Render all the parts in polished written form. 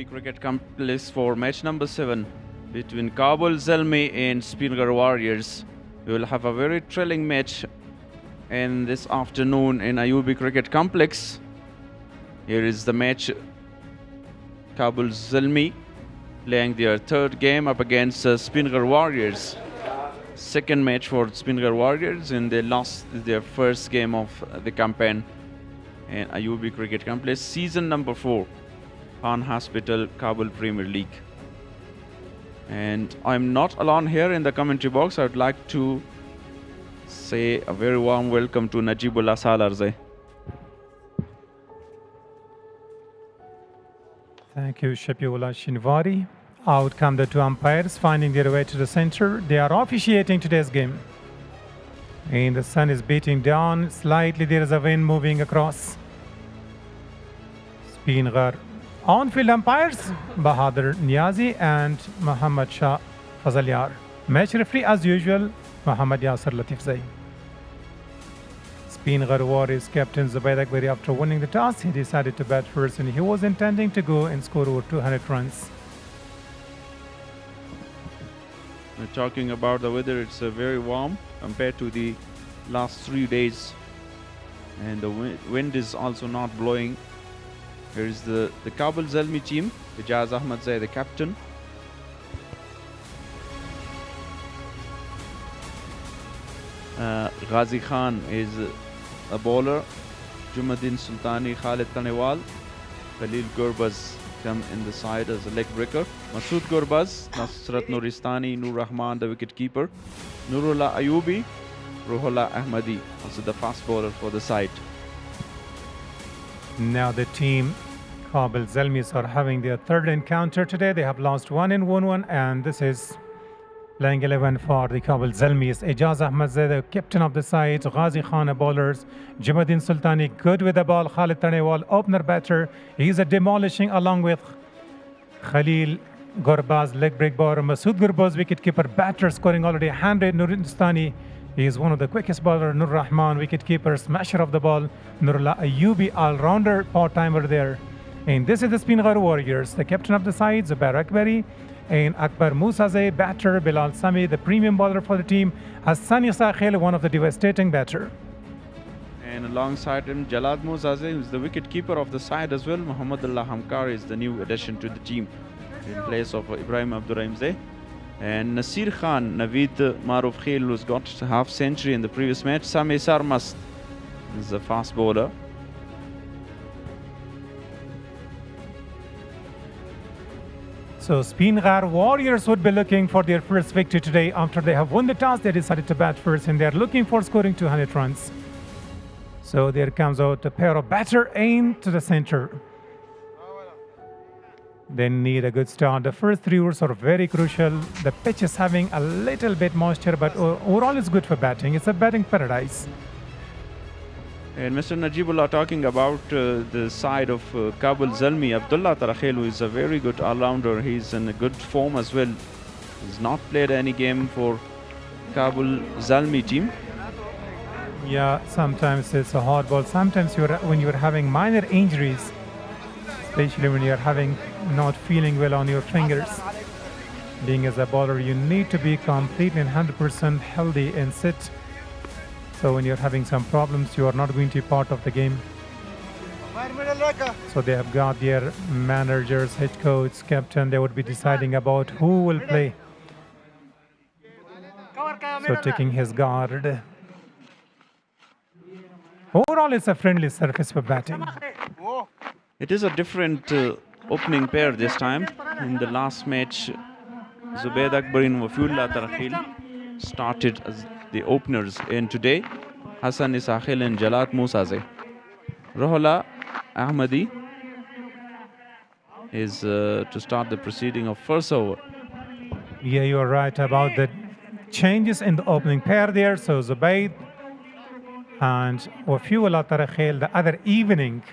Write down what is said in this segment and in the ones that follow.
cricket complex for match number 7 between Kabul, Zalmi and Speenghar Warriors. We will have a very thrilling match in this afternoon in Ayubi Cricket Complex. Here is the match. Kabul Zalmi playing their third game up against Speenghar Warriors. Second match for Speenghar Warriors, and they lost their first game of the campaign in Ayubi Cricket Complex, season number 4 on Hospital Kabul Premier League. And I'm not alone here in the commentary box. I would like to say a very warm welcome to Najibullah Salarze. Thank you, Shafiullah Shinwari. Out come the two umpires, finding their way to the center. They are officiating today's game. And the sun is beating down. Slightly there is a wind moving across. Speenghar. On-field umpires, Bahadur Niazi and Muhammad Shah Fazaliar. Match referee as usual, Muhammad Yasser Latifzai. Speenghar Warriors captain Zubayd Akbari, after winning the toss, he decided to bat first and he was intending to go and score over 200 runs. We're talking about the weather, it's very warm compared to the last 3 days. And the wind is also not blowing. Here is the Kabul Zalmi team. Ijaz Ahmad Zai, the captain. Ghazi Khan is a bowler. Jumadin Sultani, Khalid Tanewal. Khalil Gurbaz come in the side as a leg breaker. Masood Gurbaz, Nasrat Nuristani, Nur Rahman, the wicket keeper. Nurullah Ayubi, Ruhollah Ahmadi, also the fast bowler for the side. Now the team Kabul Zalmis are having their third encounter today. They have lost 1 and won 1, and this is playing 11 for the Kabul Zalmis. Ijaz Ahmad Zai, the captain of the side. Ghazi Khan, bowlers. Jimuddin Sultani, good with the ball. Khalid Tanewal, opener batter. He's a demolishing along with Khalil Gurbaz, leg break bowler. Masood Gurbaz, wicketkeeper, batter, scoring already 100. Nuristani, he is one of the quickest bowler. Nur Rahman, wicketkeeper, smasher of the ball. Nurullah Ayubi, all-rounder, part-timer there. And this is the Speenghar Warriors. The captain of the side, Zubayd Akbari, and Akbar Musazeh, batter. Bilal Sami, the premium bowler for the team. Hassan Isakhel, one of the devastating batter. And alongside him, Jalad Musazeh, who is the wicket-keeper of the side as well. Muhammad Allah Hamkar is the new addition to the team in place of Ibrahim Abdurrahim Zeh. And Nasir Khan, Naveed Maruf Khail, who's got half century in the previous match. Sami Sarmast is the fast bowler. So Speenghar Warriors would be looking for their first victory today. After they have won the toss, they decided to bat first, and they're looking for scoring 200 runs. So there comes out a pair of batter aim to the center. They need a good start. The first 3 overs are very crucial. The pitch is having a little bit moisture, but overall it's good for batting. It's a batting paradise. And Mr. Najibullah talking about the side of Kabul Zalmi, Abdullah Tarakhel, who is a very good all-rounder. He's in a good form as well. He's not played any game for Kabul Zalmi team. Yeah, sometimes it's a hard ball. Sometimes when you're having minor injuries, especially when you're not feeling well on your fingers. Being as a bowler, you need to be completely and 100% healthy and sit. So when you're having some problems, you are not going to be part of the game. So they have got their managers, head coach, captain. They would be deciding about who will play. So taking his guard. Overall, it's a friendly surface for batting. It is a different opening pair this time. In the last match, Zubayd Akbari and Wafiullah Tarakhil started as the openers, and today Hassan Isakhil and Jalad Musazeh. Ruhollah Ahmadi is to start the proceeding of first over. Yeah, you are right about the changes in the opening pair there. So Zubayd and Wafiullah Tarakhil the other evening,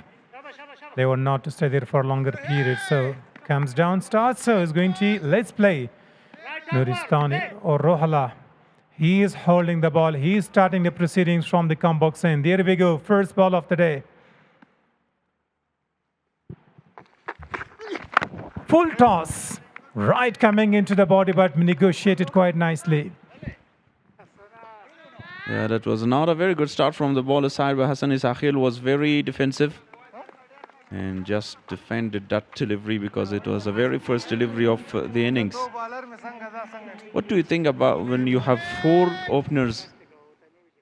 they were not to stay there for a longer period. So comes down, starts, so it's going to, let's play. Nuristani or Ruhollah. He is holding the ball. He is starting the proceedings from the come box end. There we go. First ball of the day. full toss. Right coming into the body, but negotiated quite nicely. Yeah, that was not a very good start from the bowler side, but Hassani Sakhil was very defensive and just defended that delivery because it was the very first delivery of the innings. What do you think about when you have 4 openers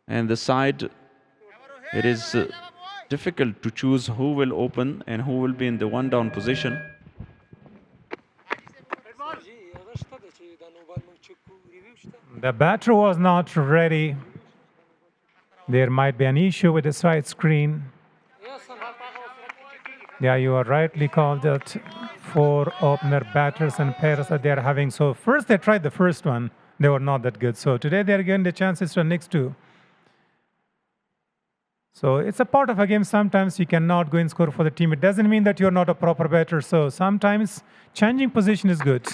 and the side, it is difficult to choose who will open and who will be in the one down position? The batter was not ready. There might be an issue with the side screen. Yeah, you are rightly called that 4 opener batters and pairs that they are having. So first they tried the first one. They were not that good. So today they are given the chances to the next 2. So it's a part of a game. Sometimes you cannot go and score for the team. It doesn't mean that you're not a proper batter. So sometimes changing position is good.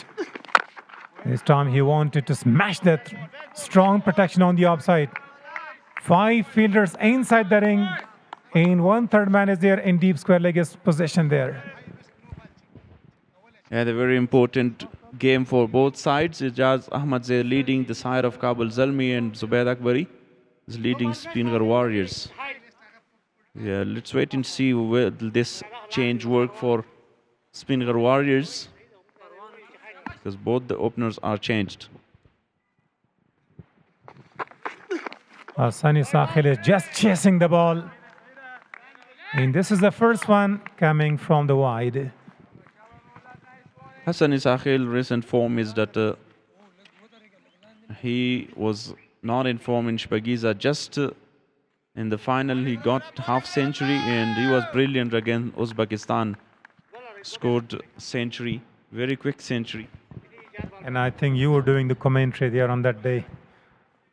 This time he wanted to smash that strong protection on the offside. 5 fielders inside the ring. And 1/3 man is there in deep square leg position there. Yeah, the very important game for both sides. Ijaz Ahmadzai leading the side of Kabul Zalmi and Zubair Akbari is leading Speenghar Warriors. Yeah, let's wait and see will this change work for Speenghar Warriors because both the openers are changed. Hassani Sakhil is just chasing the ball. And this is the first one coming from the wide. Hassani Sakhil recent form is that he was not in form in Shpagiza. Just in the final he got half century and he was brilliant against Uzbekistan. Scored century, very quick century. And I think you were doing the commentary there on that day.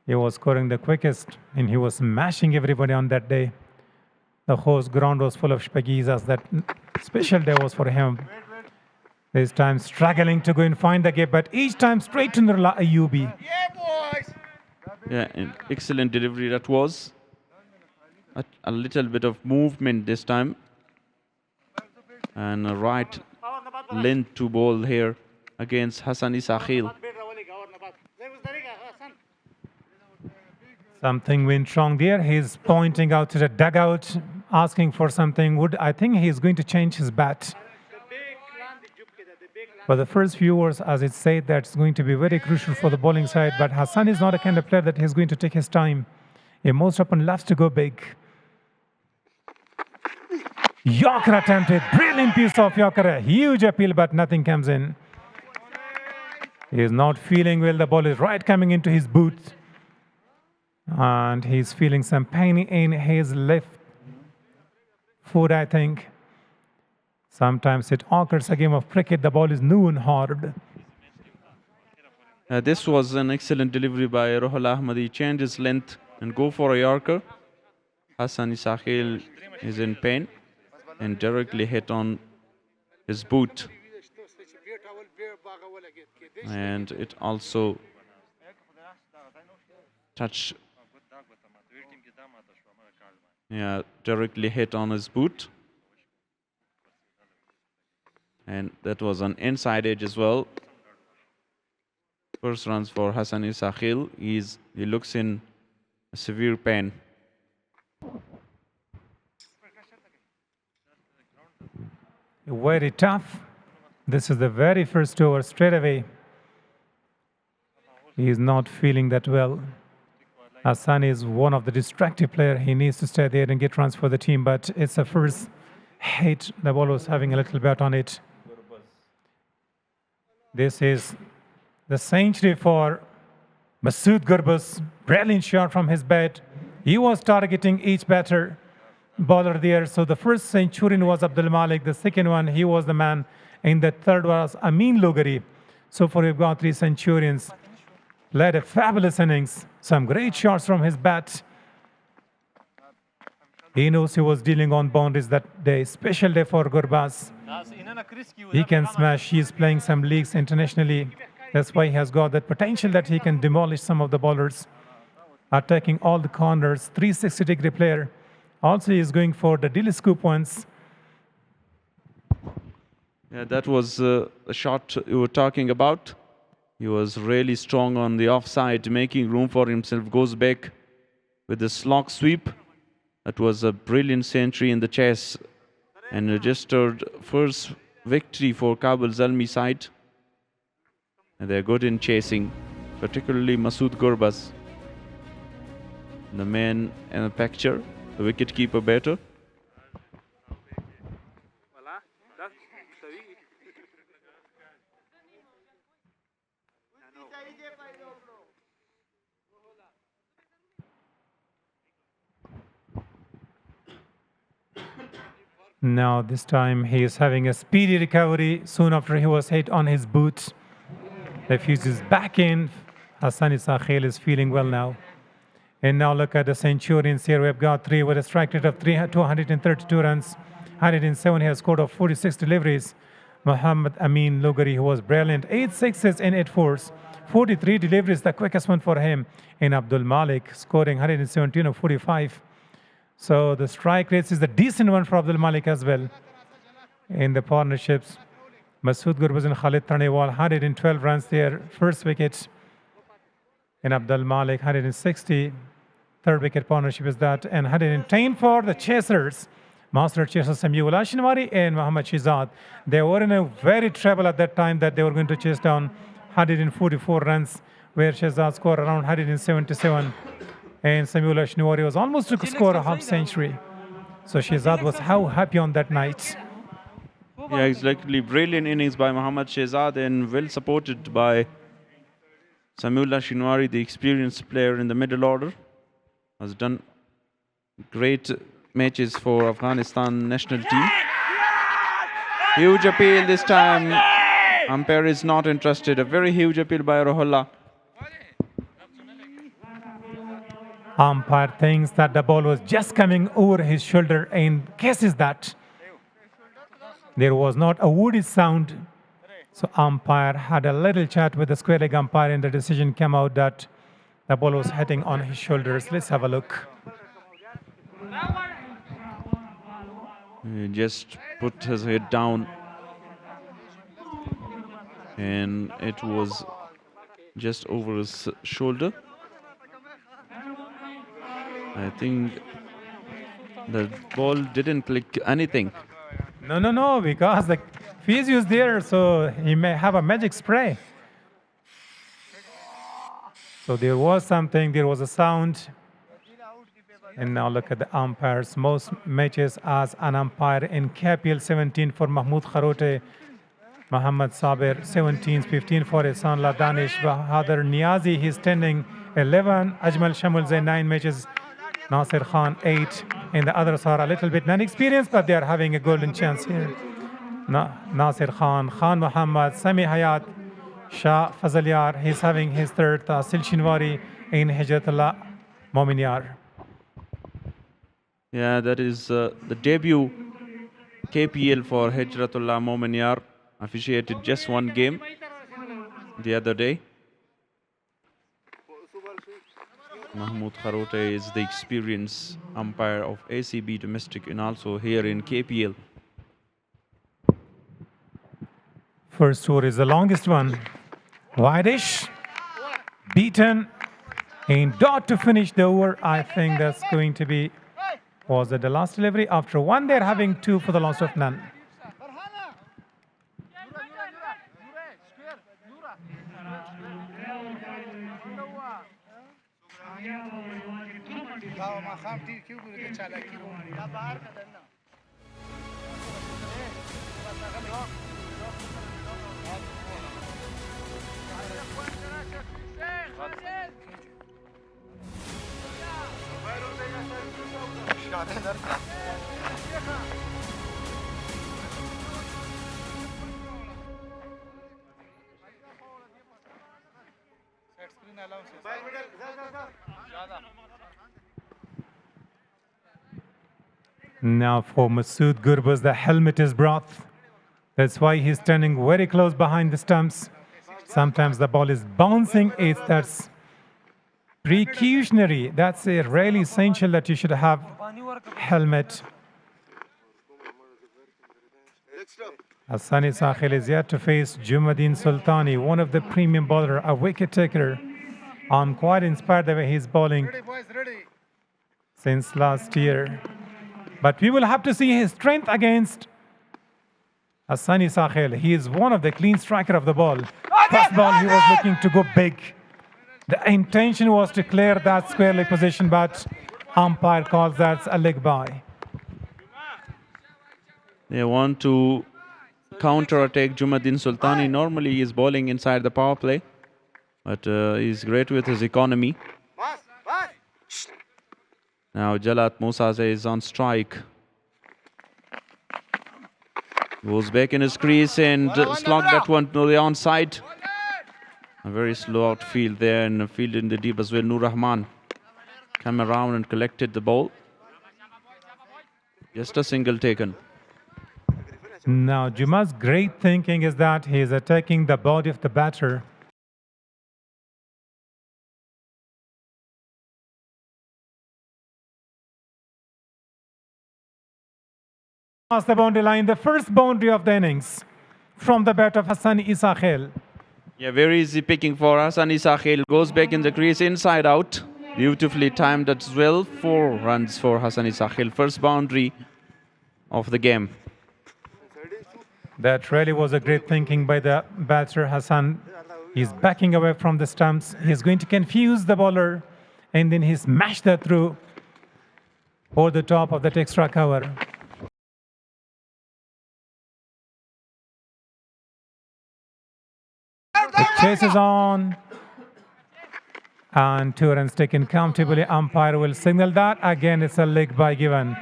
He was scoring the quickest and he was smashing everybody on that day. The whole ground was full of Shpagizas. That special day was for him. This time struggling to go and find the gap, but each time straight to Nurla Ayubi. Yeah, an excellent delivery that was. A little bit of movement this time. And a right length to ball here against Hassani Sakhil. Something went wrong there. He's pointing out to the dugout, asking for something. I think he's going to change his bat. For the first few overs, as it said, that's going to be very crucial for the bowling side. But Hassan is not a kind of player that he's going to take his time. He most often loves to go big. Yorker attempted. Brilliant piece of Yorker. A huge appeal, but nothing comes in. He is not feeling well. The ball is right coming into his boot. And he's feeling some pain in his left foot, I think. Sometimes it occurs a game of cricket. The ball is new and hard. This was an excellent delivery by Rohul Ahmadi. Change his length and go for a Yorker. Hassani Sakhil is in pain and directly hit on his boot. And it also touched, directly hit on his boot. And that was an inside edge as well. First runs for Hassani Sakhil. He looks in severe pain. Very tough. This is the very first over straight away. He is not feeling that well. Hassan is one of the destructive players. He needs to stay there and get runs for the team, but it's a first hit. The ball was having a little bat on it. This is the century for Masood Gurbus. Brilliant shot from his bat. He was targeting each batter, bowler there. So the first centurion was Abdul Malik. The second one, he was the man. And the third was Amin Logari. So far, we've got 3 centurions. Led a fabulous innings. Some great shots from his bat. He knows he was dealing on boundaries that day. Special day for Gurbas. He can smash. He's playing some leagues internationally. That's why he has got that potential that he can demolish some of the bowlers. Attacking all the corners. 360-degree player. Also, he is going for the telescope ones. Yeah, that was the shot you were talking about. He was really strong on the offside, making room for himself, goes back with the slog sweep. That was a brilliant century in the chess and registered first victory for Kabul Zalmi side. And they're good in chasing, particularly Masood Gurbaz. The man in the picture, the wicketkeeper better. Now this time he is having a speedy recovery. Soon after he was hit on his boot. The fuse is back in. Hassani Sakhil is feeling well now. And now look at the Centurions here. We've got three with a strike rate of 232 runs. 107 he has scored of 46 deliveries. Muhammad Amin Logari, who was brilliant. 8 sixes and 8 fours. 43 deliveries, the quickest one for him. And Abdul Malik scoring 117 of 45. So the strike rates is a decent one for Abdul Malik as well. In the partnerships, Masood Gurbaz and Khalid Tanewal, 112 runs there, first wicket. And Abdul Malik, 160. Third wicket partnership is that. And 110 for the chasers. Master chasers Samiul Ashinwari and Muhammad Shizad. They were in a very trouble at that time that they were going to chase down 144 runs, where Shizad scored around 177. And Samiul Ashinwari was almost to score a half century. So Shehzad was how happy on that night. Yeah, exactly. Brilliant innings by Muhammad Shehzad and well supported by Samiul Ashinwari, the experienced player in the middle order. Has done great matches for Afghanistan national team. Huge appeal this time. Umpire is not interested. A very huge appeal by Rohullah. Umpire thinks that the ball was just coming over his shoulder and guesses that there was not a woody sound. So umpire had a little chat with the square leg umpire and the decision came out that the ball was hitting on his shoulders. Let's have a look. He just put his head down and it was just over his shoulder. I think the ball didn't click anything. No, because the physio is there, so he may have a magic spray. So there was something, there was a sound. And now look at the umpires. Most matches as an umpire in KPL 17 for Mahmoud Kharote, Muhammad Sabir 17, 15 for Ihsanullah Danish, Bahadur Niazi, he's standing 11, Ajmal Shamul 9 matches. Nasir Khan 8, and the others are a little bit non-experienced, but they are having a golden chance here. Nasir Khan, Khan Muhammad, Sami Hayat, Shah Fazaliyar, he's having his third, Sil Shinwari, and Hijratullah Mominyar. Yeah, that is the debut KPL for Hijratullah Mominyar. Officiated just one game the other day. Mahmoud Kharote is the experienced umpire of ACB domestic and also here in KPL. First over is the longest one. Wideish, beaten, and dot to finish the over. I think that's going to be, was it the last delivery? After one, they're having two for the loss of none. Now for Masood Gurbaz, the helmet is brought. That's why he's standing very close behind the stumps. Sometimes the ball is bouncing. That's precautionary. That's really essential that you should have helmet. Hassani Sahil is yet to face Jumadin Sultani, one of the premium bowler, a wicket taker. I'm quite inspired the way he's bowling since last year. But we will have to see his strength against Hassani Sahil. He is one of the clean striker of the ball. First ball, he was looking to go big. The intention was to clear that square leg position, but umpire calls that a leg by. They want to counter-attack Jumadin Sultani. Normally he is bowling inside the power play, but he's great with his economy. Now Jalat Musaze is on strike. Goes back in his crease and slogged that one to the onside. A very slow outfield there and a field in the deep as well. Nur Rahman came around and collected the ball. Just a single taken. Now, Juma's great thinking is that he is attacking the body of the batter. Across the boundary line, the first boundary of the innings from the bat of Hassani Sahil. Yeah, very easy picking for Hassani Sahil. Goes back in the crease, inside out. Beautifully timed as well. 4 runs for Hassani Sahil. First boundary of the game. That really was a great thinking by the batter Hassan. He's backing away from the stumps. He's going to confuse the bowler, and then he smashed that through over the top of that extra cover. The chase is on, and 2 runs taken comfortably. Umpire will signal that. Again, it's a leg by given.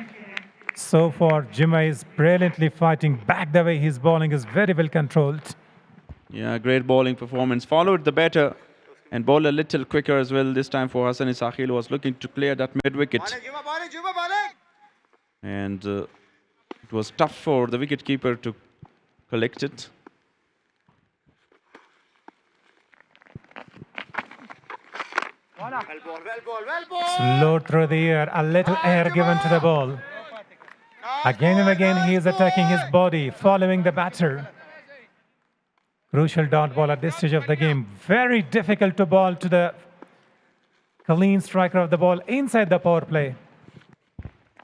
So far, Juma is brilliantly fighting back. The way he's bowling is very well controlled. Yeah, great bowling performance. Followed the batter and bowled a little quicker as well. This time for Hassani Sahil, was looking to clear that mid-wicket. And it was tough for the wicket-keeper to collect it. Slow through the air, a little air given to the ball. Again and again, he is attacking his body, following the batter. Crucial dot ball at this stage of the game. Very difficult to bowl to the clean striker of the ball inside the power play.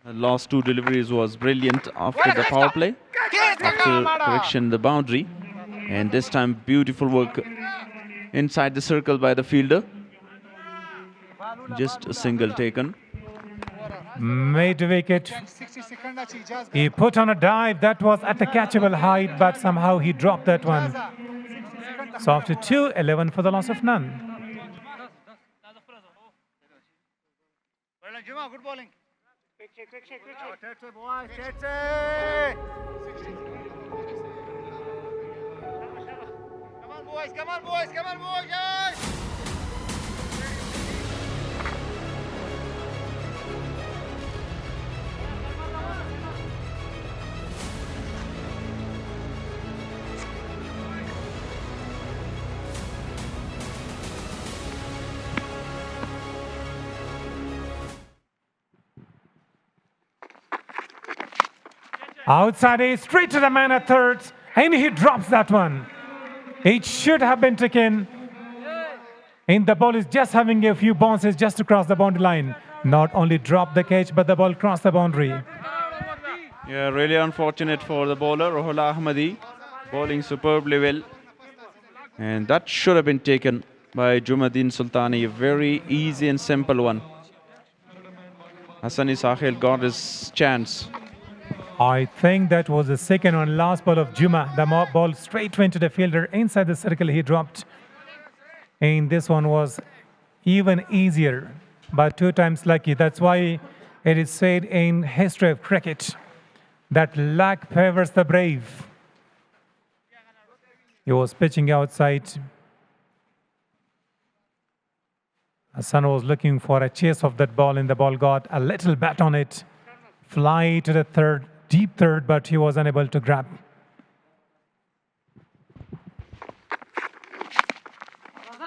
The last 2 deliveries was brilliant after the power play, after correction the boundary. And this time, beautiful work inside the circle by the fielder. Just a single taken. Mid-wicket. He put on a dive that was at the catchable height, but somehow he dropped that one. So after 2, 11 for the loss of none. Good bowling. Come on, boys, guys! Outside edge, straight to the man at third, and he drops that one. It should have been taken. And the ball is just having a few bounces just to cross the boundary line. Not only dropped the catch, but the ball crossed the boundary. Yeah, really unfortunate for the bowler, Rohula Ahmadi, bowling superbly well. And that should have been taken by Jumadin Sultani. A very easy and simple one. Hassani Sahil got his chance. I think that was the second and last ball of Juma. The ball straight went to the fielder. Inside the circle, he dropped. And this one was even easier, but 2 times lucky. That's why it is said in history of cricket that luck favors the brave. He was pitching outside. Hassan was looking for a chase of that ball, and the ball got a little bat on it. Fly to the third. Deep third, but he was unable to grab.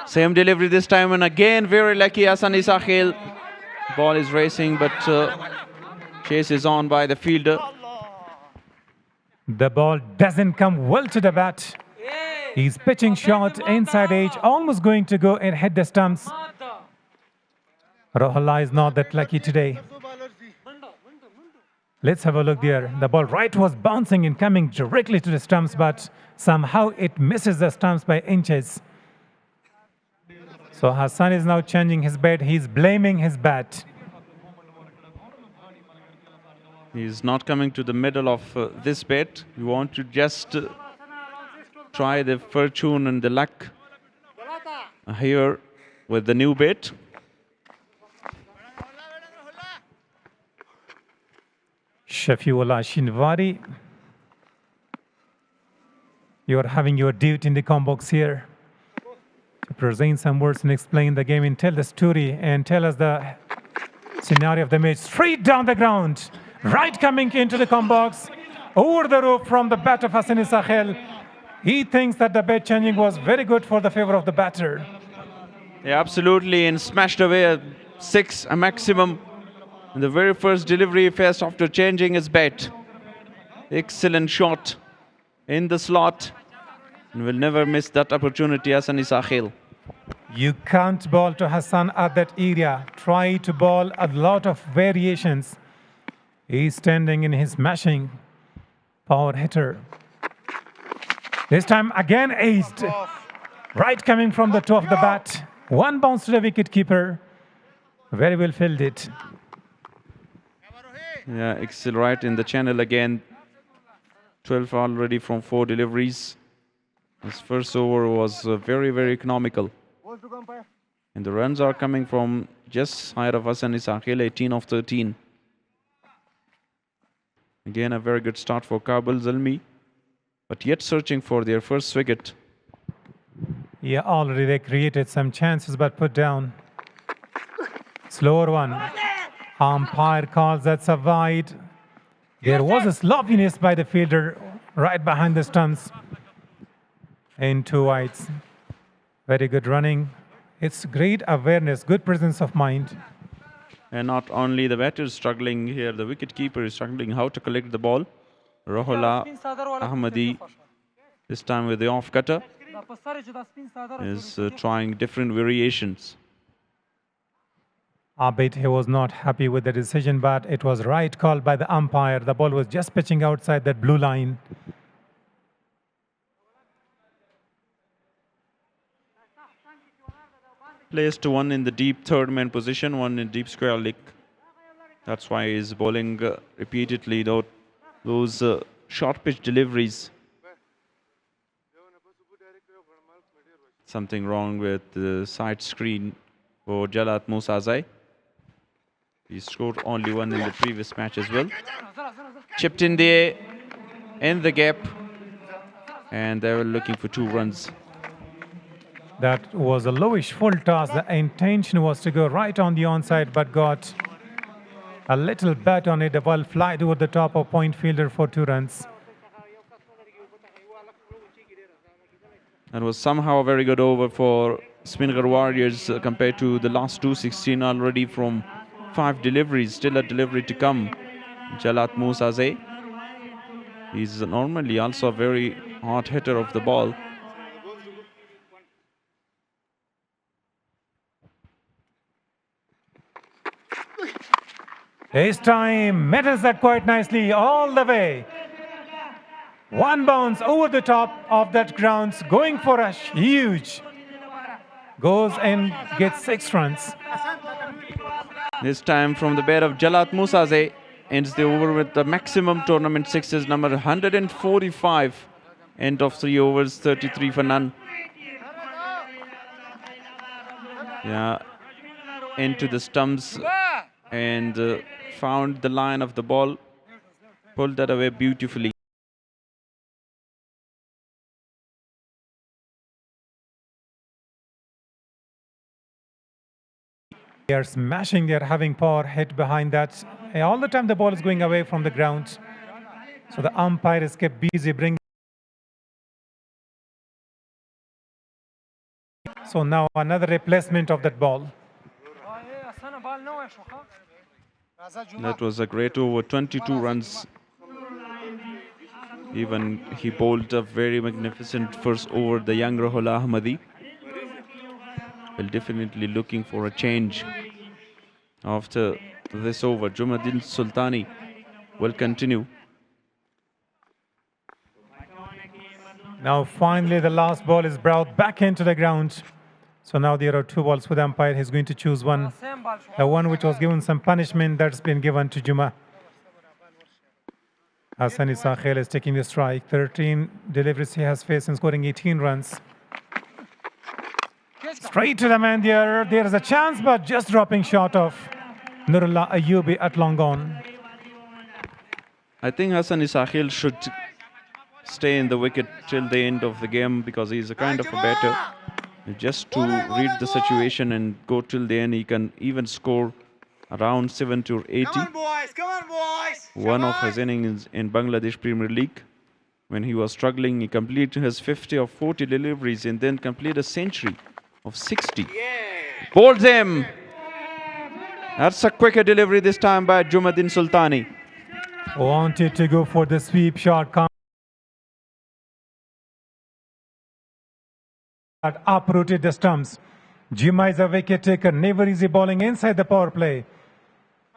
Same delivery this time, and again very lucky Hassani Sahil. Ball is racing, but chase is on by the fielder. The ball doesn't come well to the bat. He's pitching short inside edge, almost going to go and hit the stumps. Rohala is not that lucky today. Let's have a look there. The ball right was bouncing and coming directly to the stumps, but somehow it misses the stumps by inches. So Hassan is now changing his bat. He's blaming his bat. He's not coming to the middle of this bat. You want to just try the fortune and the luck here with the new bat. Shafiullah Shinwari, you are having your duty in the com box here to present some words and explain the game and tell the story and tell us the scenario of the match. Straight down the ground, right coming into the com box, over the roof from the bat of Hassan Isakhel. He thinks that the bat changing was very good for the favor of the batter. Yeah, absolutely, and smashed away a 6, a maximum. In the very first delivery first after changing his bat. Excellent shot in the slot. And will never miss that opportunity, Hassan Isakhel. You can't ball to Hassan at that area. Try to ball a lot of variations. He's standing in his smashing power hitter. This time again aced. Right coming from the toe of the bat. One bounce to the wicket keeper. Very well fielded. Yeah, excel right in the channel again. 12 already from 4 deliveries. His first over was very, very economical. And the runs are coming from just higher of Hassan Isakhel, 18 of 13. Again, a very good start for Kabul, Zalmi. But yet searching for their first wicket. Yeah, already they created some chances but put down. Slower one. Umpire calls that's a wide. There was a sloppiness by the fielder right behind the stumps. And 2 wides. Very good running. It's great awareness, good presence of mind. And not only the batter is struggling here, the wicket keeper is struggling how to collect the ball. Rohala Ahmadi, this time with the off cutter, is trying different variations. Abid, he was not happy with the decision, but it was right call by the umpire. The ball was just pitching outside that blue line. Placed one in the deep third man position, one in deep square leg. That's why he's bowling repeatedly those short pitch deliveries. Something wrong with the side screen for Jalat Musazai. He scored only 1 in the previous match as well. Chipped in there, in the gap, and they were looking for 2 runs. That was a lowish full toss. The intention was to go right on the onside, but got a little bat on it. The ball flied over the top of point fielder for 2 runs. That was somehow a very good over for Speenghar Warriors compared to the last 216 already from 5 deliveries. Still a delivery to come. Jalat Musazeh. He's normally also a very hard hitter of the ball. This time, metals that quite nicely all the way. 1 bounce over the top of that grounds, going for a huge. Goes and gets 6 runs. This time from the bat of Jalat Musazeh, ends the over with the maximum tournament sixes, number 145. End of 3 overs, 33 for none. Yeah, into the stumps and found the line of the ball, pulled that away beautifully. They are smashing, they are having power hit behind that. All the time the ball is going away from the ground. So the umpire is kept busy bringing. So now another replacement of that ball. That was a great over, 22 runs. Even he bowled a very magnificent first over, the young Rahul Ahmadi. Well, definitely looking for a change after this over. Jumuddin Sultani will continue. Now finally the last ball is brought back into the ground. So now there are 2 balls for the umpire. He's going to choose one. The one which was given some punishment that's been given to Juma. Hassan Isa Khail is taking the strike. 13 deliveries he has faced and scoring 18 runs. Straight to the man there. There is a chance, but just dropping short of Nurullah Ayyubi at long on. I think Hassan Isa Khail should stay in the wicket till the end of the game because he's a kind of a batter. Just to read the situation and go till the end, he can even score around 70 or 80. Come on, boys! Come on, boys! One of his innings in Bangladesh Premier League. When he was struggling, he completed his 50 or 40 deliveries and then completed a century of 60. Bowled him. That's a quicker delivery this time by Jumuddin Sultani. Wanted to go for the sweep shot. Uprooted the stumps. Juma is a wicket taker. Never easy bowling inside the power play.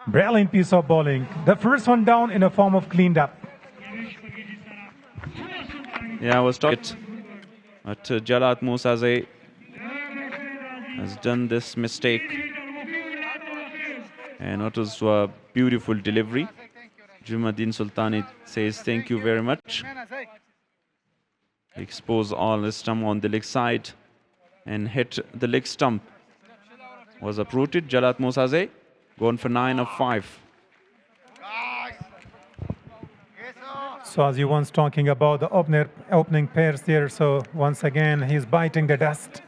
Brilliant piece of bowling. The first one down in a form of cleaned up. Yeah, I was talking. But Jalat Musaze has done this mistake. And it was a beautiful delivery. Jumuddin Sultani says thank you very much. Expose all the stump on the leg side and hit the leg stump. Was uprooted. Jalat Musaze gone for 9 of 5. So as you once talking about the opening pairs there, so once again he's biting the dust.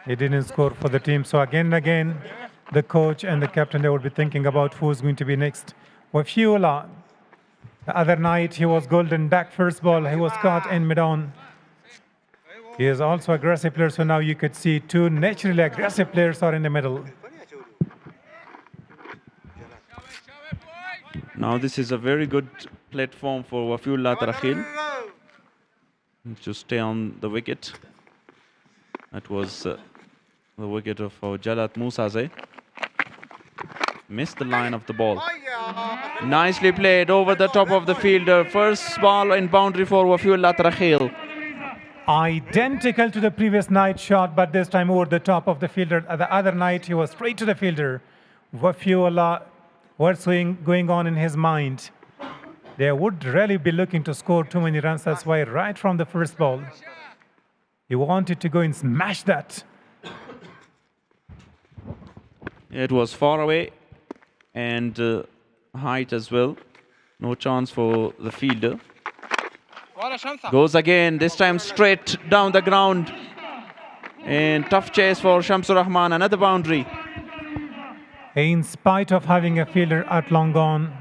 He didn't score for the team. So again and again, the coach and the captain, they would be thinking about who's going to be next. Wafiola, the other night he was golden back first ball. He was caught in mid-on. He is also aggressive player. So now you could see 2 naturally aggressive players are in the middle. Now this is a very good platform for Wafiullah Tarakhil to stay on the wicket. That was the wicket of Jalat Musaze. Missed the line of the ball. Nicely played over the top of the fielder. First ball in boundary for Wafiullah Tarakhil. Identical to the previous night shot, but this time over the top of the fielder. The other night he was straight to the fielder. Wafiullah, what's going on in his mind? They would really be looking to score too many runs. That's why right from the first ball, he wanted to go and smash that. It was far away and height as well. No chance for the fielder. Goes again, this time straight down the ground. And tough chase for Shamsur Rahman, another boundary. In spite of having a fielder at long on,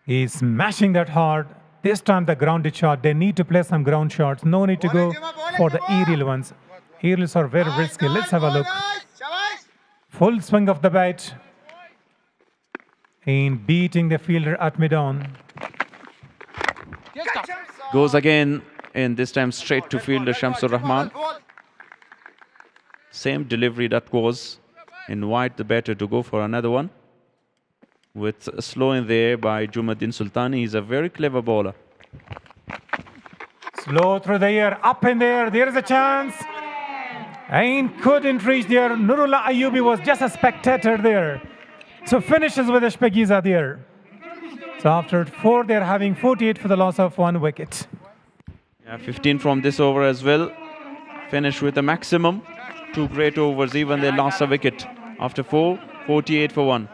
he's smashing that hard. This time the grounded shot. They need to play some ground shots. No need to go for the aerial ones. Aerials are very risky. Let's have a look. Full swing of the bat. In beating the fielder at mid-on. Goes again, and this time straight to fielder Shamsur Rahman. Same delivery that was. Invite the batter to go for another one. With a slow in there by Jumuddin Sultani. He's a very clever bowler. Slow through the air, up in there. There is a chance. And couldn't reach there. Nurullah Ayyubi was just a spectator there. So finishes with a Shpegiza there. So after 4, they're having 48 for the loss of 1 wicket. Yeah, 15 from this over as well. Finish with a maximum. 2 great overs, even they lost a wicket. After 4, 48 for 1.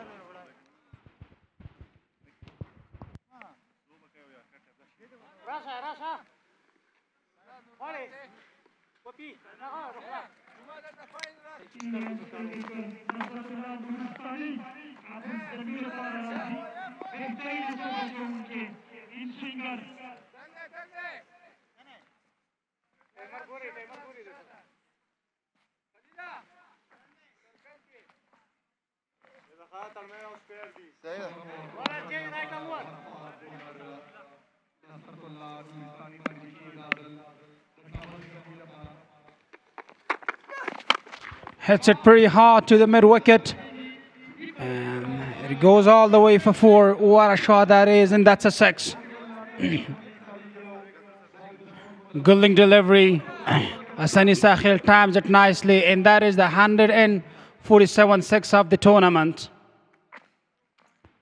Hits it pretty hard to the mid wicket. And it goes all the way for 4. What a shot that is, and that's a 6. Gulling delivery. Asani Sahil times it nicely, and that is the 147-6 of the tournament.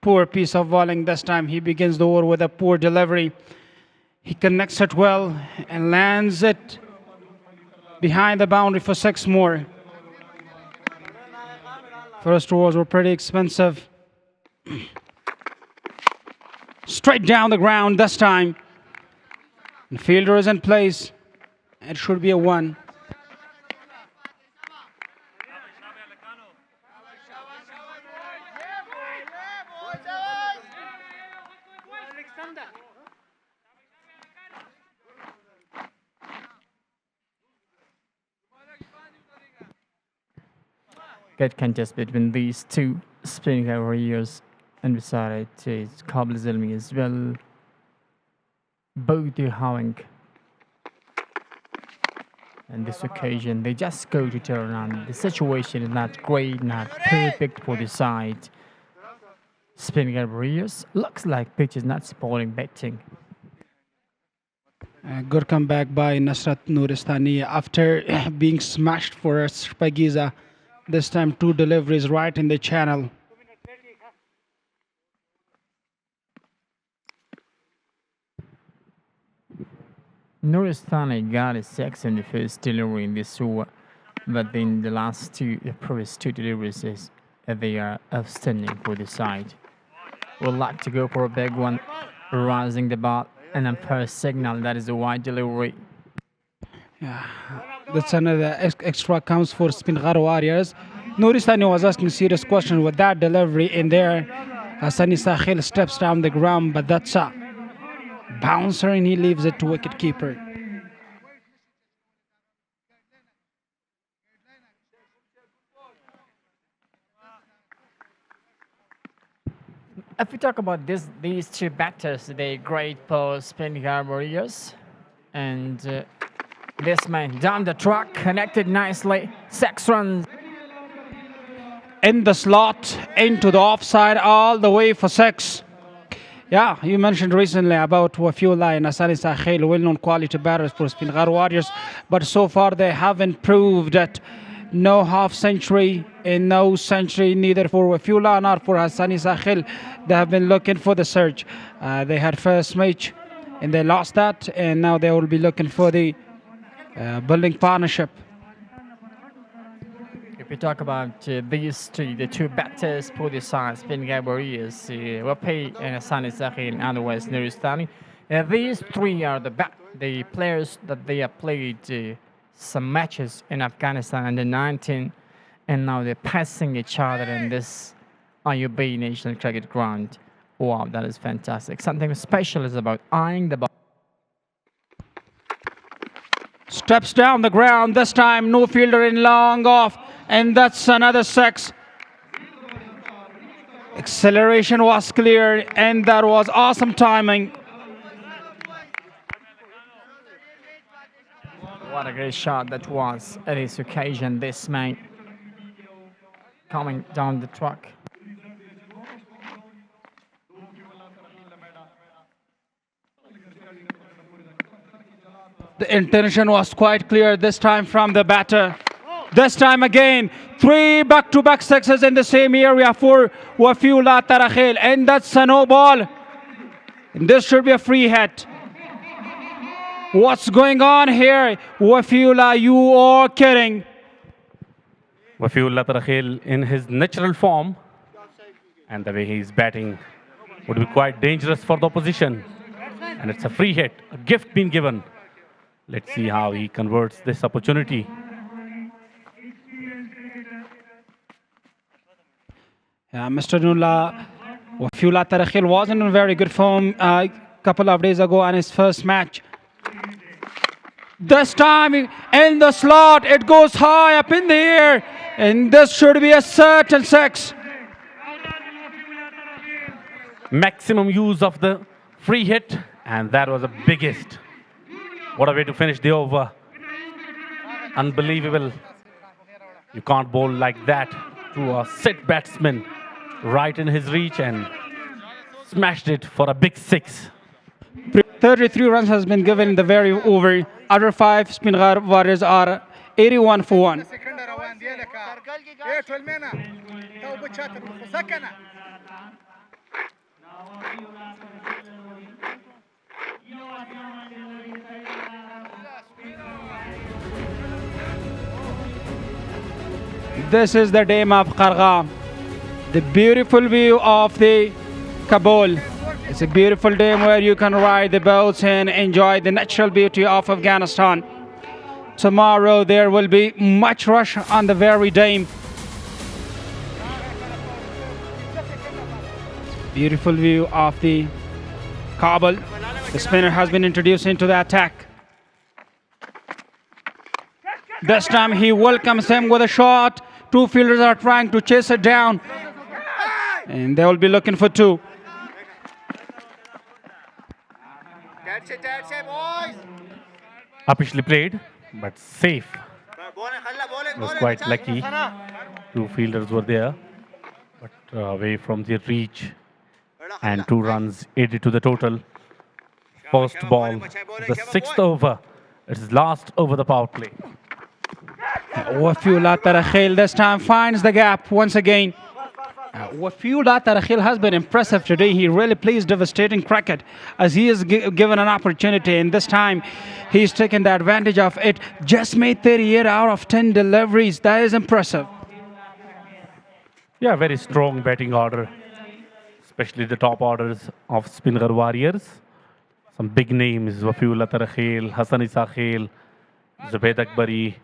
Poor piece of bowling this time. He begins the over with a poor delivery. He connects it well and lands it behind the boundary for 6 more. First overs were pretty expensive. Straight down the ground this time. The fielder is in place. It should be a 1. Good contest between these two Speenghar warriors, and beside it is Kabul Zalmi as well. Both are having, on this occasion, they just go to turn on. The situation is not great, not perfect for the side. Speenghar warriors looks like pitch is not supporting batting. Good comeback by Nasrat Nuristani after being smashed for a Spagiza. This time 2 deliveries right in the channel. Nuristani got a 6 in the first delivery in this over, but in the previous two deliveries, they are outstanding for the side. Would like to go for a big one, rising the ball, and then first signal, that is a wide delivery. Yeah, that's another extra counts for Speenghar Warriors. Nuristani was asking serious questions with that delivery in there. Asani Sahil steps down the ground, but that's a bouncer and he leaves it to wicketkeeper. If we talk about these two batters, they're great for Speenghar Warriors. And this man down the track, connected nicely, 6 runs. In the slot, into the offside, all the way for 6. Yeah, you mentioned recently about Wafiullah and Asani Sahil, well-known quality batters for Speenghar Warriors, but so far they haven't proved it. No half century and no century, neither for Wafiullah nor for Asani Sahil. They have been looking for the surge. They had first match and they lost that, and now they will be looking for the building partnership. If we talk about these two, the two batters for the side, Speenghar Warriors, Wapi and Asani Sahil, and otherwise Nuristani. These three are the players that they have played some matches in Afghanistan under 19, and now they're passing each other in this IUB National Cricket Ground. Wow, that is fantastic. Something special is about eyeing the ball. Steps down the ground, this time no fielder in, long off, and that's another 6. Acceleration was clear, and that was awesome timing. What a great shot that was at this occasion, this man coming down the track. The intention was quite clear this time from the batter. This time again, 3 back-to-back 6s in the same area for Wafiullah Tarakhil, and that's a no ball. And this should be a free hit. What's going on here? Wafiullah, you are kidding. Wafiullah Tarakhil in his natural form, and the way he's batting would be quite dangerous for the opposition. And it's a free hit, a gift being given. Let's see how he converts this opportunity. Yeah, Mr. Nulla, Wafiullah Tarakhil wasn't in very good form a couple of days ago on his first match. This time in the slot, it goes high up in the air, and this should be a certain 6. Maximum use of the free hit, and that was the biggest. What a way to finish the over. Unbelievable. You can't bowl like that to a set batsman right in his reach and smashed it for a big six. 33 runs has been given in the very over. Other 5 Speenghar Warriors are 81 for 1. This is the dam of Qarqa, the beautiful view of the Kabul. It's a beautiful dam where you can ride the boats and enjoy the natural beauty of Afghanistan. Tomorrow there will be much rush on the very dam. Beautiful view of the Kabul. The spinner has been introduced into the attack. This time he welcomes him with a shot. 2 fielders are trying to chase it down, and they will be looking for 2. That's it, boys. Officially played, but safe. Was quite lucky. 2 fielders were there, but away from their reach, and 2 runs added to the total. First ball, the 6th over. It's last over the power play. Wafiullah Tarakhil this time finds the gap once again. Wafiullah Tarakhil has been impressive today. He really plays devastating cricket as he is given an opportunity, and this time he's taken the advantage of it. Just made 38 out of 10 deliveries. That is impressive. Yeah, very strong batting order, especially the top orders of Speenghar Warriors. Some big names: Wafiullah Tarakhil, Hassan Isakhil, Zubaid Akbari.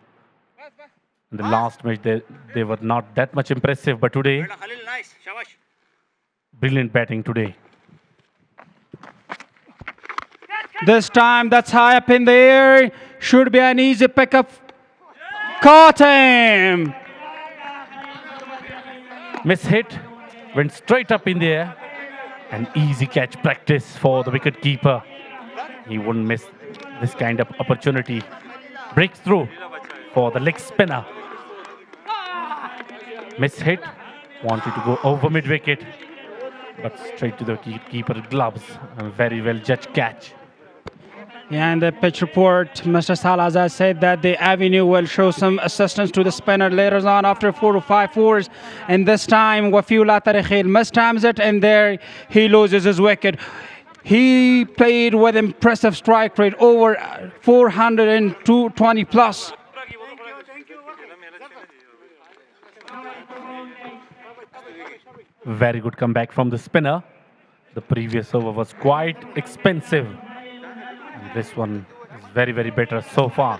In the last match, they were not that much impressive, but today, brilliant batting today. This time, that's high up in the air. Should be an easy pickup. Caught him. Miss hit, went straight up in the air. An easy catch practice for the wicket keeper. He wouldn't miss this kind of opportunity. Breakthrough for the leg spinner. Miss hit, wanted to go over mid-wicket, but straight to the keeper gloves. A very well judged catch. Yeah, in the pitch report, Mr. Salazar said that the avenue will show some assistance to the spinner later on after 4 to 5 fours. And this time, Wafiullah Tarakhil mistimes it, and there he loses his wicket. He played with impressive strike rate, over 420 plus. Very good comeback from the spinner. The previous over was quite expensive. And this one is very, very better so far.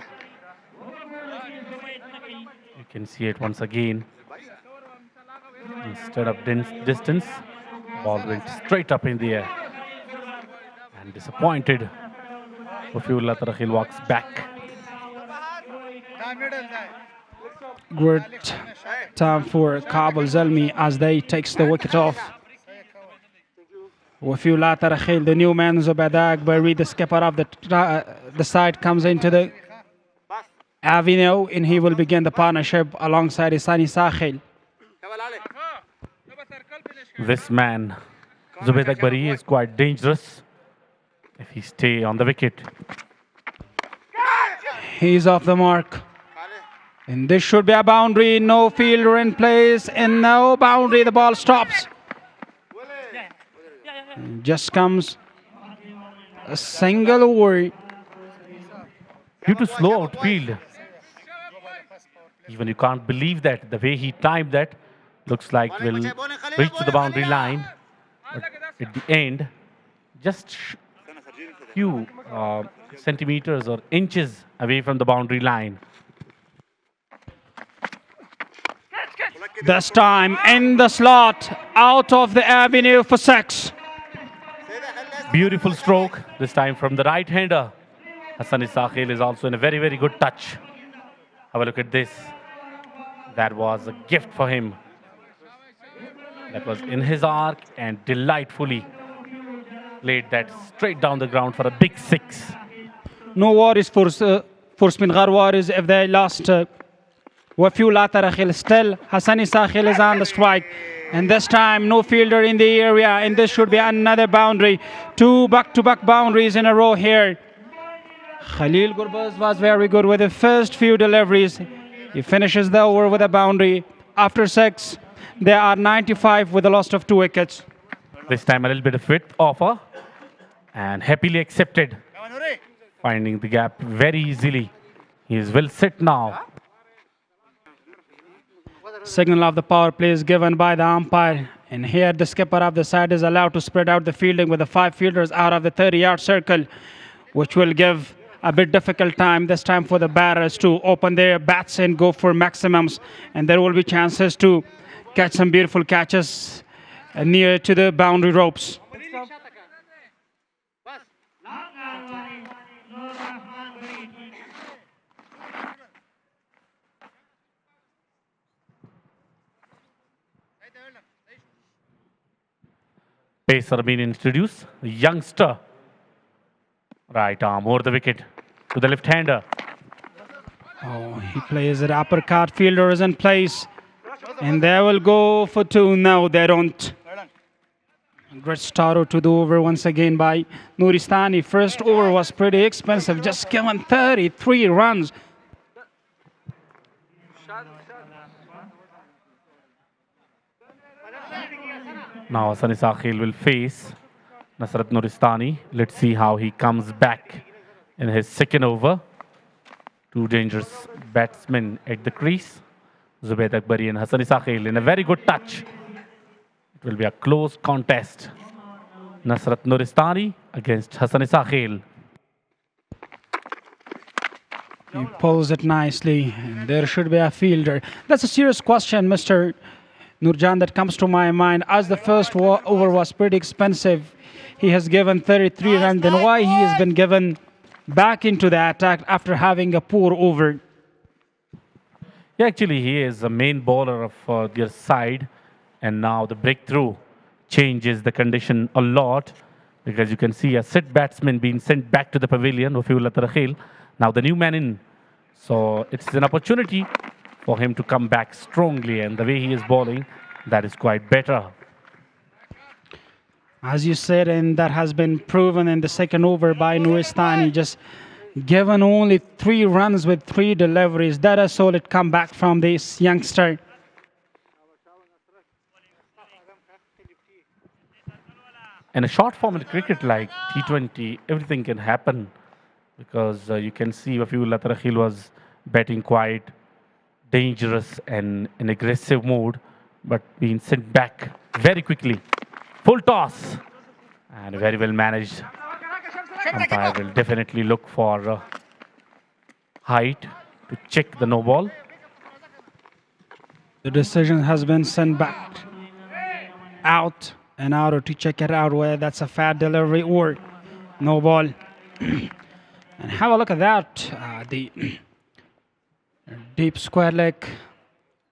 You can see it once again. Instead of distance, ball went straight up in the air. And disappointed, Wafiullah Tarakhil walks back. Great time for Kabul Zalmi as they takes the wicket off. Wafiullah Tarakhil, the new man, Zubaid Akbari, the skipper of the side, comes into the avenue, and he will begin the partnership alongside Hassan Isakhil. This man, Zubaid Akbari, is quite dangerous if he stay on the wicket. He's off the mark. And this should be a boundary. No fielder in place, and no boundary. The ball stops. And just comes a single over. Due to slow outfield. Even you can't believe that. The way he timed that, looks like will reach to the boundary line. But at the end, just few centimeters or inches away from the boundary line. This time in the slot, out of the avenue for 6. Beautiful stroke, this time from the right-hander. Hassan Isakhil is also in a very, very good touch. Have a look at this. That was a gift for him. That was in his arc and delightfully laid that straight down the ground for a big 6. No worries for Speenghar Warriors if they lost. Wafiu Latarakhil still. Hassani Sakhil is on the strike. And this time, no fielder in the area. And this should be another boundary. 2 back-to-back boundaries in a row here. Khalil Gurbaz was very good with the first few deliveries. He finishes the over with a boundary. After 6, they are 95 with a loss of 2 wickets. This time a little bit of width offer and happily accepted, finding the gap very easily. He is well set now. Signal of the power play is given by the umpire. And here the skipper of the side is allowed to spread out the fielding with the 5 fielders out of the 30-yard circle, which will give a bit difficult time this time for the batters to open their bats and go for maximums. And there will be chances to catch some beautiful catches near to the boundary ropes. Pacer being introduced, the youngster. Right arm over the wicket to the left-hander. Oh, he plays it uppercut. Fielder is in place. And they will go for 2. No, they don't. Great start to the over once again by Nuristani. First over was pretty expensive, just given 33 runs. Now Hassani Sakhil will face Nasrat Nuristani. Let's see how he comes back in his second over. 2 dangerous batsmen at the crease. Zubaid Akbari and Hassani Sakhil in a very good touch. It will be a close contest. Nasrat Nuristani against Hassani Sakhil. He pulls it nicely, and there should be a fielder. That's a serious question, Mr. Nurjan, that comes to my mind. As the first over was pretty expensive, he has given 33 runs. Then why he has been given back into the attack after having a poor over? Yeah, actually, he is the main bowler of their side. And now the breakthrough changes the condition a lot, because you can see a set batsman being sent back to the pavilion, Wafiullah Tarakhil. Now the new man in. So it's an opportunity for him to come back strongly, and the way he is bowling, that is quite better. As you said, and that has been proven in the second over by Nuristani, just given only 3 runs with 3 deliveries. That is solid comeback from this youngster. In a short format cricket like T20, everything can happen, because you can see Wafiullah Tarakhil was batting quite dangerous and in aggressive mode, but being sent back very quickly. Full toss, and very well managed. Umpire will definitely look for height to check the no ball. The decision has been sent back out and out to check it out, whether that's a fat delivery or no ball. And have a look at that. The deep square leg,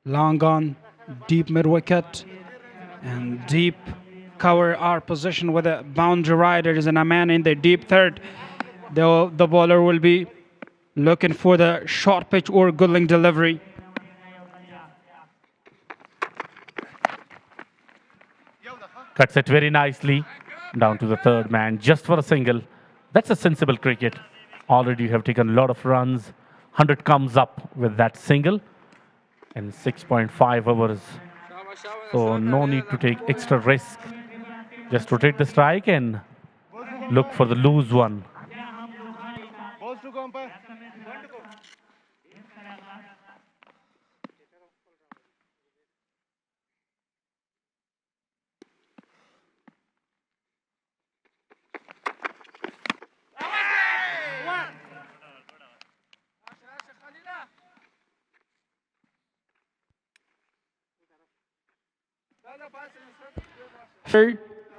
long on, deep mid wicket, and deep cover our position with a boundary riders and a man in the deep third. The bowler will be looking for the short pitch or good length delivery. Cuts it very nicely down to the third man just for a single. That's a sensible cricket. Already you have taken a lot of runs. 100 comes up with that single in 6.5 overs. So no need to take extra risk. Just rotate the strike and look for the loose one.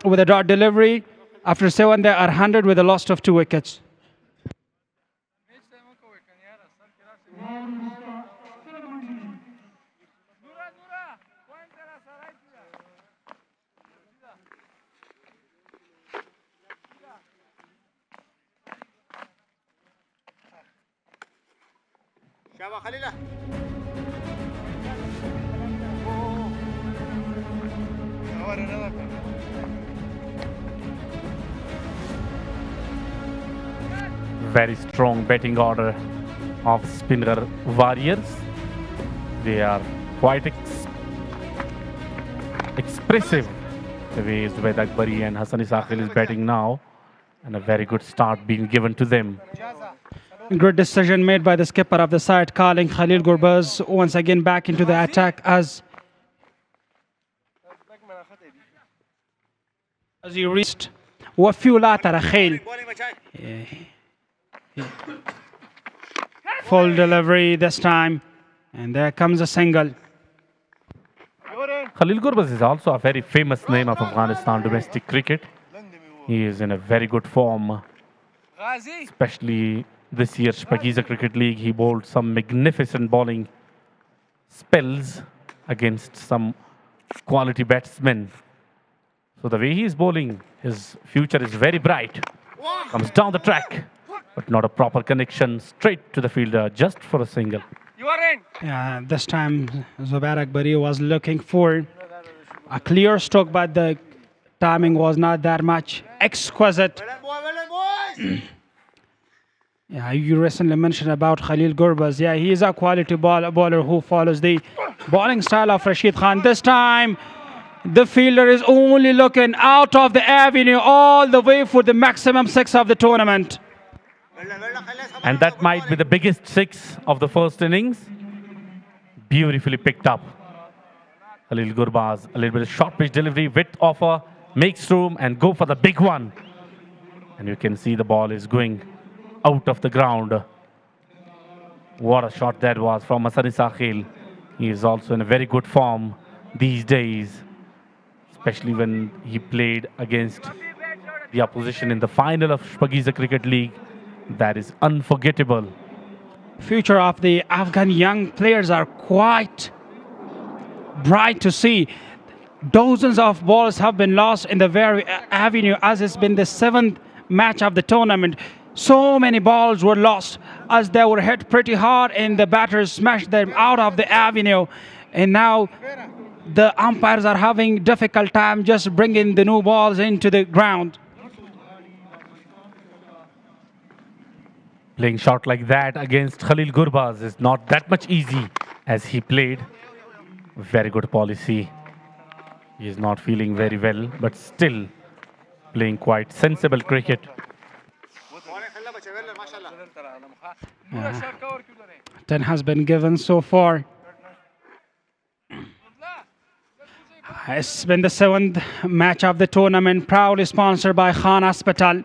With a dot delivery, after 7 there are 100 with a loss of 2 wickets. شابا خليله Very strong batting order of Speenghar Warriors. They are quite expressive the way Zubayd Akbari and Hassan Isakhil is batting now, and a very good start being given to them. Good decision made by the skipper of the side, calling Khalil Gurbaz once again back into the attack as he reached وفيولا ترى خيل. Full delivery this time, and there comes a single. Khalil Gurbaz is also a very famous name of Afghanistan domestic cricket. He is in a very good form, especially this year's Pakiza Cricket League. He bowled some magnificent bowling spells against some quality batsmen. So the way he is bowling, his future is very bright. Comes down the track, but not a proper connection straight to the fielder, just for a single. Yeah, this time Zubair Akbari was looking for a clear stroke, but the timing was not that much exquisite. Yeah, you recently mentioned about Khalil Gurbaz. Yeah, he is a quality bowler who follows the bowling style of Rashid Khan. This time, the fielder is only looking out of the avenue all the way for the maximum six of the tournament. And that might be the biggest six of the first innings. Beautifully picked up. Khalil Gurbaz, a little bit of short pitch delivery, width offer, makes room and go for the big one. And you can see the ball is going out of the ground. What a shot that was from Hassan Isakhil. He is also in a very good form these days, especially when he played against the opposition in the final of Pakiza Cricket League. That is unforgettable. Future of the Afghan young players are quite bright to see. Dozens of balls have been lost in the very avenue as it's been the seventh match of the tournament. So many balls were lost as they were hit pretty hard and the batters smashed them out of the avenue. And now the umpires are having difficult time just bringing the new balls into the ground. Playing shot like that against Khalil Gurbaz is not that much easy as he played. Very good policy. He is not feeling very well, but still playing quite sensible cricket. 10 has been given so far. It's been the seventh match of the tournament, proudly sponsored by Khan Huspetal.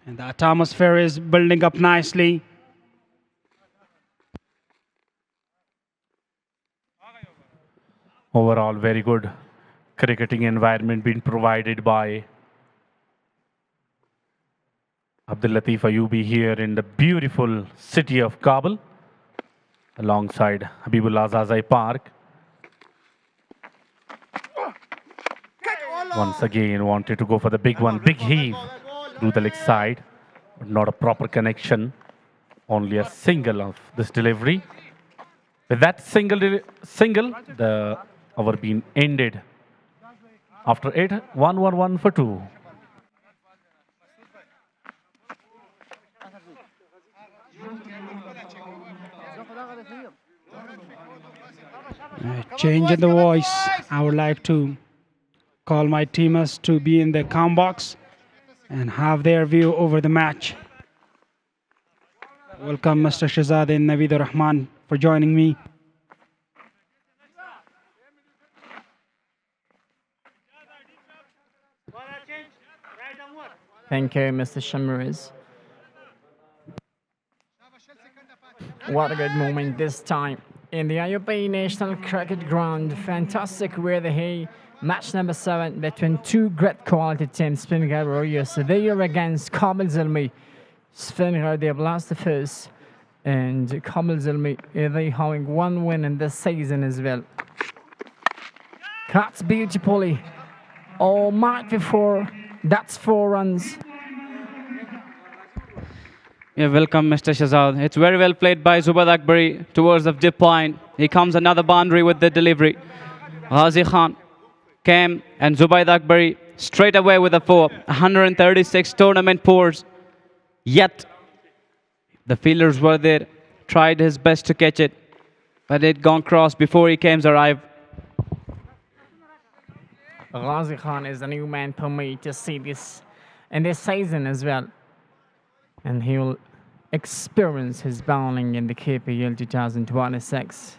And the atmosphere is building up nicely. Overall, very good cricketing environment being provided by Abdul Latif Ayubi here in the beautiful city of Kabul, alongside Habibullah Zazai Park. Once again, wanted to go for the big one, big heave through the leg side, but not a proper connection. Only a single of this delivery. With that single, the over being ended after 8, 1-1-1 for 2. Change in the voice. I would like to call my teamers to be in the comm box and have their view over the match. Welcome Mr. Shahzad and Naveed Rahman for joining me. Thank you, Mr. Shamriz. What a good moment this time in the Ayubi National Cricket Ground. Fantastic where the hay match number 7 between two great quality teams. Speenghar Warriors, they are against Kabul Zalmi. Speenghar, they have lost the first, and Kabul Zalmi, they having one win in this season as well. Cuts beautifully. Oh, might before. That's 4 runs. Yeah, welcome, Mr. Shazad. It's very well played by Zubayd Akbari towards the dip line. Here comes another boundary with the delivery. Ghazi Khan came and Zubayd Akbari straight away with a 4. 136 tournament pours. Yet, the fielders were there, tried his best to catch it, but it gone cross before he came to arrive. Ghazi Khan is a new man for me to see this in this season as well. And he will experience his bowling in the KPL 2026.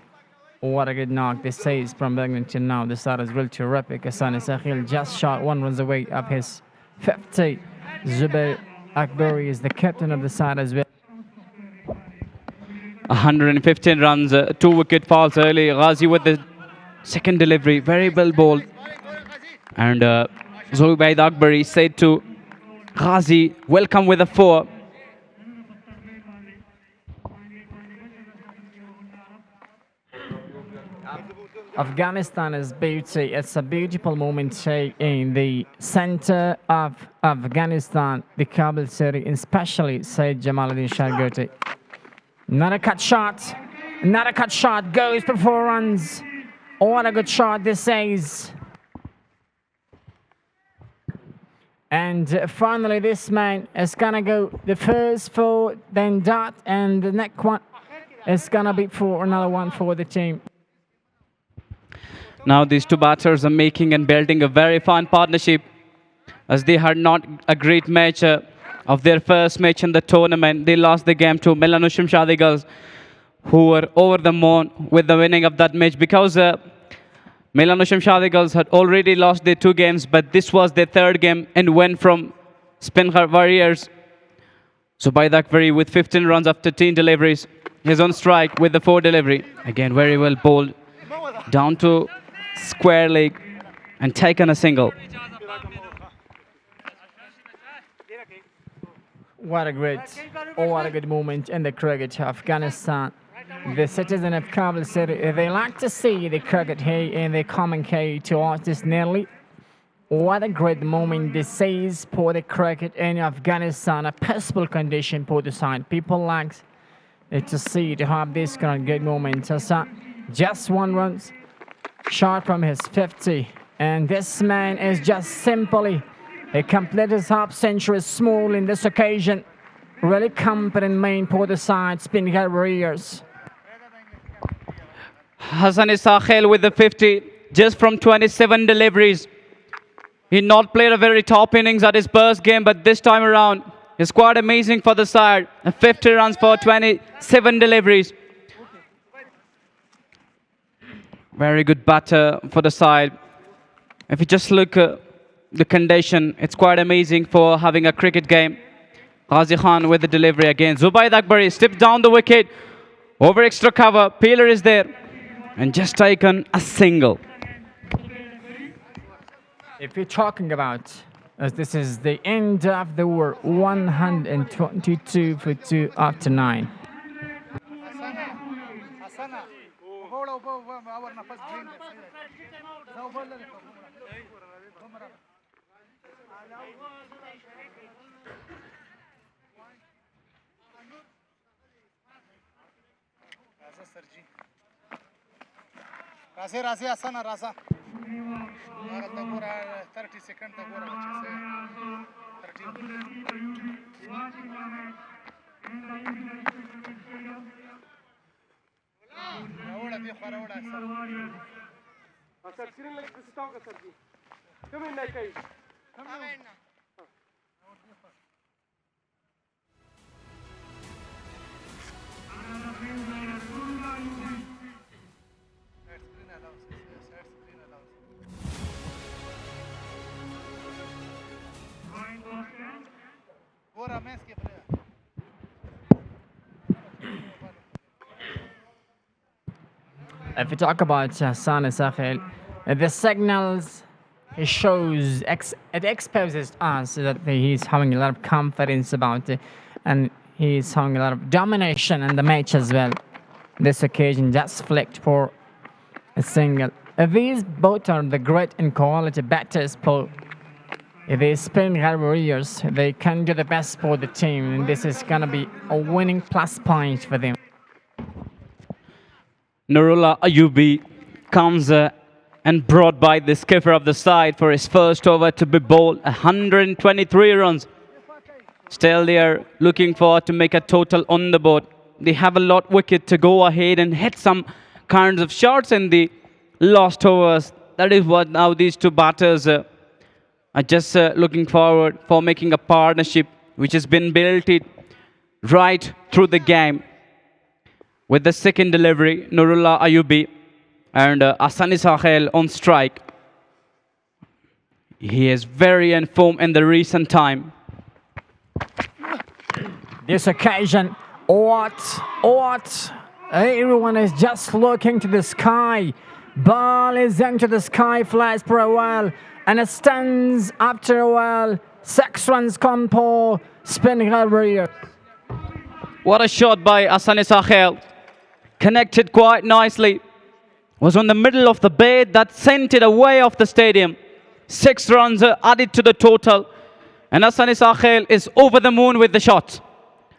What a good knock this is from Birmingham now. The start is really terrific. Hassan Sakhil just shot 1 run away of his 50. Zubayd Akbari is the captain of the side as well. 115 runs, 2 wicket falls early. Ghazi with the second delivery, very well bowled. And Zubayd Akbari said to Ghazi, welcome with a 4. Afghanistan is beauty. It's a beautiful moment in the center of Afghanistan, the Kabul city, especially Said Jamaluddin Shargoti. Not a cut shot. Not a cut shot. Goes for 4 runs. What a good shot this is. And finally, this man is gonna go the first 4, then dot, and the next one is gonna be for another one for the team. Now these two batters are making and building a very fine partnership, as they had not a great match of their first match in the tournament. They lost the game to Melanushim Shadigals, who were over the moon with the winning of that match, because Melanushim Shadigals had already lost their 2 games, but this was their 3rd game and win from Speenghar Warriors. Zubayd Akbari with 15 runs after 10 deliveries. He's on strike with the 4 delivery. Again, very well bowled. Down to square leg and taken a single. What a good moment in the cricket. Afghanistan, the citizen of Kabul city, they like to see the cricket here in the commentary to watch this nearly. What a great moment this is for the cricket in Afghanistan. A peaceful condition for the side. People like to see, to have this kind of good moment. Just 1 run shot from his 50. And this man is just simply, he completed his half century small in this occasion. Really competent main for the side, Speenghar Warriors. Hassan Sakhil with the 50, just from 27 deliveries. He not played a very top innings at his first game, but this time around, he's quite amazing for the side. 50 runs for 27 deliveries. Very good batter for the side. If you just look at the condition, it's quite amazing for having a cricket game. Ghazi Khan with the delivery again. Zubayd Akbari steps down the wicket. Over extra cover. Peeler is there. And just taken a single. If you're talking about, as this is the end of the over, 122 for 2 after 9. راځي اسانه راځه هغه د ګوره 30 سکند د ګوره چې 30 راوړه دی خو راوړه سر سکرین لګ څه تاو سر دي کوم نه کوي کوم نه If we talk about Hassan Sakhil, the signals it shows, it exposes us that he's having a lot of confidence about it, and he's having a lot of domination in the match as well. This occasion just flicked for a single. These both are the great and quality batters for The Speenghar Warriors, they can do the best for the team, and this is gonna be a winning plus point for them. Nurullah Ayubi comes and brought by the skipper of the side for his first over to be bowled 123 runs. Still they are looking forward to make a total on the board. They have a lot wicket to go ahead and hit some kinds of shots in the last overs. That is what now these two batters are just looking forward for making a partnership which has been built it right through the game. With the second delivery, Nurullah Ayubi and Asani Sahel on strike. He is very in form in the recent time. This occasion, what? Everyone is just looking to the sky. Ball is into the sky, flies for a while, and it stands after a while. 6 runs come for Speenghar Warriors. What a shot by Asani Sahel. Connected quite nicely. Was on the middle of the bay that sent it away off the stadium. 6 runs added to the total. And Asani Sahel is over the moon with the shot.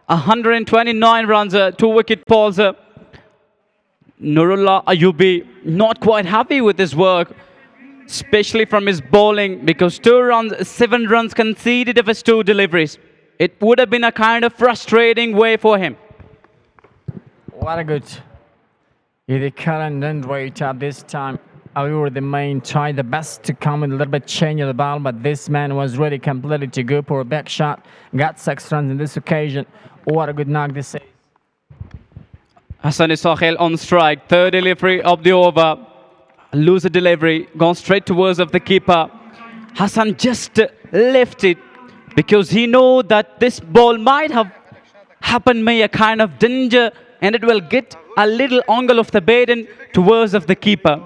129 runs, 2 wicket falls. Nurullah Ayubi not quite happy with his work, especially from his bowling, because 2 runs, 7 runs conceded of his 2 deliveries. It would have been a kind of frustrating way for him. What a good. The current end rate at this time. However, the main tried the best to come with a little bit change of the ball, but this man was ready completely to go for a back shot. Got 6 runs in this occasion. What a good knock this is. Asani Sahel on strike. 3rd delivery of the over. Loser delivery. Gone straight towards of the keeper. Hassan just left it because he knew that this ball might have happened may a kind of danger and it will get a little angle of the bait and towards of the keeper.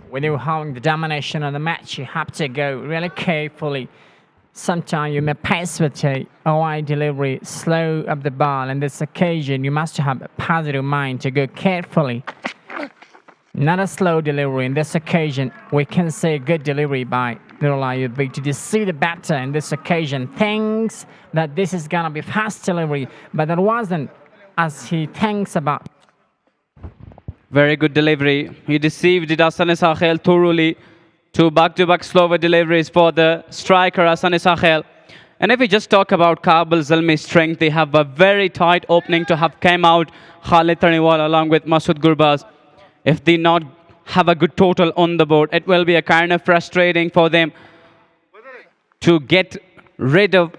When you're having the domination of the match, you have to go really carefully. Sometimes you may pass with a wide delivery, slow up the ball. On this occasion, you must have a positive mind to go carefully. Not a slow delivery. In this occasion, we can say good delivery by Nurullah Ayubi to deceive the batter. In this occasion, thinks that this is gonna be fast delivery, but it wasn't, as he thinks about. Very good delivery. He deceived Asani Sahel thoroughly. 2 back-to-back slower deliveries for the striker Asani Sahel. And if we just talk about Kabul Zalmi's strength, they have a very tight opening to have came out Khalid Taniwal along with Masood Gurbaz. If they not have a good total on the board, it will be a kind of frustrating for them to get rid of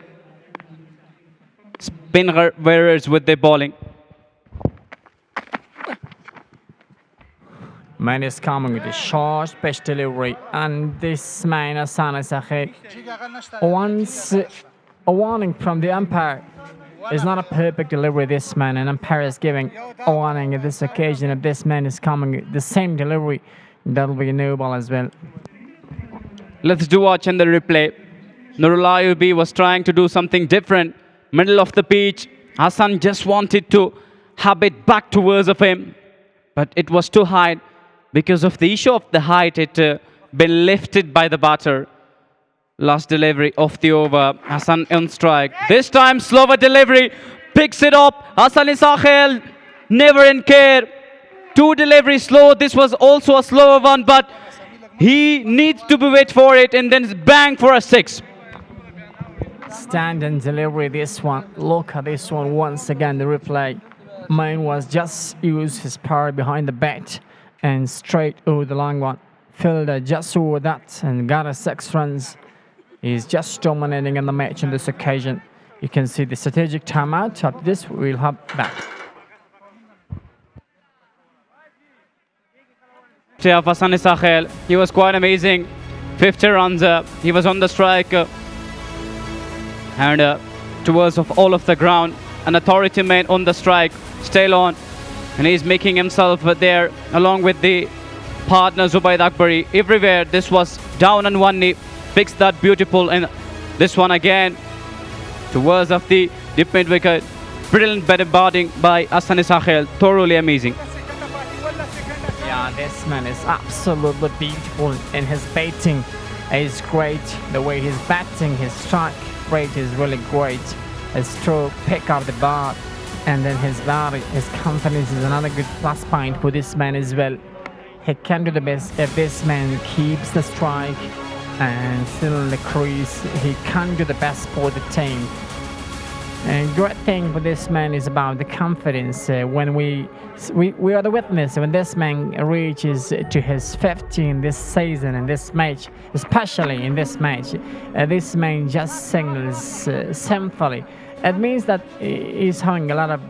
Speenghar Warriors with their bowling. Man is coming with a short pitch delivery, and this man, Asani Sahel, wants a warning from the umpire. It's not a perfect delivery, this man, and umpire is giving a warning at this occasion. If this man is coming with the same delivery, that'll be a no ball as well. Let's do watch in the replay. Nurullah Ayubi was trying to do something different. Middle of the pitch, Hassan just wanted to have it back towards of him, but it was too high. Because of the issue of the height, it been lifted by the batter. Last delivery of the over. Hassan on strike. This time slower delivery. Picks it up. Asani Sahel never in care. 2 deliveries slow. This was also a slower one, but he needs to be wait for it and then bang for a 6. Stand and delivery this one. Look at this one once again, the replay. Mine was just use his power behind the bat and straight over the long one. Fielder just over that and got a 6 runs. He's just dominating in the match on this occasion. You can see the strategic timeout. After this, we'll have back. Asani Sahel, he was quite amazing. 50 runs, he was on the strike and towards of all of the ground. An authority man on the strike, still on. And he's making himself there along with the partner Zubaid Akbari. Everywhere this was down on one knee, fixed that beautiful, and this one again towards of the deep mid wicket. Brilliant batting by Asani Sahel, thoroughly amazing. Yeah, this man is absolutely beautiful in his batting. is great. The way he's batting, his strike rate is really great. His stroke, pick up the bar, and then his body, his confidence is another good plus point for this man as well. He can do the best if this man keeps the strike and still in the crease. He can do the best for the team. And great thing for this man is about the confidence. When we are the witness when this man reaches to his 50 in this season, in this match, especially in this match, this man just singles simply. It means that he's having a lot of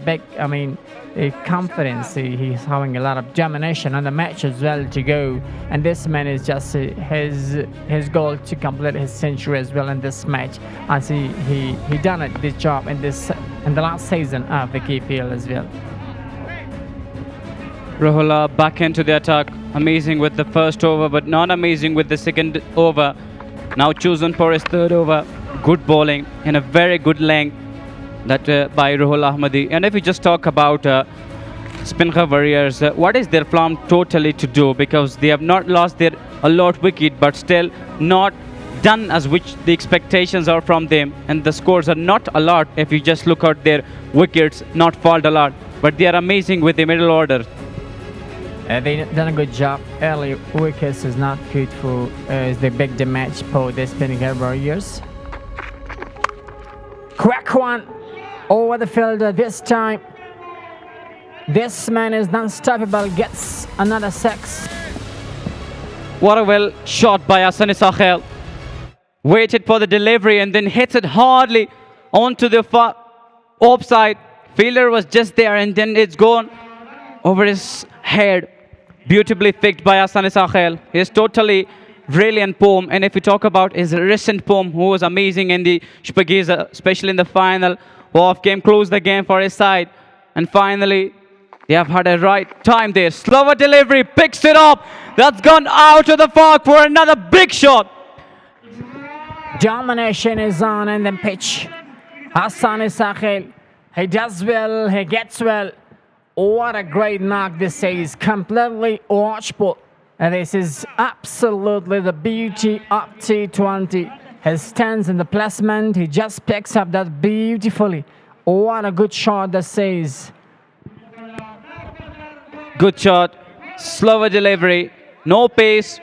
confidence. He's having a lot of determination on the match as well to go. And this man is just his goal to complete his century as well in this match. As he done it this job in the last season of the key field as well. Rahul back into the attack. Amazing with the first over, but not amazing with the second over. Now chosen for his third over. Good bowling in a very good length. That by Rahul Ahmadi. And if we just talk about Speenghar Warriors, what is their plan totally to do? Because they have not lost their a lot wicket, but still not done as which the expectations are from them. And the scores are not a lot if you just look at their wickets, not fault a lot. But they are amazing with the middle order. They've done a good job. Early wickets is not good for is the big damage for the Speenghar Warriors. Crack one. Over the fielder this time. This man is unstoppable, gets another six. What a well shot by Hassan Sahel. Waited for the delivery and then hits it hardly onto the offside. Fielder was just there and then it's gone over his head. Beautifully picked by Hassan Sahel. He is totally brilliant poem. And if we talk about his recent poem, who was amazing in the Spaghetti, especially in the final, Wolf came close the game for his side. And finally, they have had a right time there. Slower delivery, picks it up. That's gone out of the park for another big shot. Domination is on in the pitch. Hassan Sahel, he does well, he gets well. What a great knock this is. Completely watchable. And this is absolutely the beauty of T20. He stands in the placement. He just picks up that beautifully. What a good shot that says. Good shot. Slower delivery. No pace.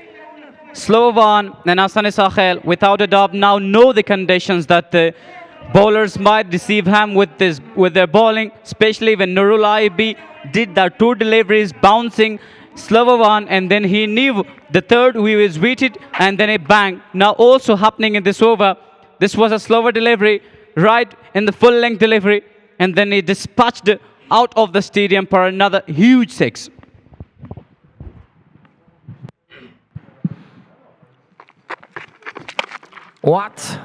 Slow one. And Hassan Sahel, without a doubt, now know the conditions that the bowlers might deceive him with their bowling, especially when Nurul Aibi did that two deliveries, bouncing, slower one, and then he knew the third he was waited, and then a bang. Now also happening in this over, this was a slower delivery, right in the full length delivery, and then he dispatched out of the stadium for another huge six. What?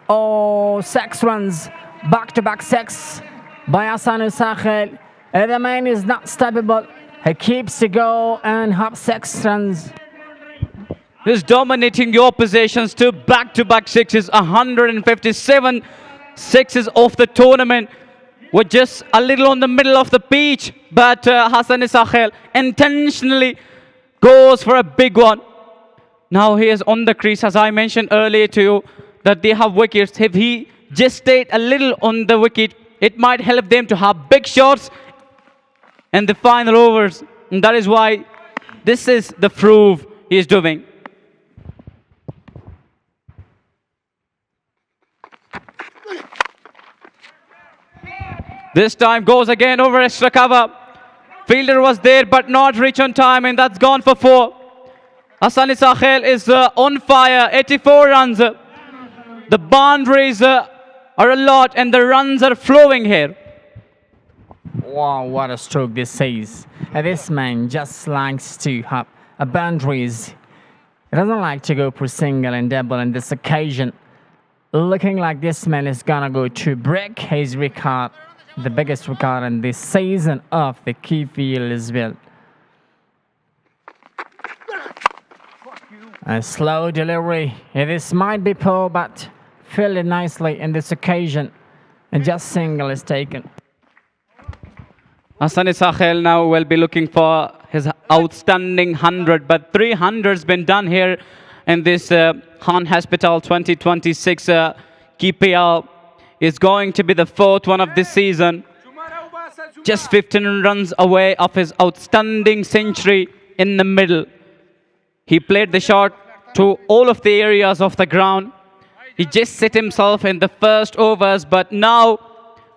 Oh, 6 runs, back-to-back 6 by Hassan Sahel. The man is not stoppable. He keeps to go and have 6 runs. He's dominating your possessions to back-to-back sixes, 157 sixes of the tournament. We're just a little on the middle of the pitch, but Hassan Sahel intentionally goes for a big one. Now he is on the crease, as I mentioned earlier to you, that they have wickets. If he just stayed a little on the wicket, it might help them to have big shots in the final overs. And that is why this is the proof he is doing. This time goes again over extra cover. Fielder was there but not reach on time, and that's gone for 4. Hassan Sahel is on fire, 84 runs. The boundaries are a lot and the runs are flowing here. Wow, what a stroke this is. This man just likes to have boundaries. He doesn't like to go for single and double on this occasion. Looking like this man is gonna go to break his record, the biggest record in this season of the key field as well. A slow delivery. This might be poor, but fielded nicely in this occasion. And just single is taken. Hassan Sahel now will be looking for his outstanding 100, but 300's been done here in this Hospital 2026 KPL. Is going to be the fourth one of this season. Just 15 runs away of his outstanding century in the middle. He played the shot to all of the areas of the ground. He just set himself in the first overs, but now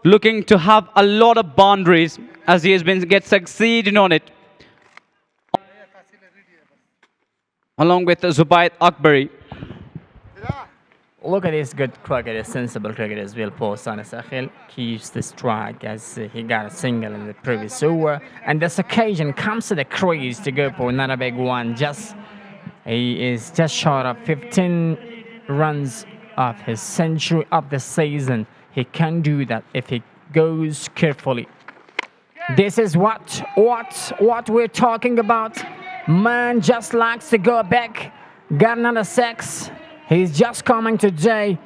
looking to have a lot of boundaries as he has been succeeding on it. Along with Zubair Akbari. Look at this good cricket, sensible cricket as well. Paul Sakhel keeps the strike as he got a single in the previous over. And this occasion comes to the crease to go for another big one. He is just short of 15 runs of his century of the season. He can do that if he goes carefully. This is what we're talking about. Man just likes to go back. Got another 6. He's just coming today,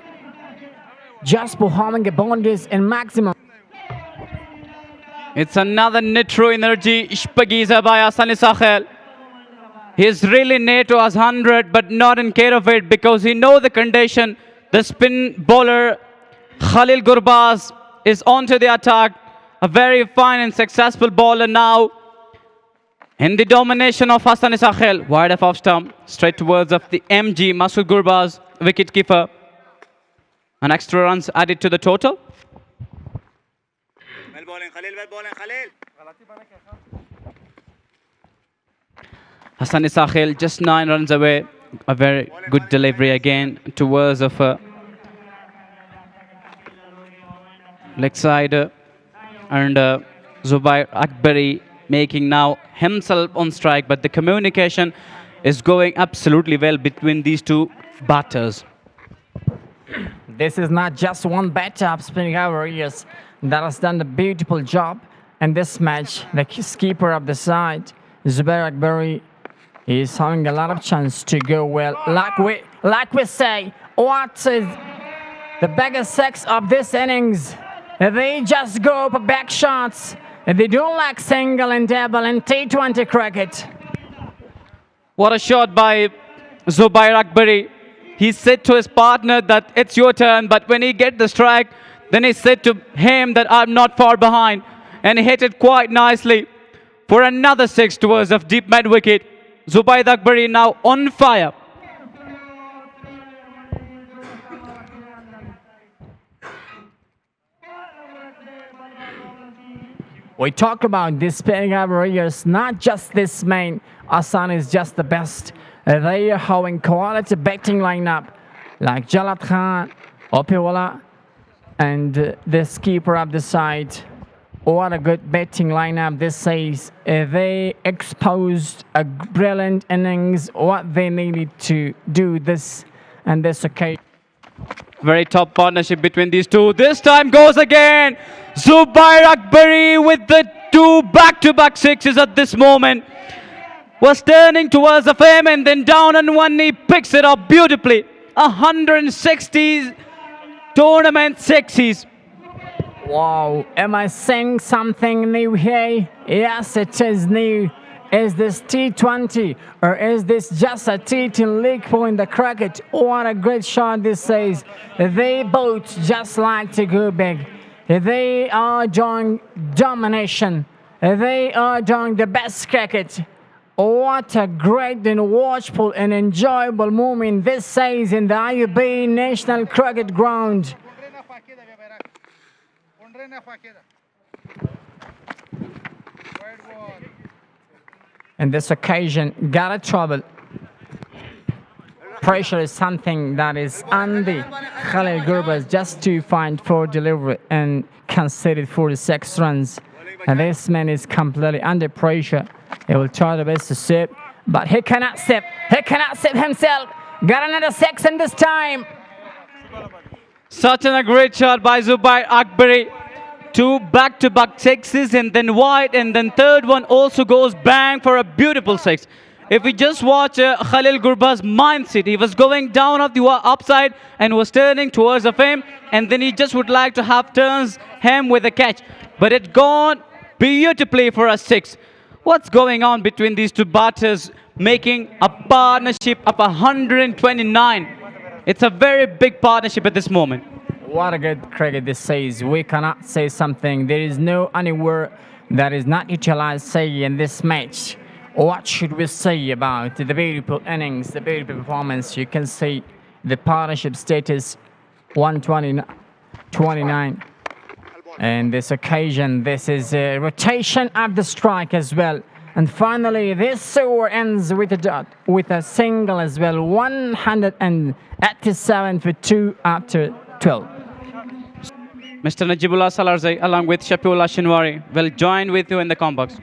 just performing the boundaries in maximum. It's another nitro energy Shpagiza by Asani Sahel. He's really near to us 100, but not in care of it because he knows the condition. The spin bowler Khalil Gurbaz is onto the attack. A very fine and successful bowler now. In the domination of Hassan Sahel, wide of off stump, straight towards of the MG Masood Gurbaz, wicket keeper. An extra runs added to the total. Hassan Sahel just 9 runs away. A very good delivery again towards of leg side and Zubair Akbari making now himself on strike, but the communication is going absolutely well between these two batters. This is not just one batter of Speenghar Warriors that has done a beautiful job in this match. The keeper of the side, Zubair Akbari, is having a lot of chance to go well. Like we say, what is the biggest 6 of this innings? They just go for back shots. They don't like single and double in T20 cricket. What a shot by Zubair Akbari. He said to his partner that it's your turn, but when he get the strike, then he said to him that I'm not far behind. And he hit it quite nicely for another 6 towards of deep mid wicket. Zubair Akbari now on fire. We talk about this Speenghar Warriors, not just this main. Hassan is just the best. They are having quality batting lineup like Jalal Khan, Opiwala, and this keeper of the side. What a good batting lineup this says. They exposed a brilliant innings, what they needed to do this and this occasion. Very top partnership between these two. This time goes again. Zubair Akbari with the 2 back-to-back 6s at this moment. Was turning towards the frame and then down on one knee, picks it up beautifully. 160 tournament 6s. Wow, am I saying something new here? Yes, it is new. Is this T20 or is this just a T10 league for in the cricket? What a great shot this says. They both just like to go big. They are doing domination. They are doing the best cricket. What a great and watchful and enjoyable moment this says in the IUB National Cricket Ground. And this occasion got a trouble. Pressure is something that is on the Khalil Gurbaz just to find 4 delivery and conceded 46 runs. And this man is completely under pressure. He will try the best to sip, but he cannot sip. He cannot sip himself. Got another 6 in this time. Such a great shot by Zubair Akbari. 2 back-to-back 6s and then wide, and then third one also goes bang for a beautiful 6. If we just watch Khalil Gurbaz's mindset, he was going down off the upside and was turning towards the frame, and then he just would like to have turns him with a catch. But it gone beautifully for a 6. What's going on between these two batters? making a partnership of 129. It's a very big partnership at this moment. What a good cricket this says. We cannot say something. There is no anywhere that is not utilized say in this match. What should we say about the beautiful innings, the beautiful performance? You can see the partnership status 129. And this occasion, this is a rotation of the strike as well. And finally, this over ends with a dot, with a single as well. 187 for 2 after 12. Mr. Najibullah Salarzai, along with Shafiullah Shinwari, will join with you in the combox.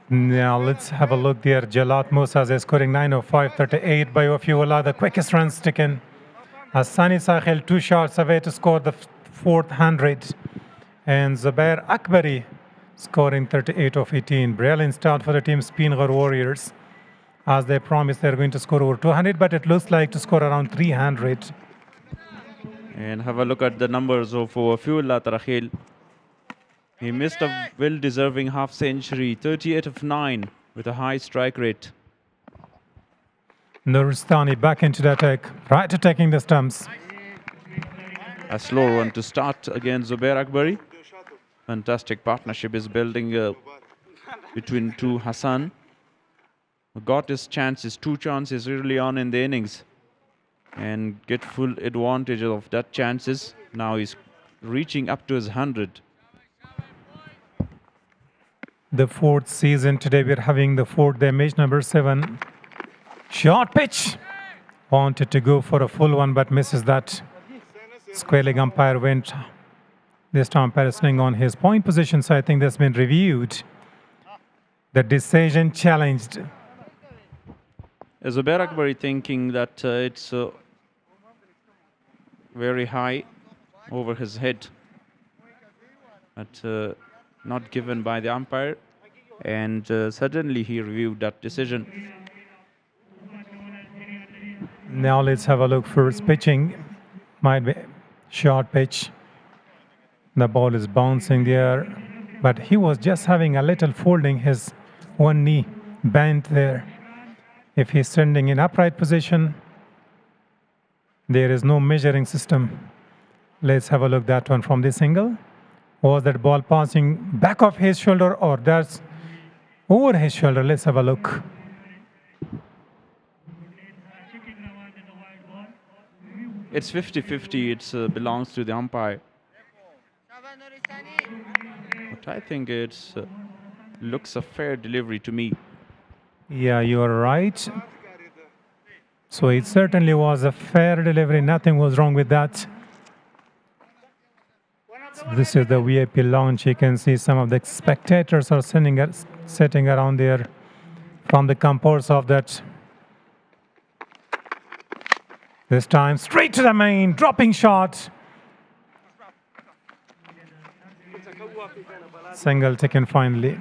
Now let's have a look there. Jalat Musa is scoring 905.38 by Wafiullah, the quickest runs taken. Hassani Sahil 2 shots away to score the fourth 100. And Zubair Akbari scoring 38 of 18. Brilliant start for the team Speenghar Warriors. As they promised, they're going to score over 200, but it looks like to score around 300. And have a look at the numbers of Wafiullah Tarakhil. He missed a well-deserving half-century, 38 of 9, with a high strike rate. Nuristani back into the attack, right attacking the stumps. A slow one to start against Zubair Akbari. Fantastic partnership is building between two Hassan. Got his chances, 2 chances early on in the innings, and get full advantage of that chances. Now he's reaching up to his 100. The fourth season today, we're having the fourth damage, number 7. Short pitch. Wanted to go for a full one, but misses that. Square leg umpire went. This time umpire is swing on his point position, so I think that's been reviewed. The decision challenged. Zubair Akbari thinking that it's very high over his head, but not given by the umpire, and suddenly he reviewed that decision. Now let's have a look first pitching. Might be short pitch. The ball is bouncing there, but he was just having a little folding, his one knee bent there. If he's standing in upright position, there is no measuring system. Let's have a look at that one from this angle. Was that ball passing back of his shoulder or that's over his shoulder? Let's have a look. It's 50-50. It belongs to the umpire. But I think it looks a fair delivery to me. Yeah, you are right. So it certainly was a fair delivery. Nothing was wrong with that. So this is the VIP lounge. You can see some of the spectators are sitting around there from the comforts of that. This time straight to the main, dropping shot. Single taken finally.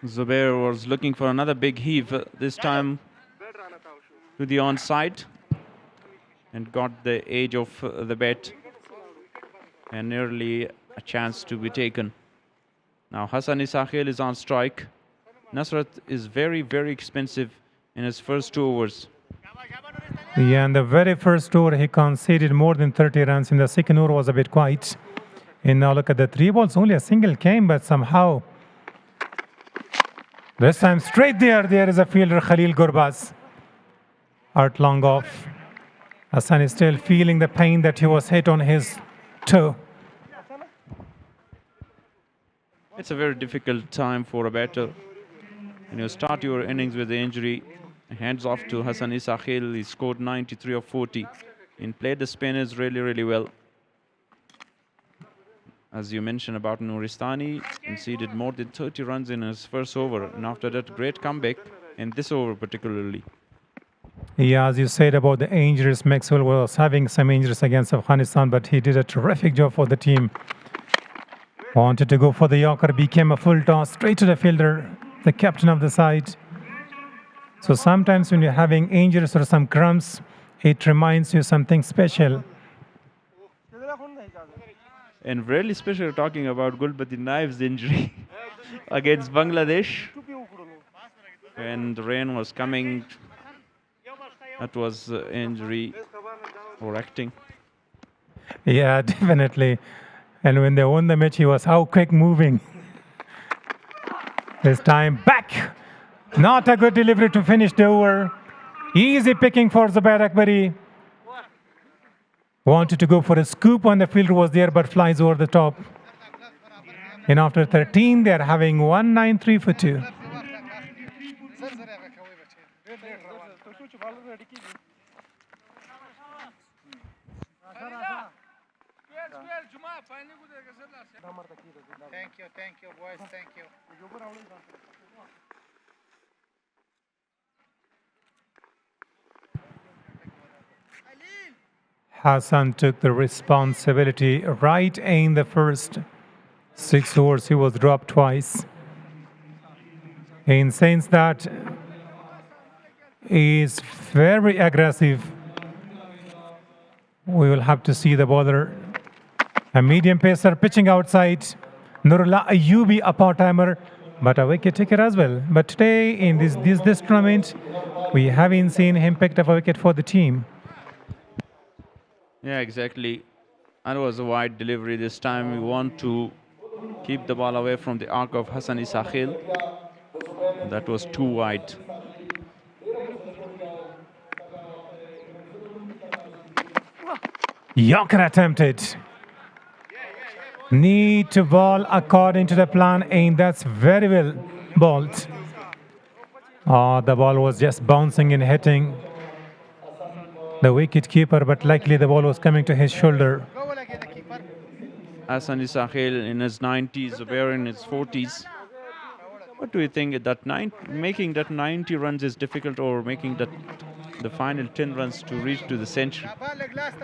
Zubair was looking for another big heave, this time to the onside, and got the edge of the bat and nearly a chance to be taken. Now Hassani Sahil is on strike. Nasrat is very, very expensive in his first 2 overs. Yeah, in the very first over, he conceded more than 30 runs. In the second over, was a bit quiet. And now look at the 3 balls. Only a single came, but somehow this time straight there is a fielder, Khalil Gurbaz. Out long off. Hassan is still feeling the pain that he was hit on his toe. It's a very difficult time for a batter. When you start your innings with the injury, hands off to Hassani Sahil. He scored 93 of 40 and played the spinners really, really well. As you mentioned about Nuristani, conceded more than 30 runs in his first over, and after that, great comeback in this over particularly. Yeah, as you said about the injuries, Maxwell was having some injuries against Afghanistan, but he did a terrific job for the team. Wanted to go for the Yorker, became a full toss, straight to the fielder, the captain of the side. So sometimes when you're having injuries or some cramps, it reminds you something special. And really special talking about Gulbati Naif's injury against Bangladesh. When the rain was coming, that was injury or acting. Yeah, definitely. And when they won the match, he was how quick moving. This time back. Not a good delivery to finish the over. Easy picking for Zubair Akbari. Wanted to go for a scoop when the fielder was there, but flies over the top. And after 13, they are having 193 for 2. Thank you, boys. Thank you. Hassan took the responsibility right in the first 6 overs. He was dropped twice. In sense that he is very aggressive. We will have to see the bowler. A medium pacer pitching outside. Nurullah Ayubi, a part-timer, but a wicket taker as well. But today in this tournament, we haven't seen him pick up a wicket for the team. Yeah, exactly. That was a wide delivery this time. We want to keep the ball away from the arc of Hassani Sakhil. That was too wide. Yorker attempted. Need to ball according to the plan, and that's very well bowled. Oh, the ball was just bouncing and hitting the wicket keeper, but likely the ball was coming to his shoulder. Hassani Sakhil in his 90s, Zubair in his 40s. What do you think that making that 90 runs is difficult, or making that the final 10 runs to reach to the century?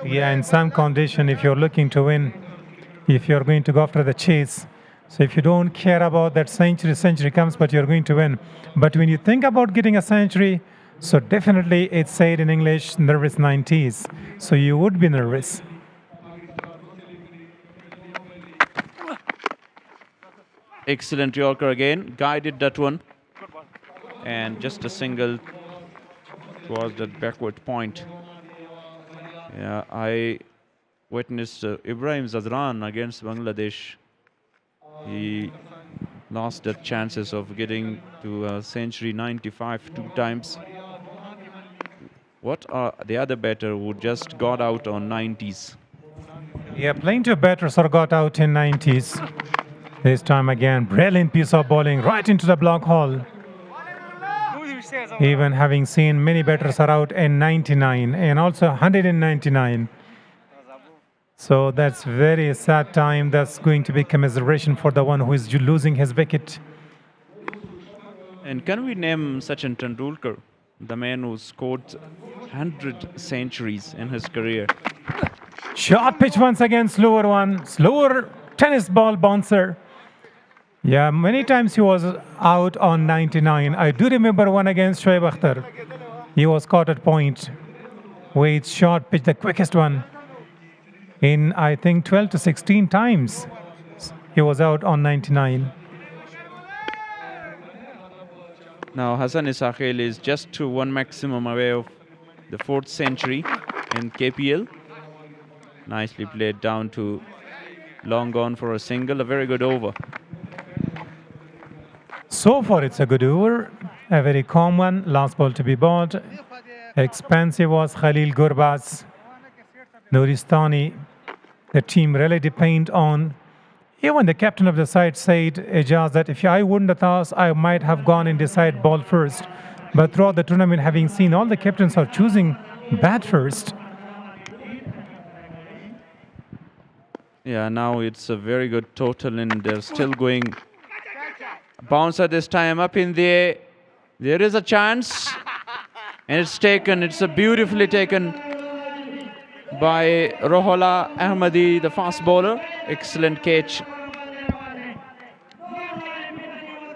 Yeah, in some condition, if you're looking to win, if you're going to go after the chase, so if you don't care about that century comes, but you're going to win. But when you think about getting a century, so definitely it's said in English, nervous 90s. So you would be nervous. Excellent Yorker again, guided that one. And just a single towards that backward point. Yeah, I witnessed Ibrahim Zadran against Bangladesh. He lost the chances of getting to a century 95 2 times. What are the other batter who just got out on 90s? Yeah, plenty of batters are got out in 90s. This time again, brilliant piece of bowling right into the block hole. Even having seen many batters are out in 99 and also 199. So that's very sad time. That's going to be commiseration for the one who is losing his wicket. And can we name Sachin Tendulkar, the man who scored 100 centuries in his career? Short pitch once again, slower one. Slower tennis ball bouncer. Yeah, many times he was out on 99. I do remember one against Shoaib Akhtar. He was caught at point with short pitch, the quickest one. In, I think, 12 to 16 times, he was out on 99. Now, Hassani Sakhil is just to one maximum away of the 4th century in KPL. Nicely played down to long on for a single, a very good over. So far, it's a good over, a very calm one. Last ball to be bowled. Expensive was Khalil Gurbaz. Nuristani, the team really depend on. Even the captain of the side said, Ejaz, that if I wouldn't have asked, I might have gone and decided ball first. But throughout the tournament, having seen all the captains are choosing bat first. Yeah, now it's a very good total, and they're still going. Bouncer this time up in the air. There is a chance, and it's taken. It's a beautifully taken by Rohola Ahmadi, the fast bowler. Excellent catch.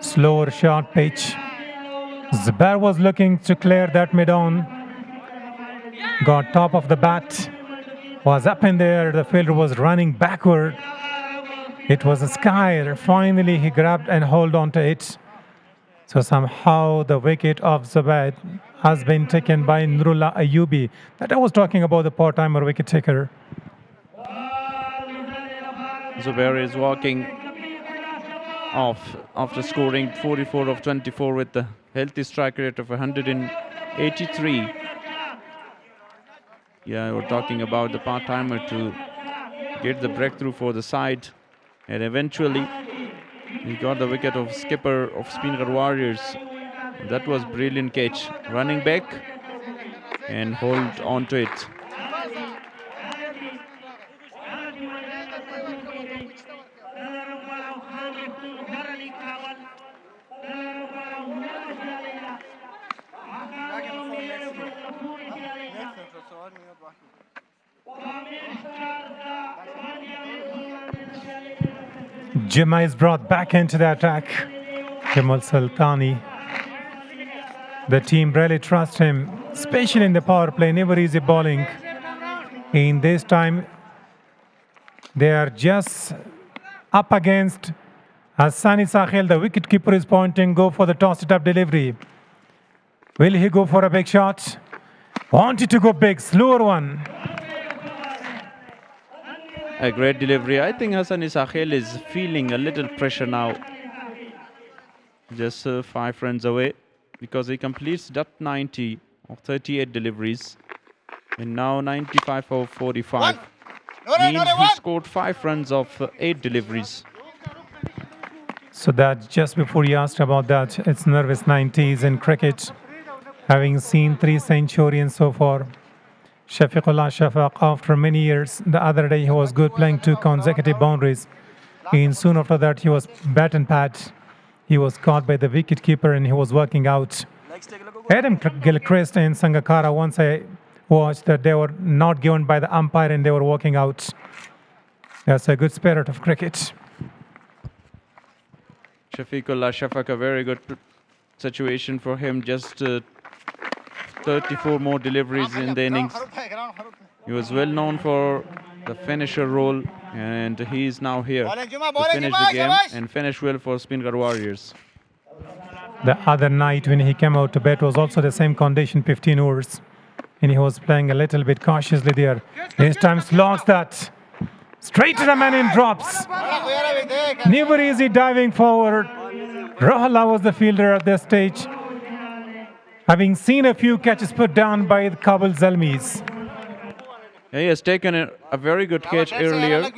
Slower short pitch. Zubair was looking to clear that mid-on. Got top of the bat. Was up in there. The fielder was running backward. It was a sky. Finally, he grabbed and held on to it. So somehow the wicket of Zubair has been taken by Nurullah Ayubi. That I was talking about the part-timer wicket taker. Zubair is walking off after scoring 44 of 24 with the healthy strike rate of 183. Yeah, we're talking about the part-timer to get the breakthrough for the side. And eventually, he got the wicket of skipper of Speenghar Warriors. That was brilliant catch. Running back and hold on to it. Jimma is brought back into the attack. Kemal Sultani. The team really trusts him, especially in the power play, never easy bowling. In this time, they are just up against Hassani Sahil. The wicketkeeper is pointing, go for the toss-it-up delivery. Will he go for a big shot? Wanted to go big, slower one. A great delivery. I think Hassani Sahil is feeling a little pressure now. Just 5 runs away because he completes that 90 of 38 deliveries. And now 95 of 45. Means he scored 5 runs of 8 deliveries. So that just before you asked about that, it's nervous 90s in cricket. Having seen 3 centurions so far. Shafiqullah Shafaq, after many years, the other day he was good playing 2 consecutive boundaries. And soon after that he was bat and pat. He was caught by the wicketkeeper and he was working out. Adam Gilchrist and Sangakkara, once I watched that they were not given by the umpire and they were walking out. That's a good spirit of cricket. Shafiqullah Shafaq, a very good situation for him. Just 34 more deliveries in the innings. He was well known for the finisher role, and he is now here to finish the game and finish well for Speenghar Warriors. The other night when he came out to bat was also the same condition, 15 overs. And he was playing a little bit cautiously there. This time slogs that. Straight to the man and drops. Never easy diving forward. Rohala was the fielder at this stage. Having seen a few catches put down by the Kabul Zalmis. Yeah, he has taken a very good catch earlier of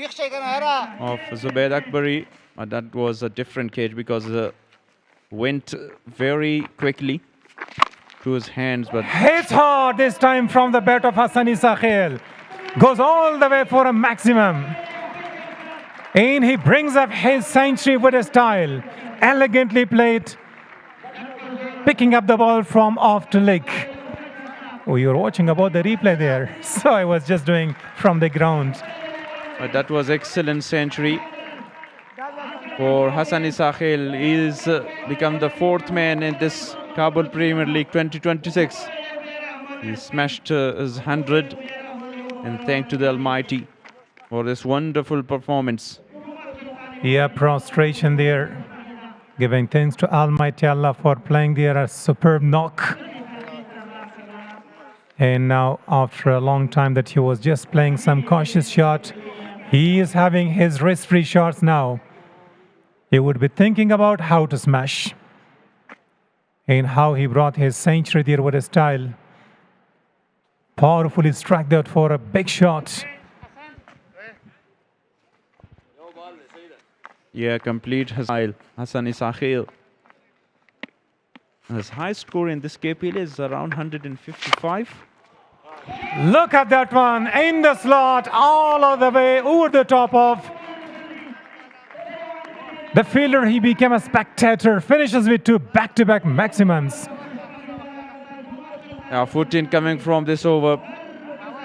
Zubair Akbari. That was a different catch because went very quickly to his hands. But hits hard this time from the bat of Hassani Sahil. Goes all the way for a maximum. And he brings up his century with a style. Elegantly played. Picking up the ball from off to leg. Oh, you're watching about the replay there. So I was just doing from the ground. That was excellent century for Hassani Sahil. He's become the 4th man in this Kabul Premier League 2026. He smashed his 100 and thank to the Almighty for this wonderful performance. Yeah, prostration there. Giving thanks to Almighty Allah for playing there a superb knock. And now, after a long time that he was just playing some cautious shot, he is having his risk-free shots now. He would be thinking about how to smash. And how he brought his century there with a style. Powerfully struck that for a big shot. Yeah, complete his style. Hassani Sahil. His highest score in this KPL is around 155. Look at that one in the slot, all of the way over the top of the fielder. He became a spectator, finishes with 2 back-to-back maximums. 14 coming from this over.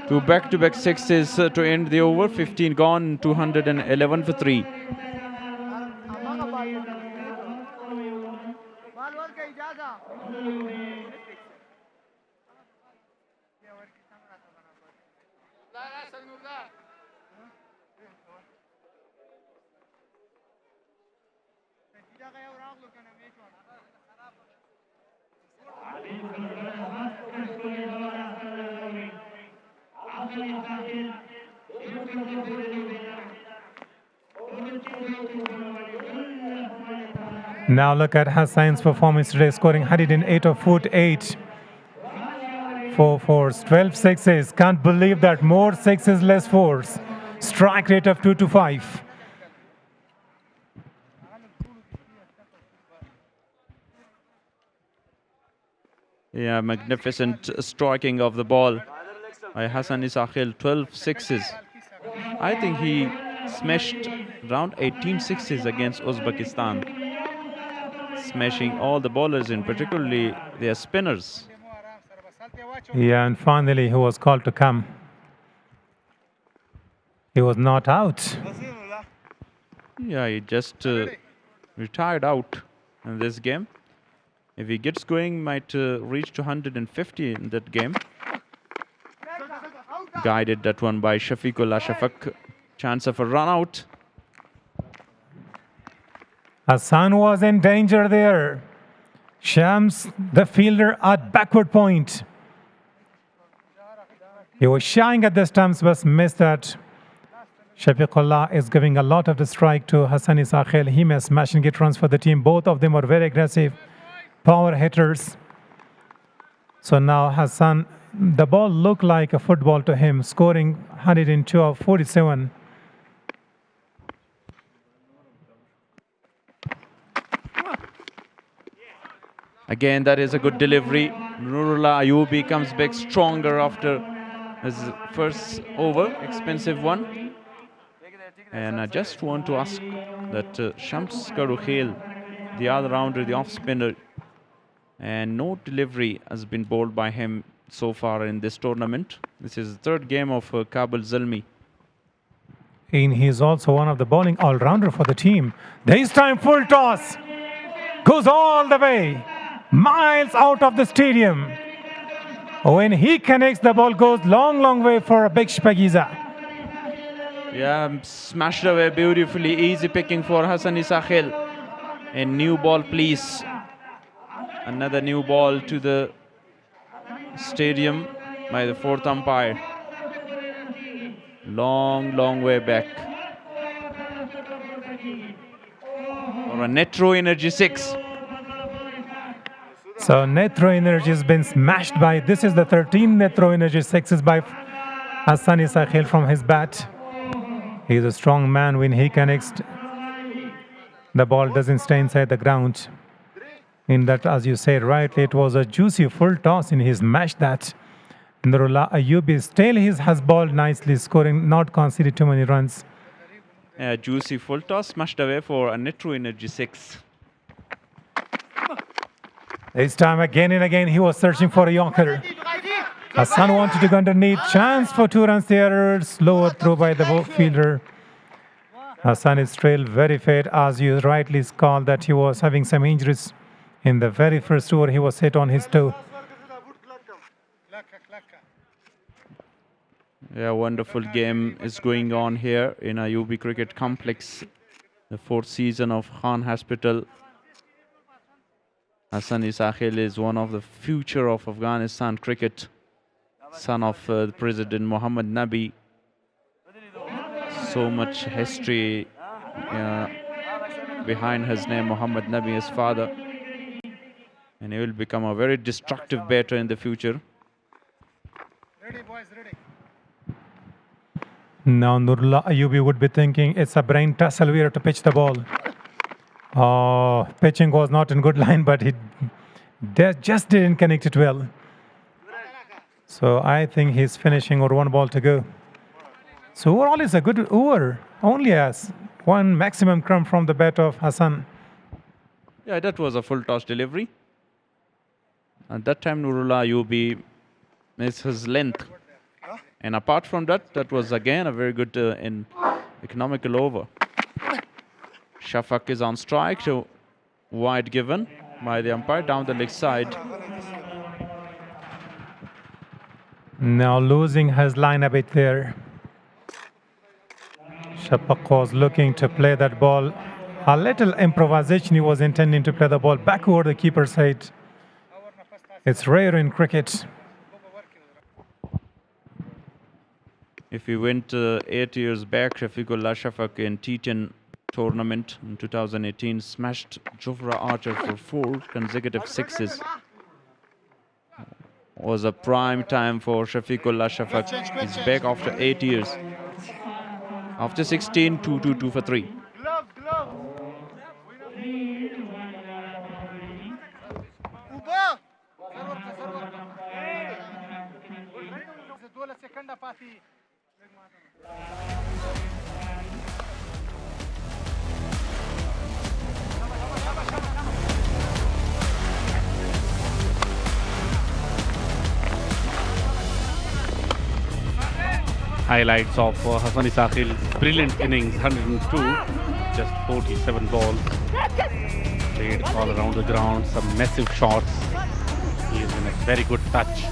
2 back-to-back sixes to end the over. 15 gone, 211 for 3. Now look at Hassan's performance today, scoring 108 of foot 8. 4 fours, 12 sixes. Can't believe that. More sixes, less fours. Strike rate of 2 to 5. Yeah, magnificent striking of the ball by Hassan Isakhil. 12 sixes. I think he smashed around 18 sixes against Uzbekistan. Smashing all the bowlers in, particularly their spinners. Yeah, and finally he was called to come. He was not out. Yeah, he just retired out in this game. If he gets going, might reach to 150 in that game. Guided that one by Shafiqullah Shafaq. Chance of a run out. Hassan was in danger there. Shams, the fielder, at backward point. He was shying at the stumps, but missed that. Shafiqullah is giving a lot of the strike to Hassan Isakhil. He may smash and get runs for the team. Both of them are very aggressive power hitters. So now Hassan, the ball looked like a football to him, scoring 102 of 47. Again, that is a good delivery. Nurullah Ayubi comes back stronger after his first over, expensive one. And I just want to ask that Shams Karukhel, the all-rounder, the off-spinner, and no delivery has been bowled by him so far in this tournament. This is the third game of Kabul Zalmi. And he's also one of the bowling all-rounder for the team. This time full toss. Goes all the way. Miles out of the stadium. When he connects, the ball goes long, long way for a big Shpagiza. Yeah, smashed away beautifully. Easy picking for Hassan Isakhil. A new ball, please. Another new ball to the stadium by the fourth umpire. Long, long way back. Or a Netro Energy 6. So Netro Energy has been smashed by, this is the 13 Netro Energy 6s by Hassan Isakhil from his bat. He's a strong man. When he connects, the ball doesn't stay inside the ground. In that, as you said rightly, it was a juicy full toss and he smashed that. Nurullah Ayubi still has bowled nicely, scoring, not conceded too many runs. Juicy full toss smashed away for a Netro Energy 6. This time again and again he was searching for a Yorker. Hassan wanted to go underneath. Chance for 2 runs there. Slower throw by the fielder. Hassan is still very fit, as you rightly called that he was having some injuries. In the very first over, he was hit on his toe. Yeah, wonderful game is going on here in Ayubi Cricket Complex. The 4th season of Khan Hospital. Hassan Isakhil is one of the future of Afghanistan cricket. Son of President Muhammad Nabi. So much history behind his name, Muhammad Nabi, his father. And he will become a very destructive batter in the future. Ready, boys, ready. Now Nurullah Ayubi would be thinking it's a brain tussle here to pitch the ball. Oh, pitching was not in good line, but he just didn't connect it well. So I think he's finishing or 1 ball to go. So overall it's a good over. Only as 1 maximum crumb from the bat of Hassan. Yeah, that was a full toss delivery. At that time, Nurullah Ayubi missed his length. And apart from that, that was again a very good and economical over. Shafaq is on strike, so wide given by the umpire down the leg side. Now losing his line a bit there. Shafak was looking to play that ball. A little improvisation. He was intending to play the ball back over the keeper's head. It's rare in cricket. If we went 8 years back, Shafiqullah Shafaq in T10 tournament in 2018 smashed Jofra Archer for 4 consecutive sixes. Was a prime time for Shafiqullah Shafaq. He's back after 8 years. After 16, 2 for 3. Highlights of Hassani Saqil's brilliant innings, 102, just 47 balls. Played all around the ground, some massive shots. He is in a very good touch.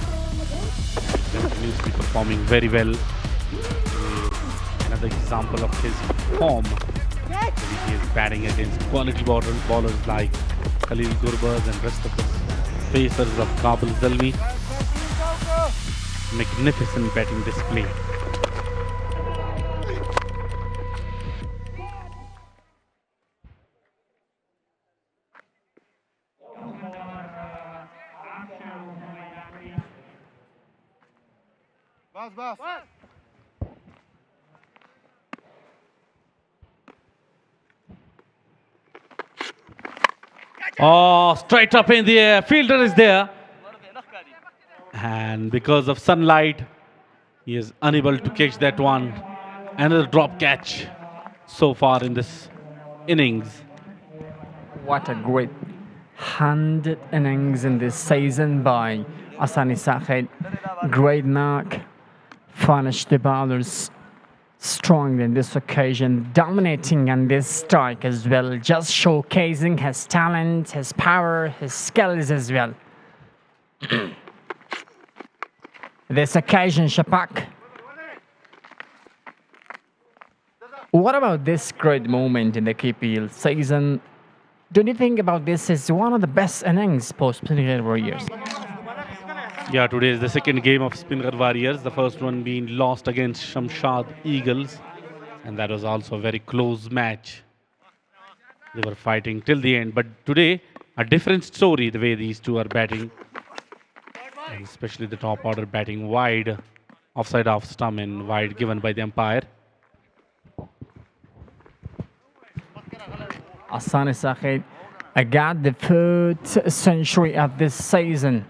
Continuously performing very well. Another example of his form. He is batting against quality bowlers like Khalil Gurbaz and rest of the facers of Kabul Zalmi. Magnificent batting display. Oh, straight up in the air. Fielder is there. And because of sunlight, he is unable to catch that one. Another drop catch so far in this innings. What a great 100 innings in this season by Hassani Saqil. Great knock. Finished the bowlers strongly in this occasion, dominating on this strike as well, just showcasing his talent, his power, his skills as well. This occasion, Shapak. What about this great moment in the KPL season? Don't you think about this as one of the best innings post Speenghar Warriors? Yeah, today is the second game of Speenghar Warriors. The first one being lost against Shamshad Eagles. And that was also a very close match. They were fighting till the end. But today, a different story the way these two are batting. And especially the top order batting wide. Offside off stump and wide given by the umpire. Hassani Saqil got the 3rd century of this season.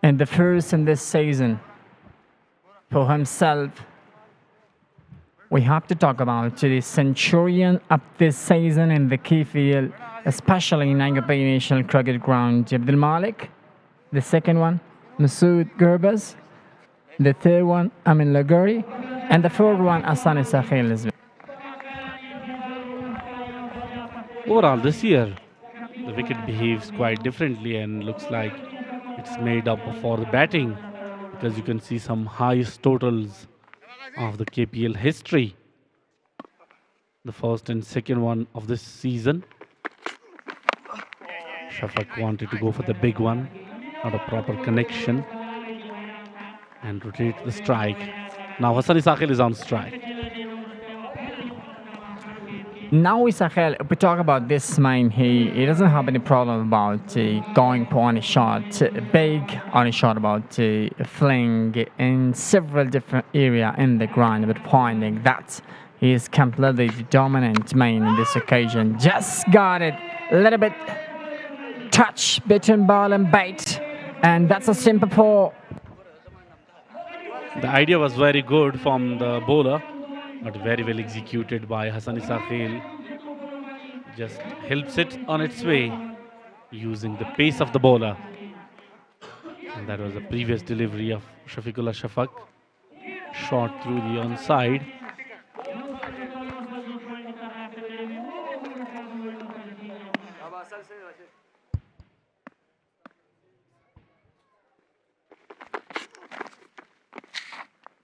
And the first in this season for himself. We have to talk about the centurion of this season in the key field, especially in Nagabi National Cricket Ground. Abdul Malik, the second one, Masood Gurbaz, the third one, Amin Laguri, and the fourth one, Hassani Saqil as well. Overall, this year, the wicket behaves quite differently and looks like it's made up for the batting, because you can see some highest totals of the KPL history. The first and second one of this season. Shafaq wanted to go for the big one, not a proper connection, and rotate the strike. Now Hassani Saqil is on strike. Now Saqil, if we talk about this man, he doesn't have any problem about going for any shot, big on a shot, about fling in several different areas in the ground, but finding that he is completely dominant man in this occasion. Just got it a little bit touch between ball and bait, and that's a simple four. The idea was very good from the bowler, but very well executed by Hassani Saqil. Just helps it on its way using the pace of the bowler. And that was a previous delivery of Shafiqullah Shafaq. Shot through the onside.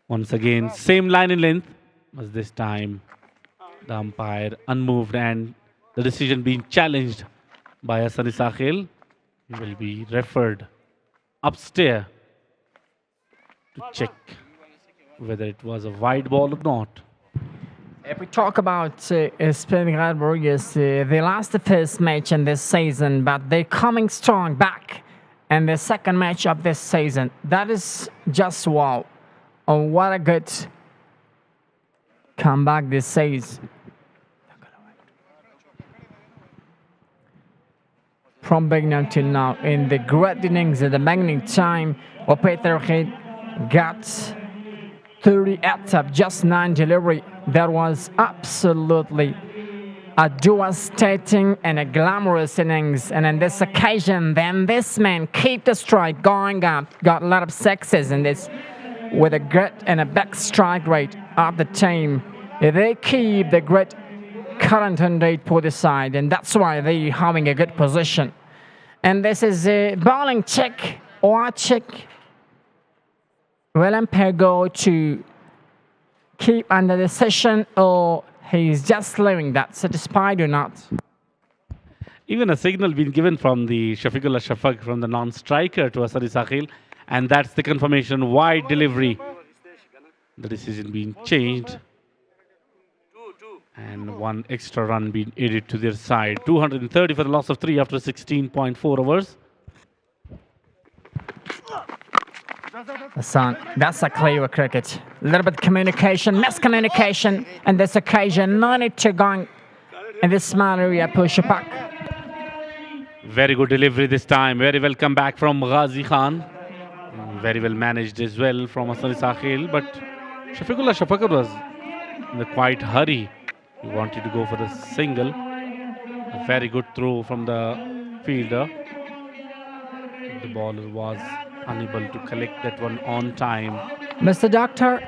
Once again, same line in length. Was this time the umpire unmoved and the decision being challenged by Hassan Isakhil. He will be referred upstairs to check whether it was a wide ball or not. If we talk about Speenghar Warriors, they lost the first match in this season, but they're coming strong back in the second match of this season. That is just wow. Oh, what a good comeback this season. From beginning till now, in the great innings at the beginning time, Peter got 38 of just 9 delivery. That was absolutely a devastating and a glamorous innings. And on this occasion, then this man kept the strike going up, got a lot of success in this with a great and a back strike rate of the team. They keep the great current rate for the side, and that's why they're having a good position. And this is a bowling check or check. Will umpire go to keep under the session, or he's just leaving that satisfied or not? Even a signal being given from the Shafiqullah Shafaq from the non-striker to Hassan Isakhil, and that's the confirmation, wide delivery. The decision being changed. And one extra run being added to their side. 230 for the loss of 3 after 16.4 overs. Hassan, that's a clever cricket. A little bit of communication, miscommunication, and this occasion, no need to go in this small area, push it back. Very good delivery this time. Very well come back from Ghazi Khan. Very well managed as well from Hassan Isakhil. But Shafiqullah Shafaq was in a quite hurry. He wanted to go for the single. A very good throw from the fielder. The bowler was unable to collect that one on time. Mr. Doctor,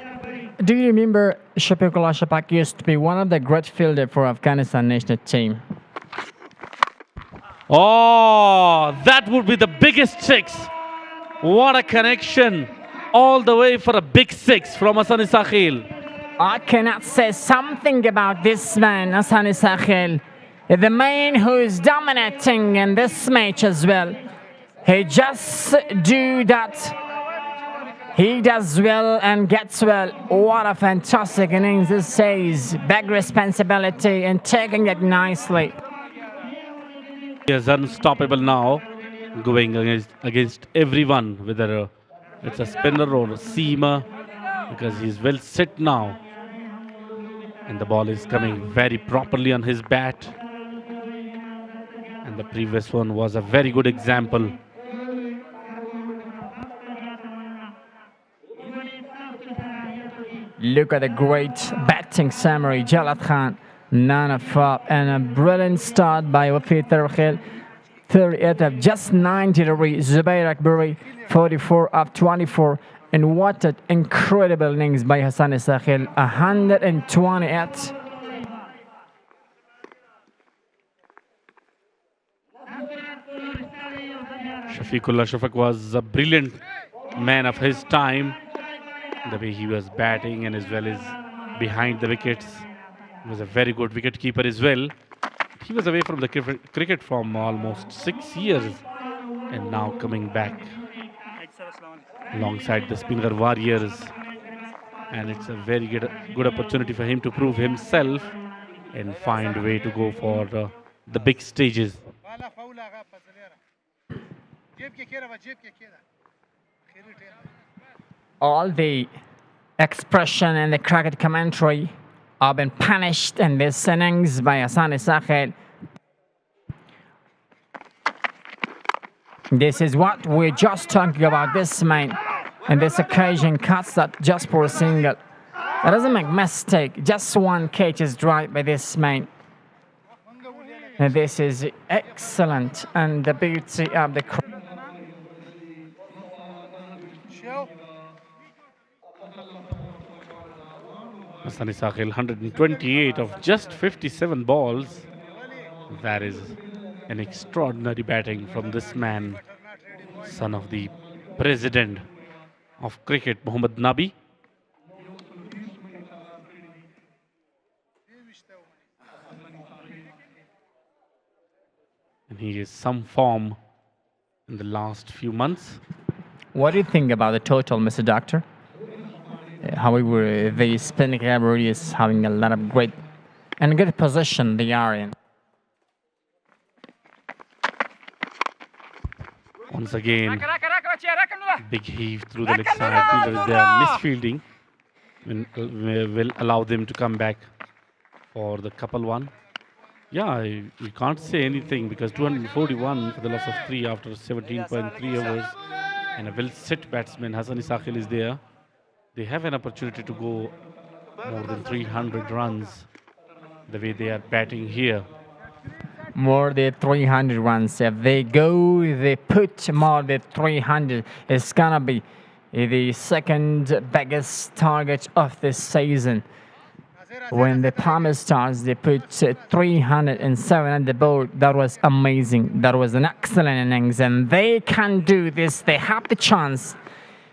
do you remember Shafiqullah Shafaq used to be one of the great fielders for Afghanistan national team? Oh, that would be the biggest six. What a connection. All the way for a big six from Hassan Isakhil. I cannot say something about this man, Hassan Isakhil. The man who is dominating in this match as well. He just do that. He does well and gets well. What a fantastic innings this says. Big responsibility and taking it nicely. He is unstoppable now, going against everyone, whether it's a spinner or a seamer, because he's well set now. And the ball is coming very properly on his bat. And the previous one was a very good example. Look at the great batting summary. Jalad Khan, non-flop, and a brilliant start by Wafid 38 of just 9 delivery. Zubair Akbari, 44 of 24. And what an incredible innings by Hassan Isakhil, 128. Shafiqullah Shafaq was a brilliant man of his time. The way he was batting and as well as behind the wickets. He was a very good wicket keeper as well. He was away from the cricket from almost 6 years and now coming back alongside the Speenghar Warriors. And it's a very good opportunity for him to prove himself and find a way to go for the big stages. All the expression and the cricket commentary have been punished in this innings by Hassan Isakhil. This is what we're just talking about, this man. And this occasion cuts that just for a single. That doesn't make mistake. Just one catch is right by this man. And this is excellent. And the beauty of the Hassan Isakhil, 128 of just 57 balls. That is an extraordinary batting from this man, son of the president of cricket, Muhammad Nabi. And he is some form in the last few months. What do you think about the total, Mr. Doctor? However, the Speenghar is having a lot of great and good position they are in. Once again, big heave through the leg side. Fielder is there, misfielding. Will allow them to come back for the couple one. Yeah, we can't say anything because 241 for the loss of 3 after 17.3 overs. And a well-set batsman, Hassan Isakhil, is there. They have an opportunity to go more than 300 runs the way they are batting here. More than 300 runs. If they go, they put more than 300. It's gonna be the second biggest target of this season. When the Palmer Stars, they put 307 on the board. That was amazing. That was an excellent innings, and they can do this. They have the chance.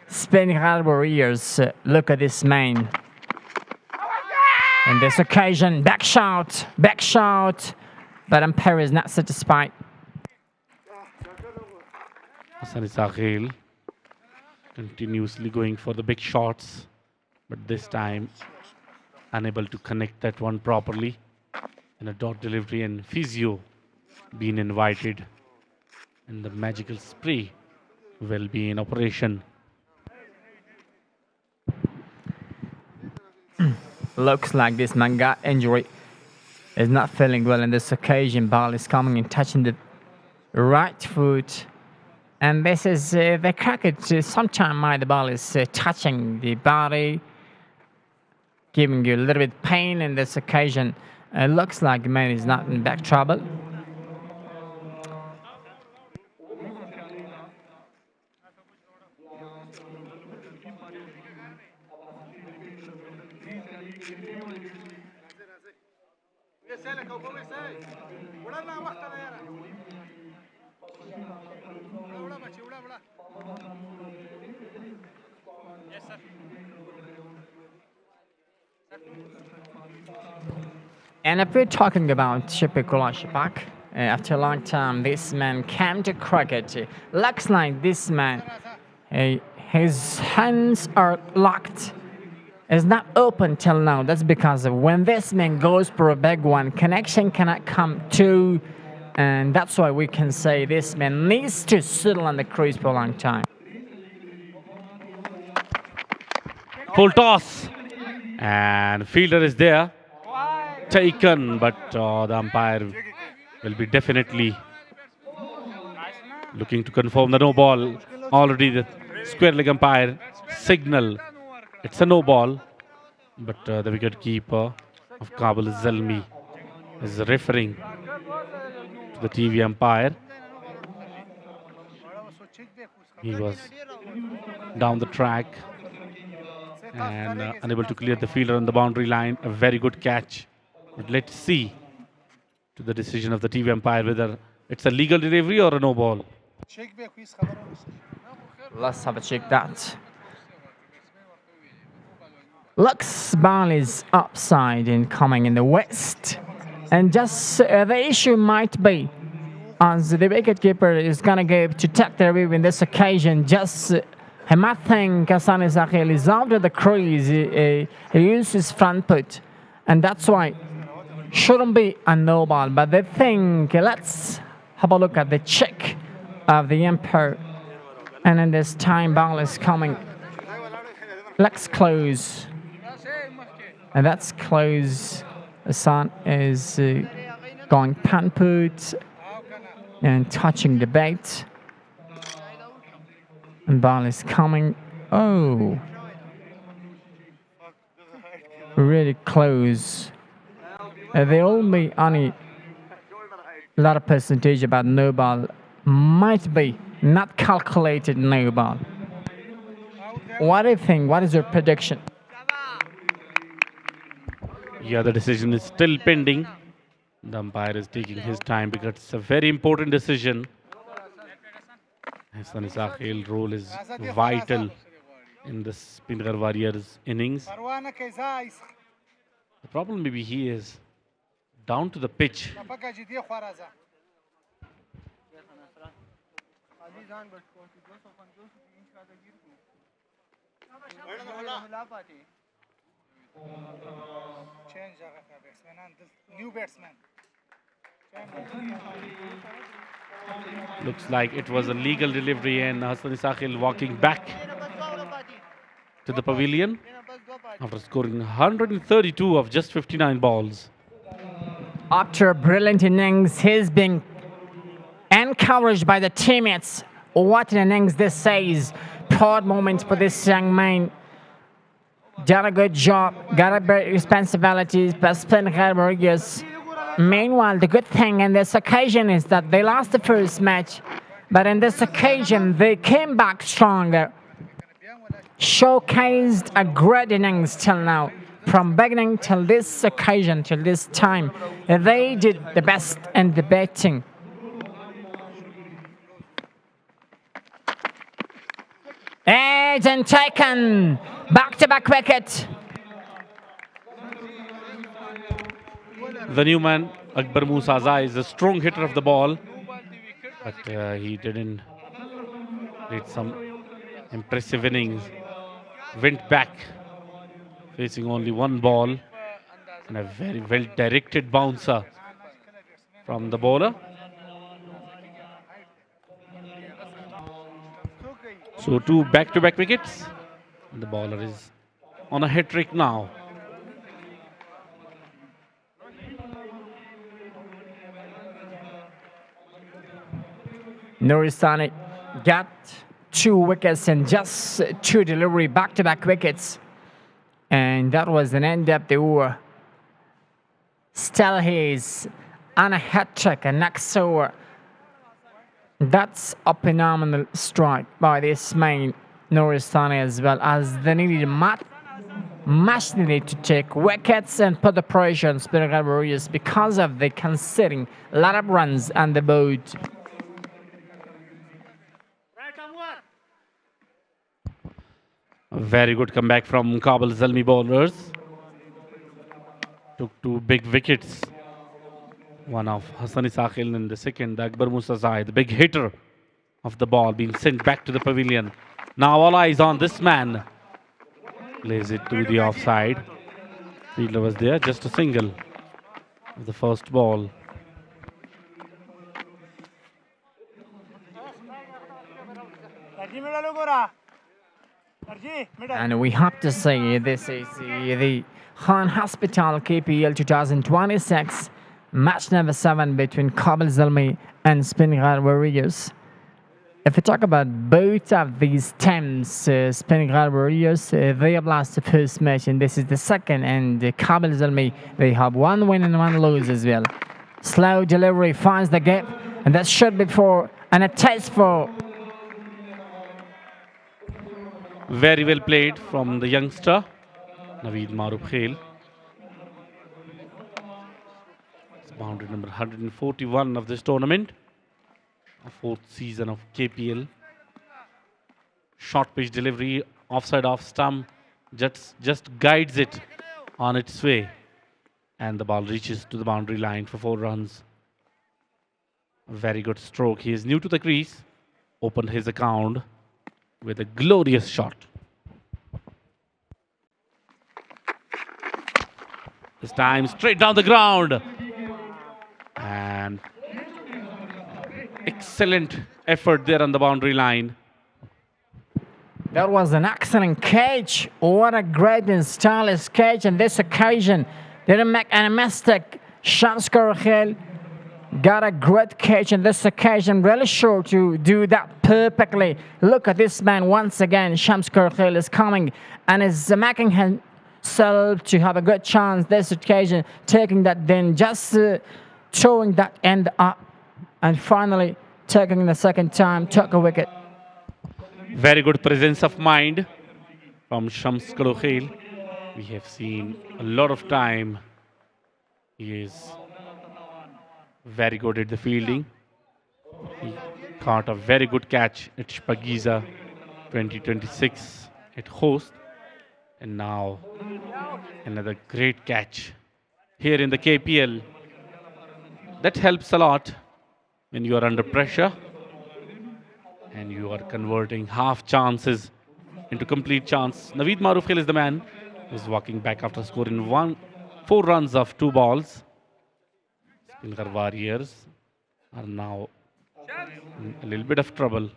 Speenghar Warriors, look at this man. On this occasion, back shot, but umpire is not satisfied. Hassan Isakhil continuously going for the big shots, but this time unable to connect that one properly. And a dot delivery and physio being invited, and the magical spray will be in operation. Looks like this man got injury. Is not feeling well on this occasion. Ball is coming and touching the right foot. And this is the cricket. Sometimes the ball is touching the body, giving you a little bit pain in this occasion. It looks like the man is not in back trouble. And if we're talking about Shipikula Shipak, after a long time, this man came to cricket. Looks like this man, his hands are locked. It's not open till now. That's because when this man goes for a big one, connection cannot come to, and that's why we can say this man needs to settle on the crease for a long time. Full toss, and fielder is there. Taken, but the umpire will be definitely looking to confirm the no ball. Already the square leg umpire signal it's a no ball, but the wicket keeper of Kabul, Zalmi, is referring to the TV umpire. He was down the track and unable to clear the fielder on the boundary line. A very good catch. But let's see to the decision of the TV umpire whether it's a legal delivery or a no ball. Let's have a check that. Lux ball is upside and coming in the west. And just the issue might be as the wicketkeeper is going to go to take the review in this occasion. Just he might think Hassan Isakhil is out of the crease. He used his front foot. And that's why shouldn't be a no ball, but they think, let's have a look at the check of the umpire. And in this time, ball is coming. Let's close. And that's close. The sun is going pan put and touching the bait. And ball is coming. Oh. Really close. The only lot of percentage about no ball might be not calculated no ball. What do you think? What is your prediction? Yeah, the decision is still pending. The umpire is taking his time because it's a very important decision. Hassan Isakhil's role is vital in the Speenghar Warriors innings. The problem maybe he is down to the pitch. Change जगह का batsman and this new batsman. Looks like it was a legal delivery and Hassan Isakhil walking back to the pavilion after scoring 132 of just 59 balls. After a brilliant innings, he's being encouraged by the teammates. What an innings this is. Proud moment for this young man. Done a good job, got a great responsibilities, but Speenghar Warriors. Meanwhile, the good thing in this occasion is that they lost the first match, but in this occasion, they came back stronger. Showcased a great innings till now. From beginning till this occasion, till this time, they did the best in the batting. And taken, back-to-back wicket. The new man, Akbar Musaza, is a strong hitter of the ball, but he didn't reach some impressive innings. Went back, facing only one ball, and a very well-directed bouncer from the bowler. So 2 back-to-back wickets. The bowler is on a hat-trick now. Nuristani got 2 wickets and just 2 delivery back-to-back wickets. And that was an end-up the over. Still he's on a hat-trick and next over. That's a phenomenal strike by this man, Nuristani, as well as they needed much needed to take wickets and put the pressure on Speenghar Warriors because of the conceding a lot of runs on the board. A very good comeback from Kabul Zalmi bowlers. Took 2 big wickets. One of Hassan Isakhil and the second, the Akbar Musazai, the big hitter of the ball, being sent back to the pavilion. Now all eyes on this man. Plays it to the offside. Fielder was there, just a single of the first ball. And we have to say this is the Hospital KPL 2026 match number 7 between Kabul Zalmi and Speenghar Warriors. If we talk about both of these teams, Speenghar Warriors, they have lost the first match and this is the second, and Kabul Zalmi, they have 1 win and 1 lose as well. Slow delivery finds the gap, and that should be for an taste for. Very well played from the youngster, Naveed Maruf Khail. It's boundary number 141 of this tournament. A 4th season of KPL. Short pitch delivery, offside off stump, just guides it on its way. And the ball reaches to the boundary line for 4 runs. A very good stroke. He is new to the crease. Opened his account with a glorious shot. This time straight down the ground. And excellent effort there on the boundary line. That was an excellent catch. What a great and stylish catch on this occasion. Didn't make any mistake. Shamskar Khail got a great catch on this occasion. Really sure to do that perfectly. Look at this man once again. Shamskar Khail is coming and is making himself to have a good chance this occasion. Taking that, then just throwing that end up. And finally, taking the second time, took a wicket. Very good presence of mind from Shams Khail. We have seen a lot of time. He is very good at the fielding. He caught a very good catch at Spagiza 2026 at Host. And now another great catch here in the KPL. That helps a lot when you are under pressure. And you are converting half chances into complete chance. Naveed Maruf Khil is the man who's walking back after scoring 4 runs of 2 balls. Speenghar Warriors are now in a little bit of trouble.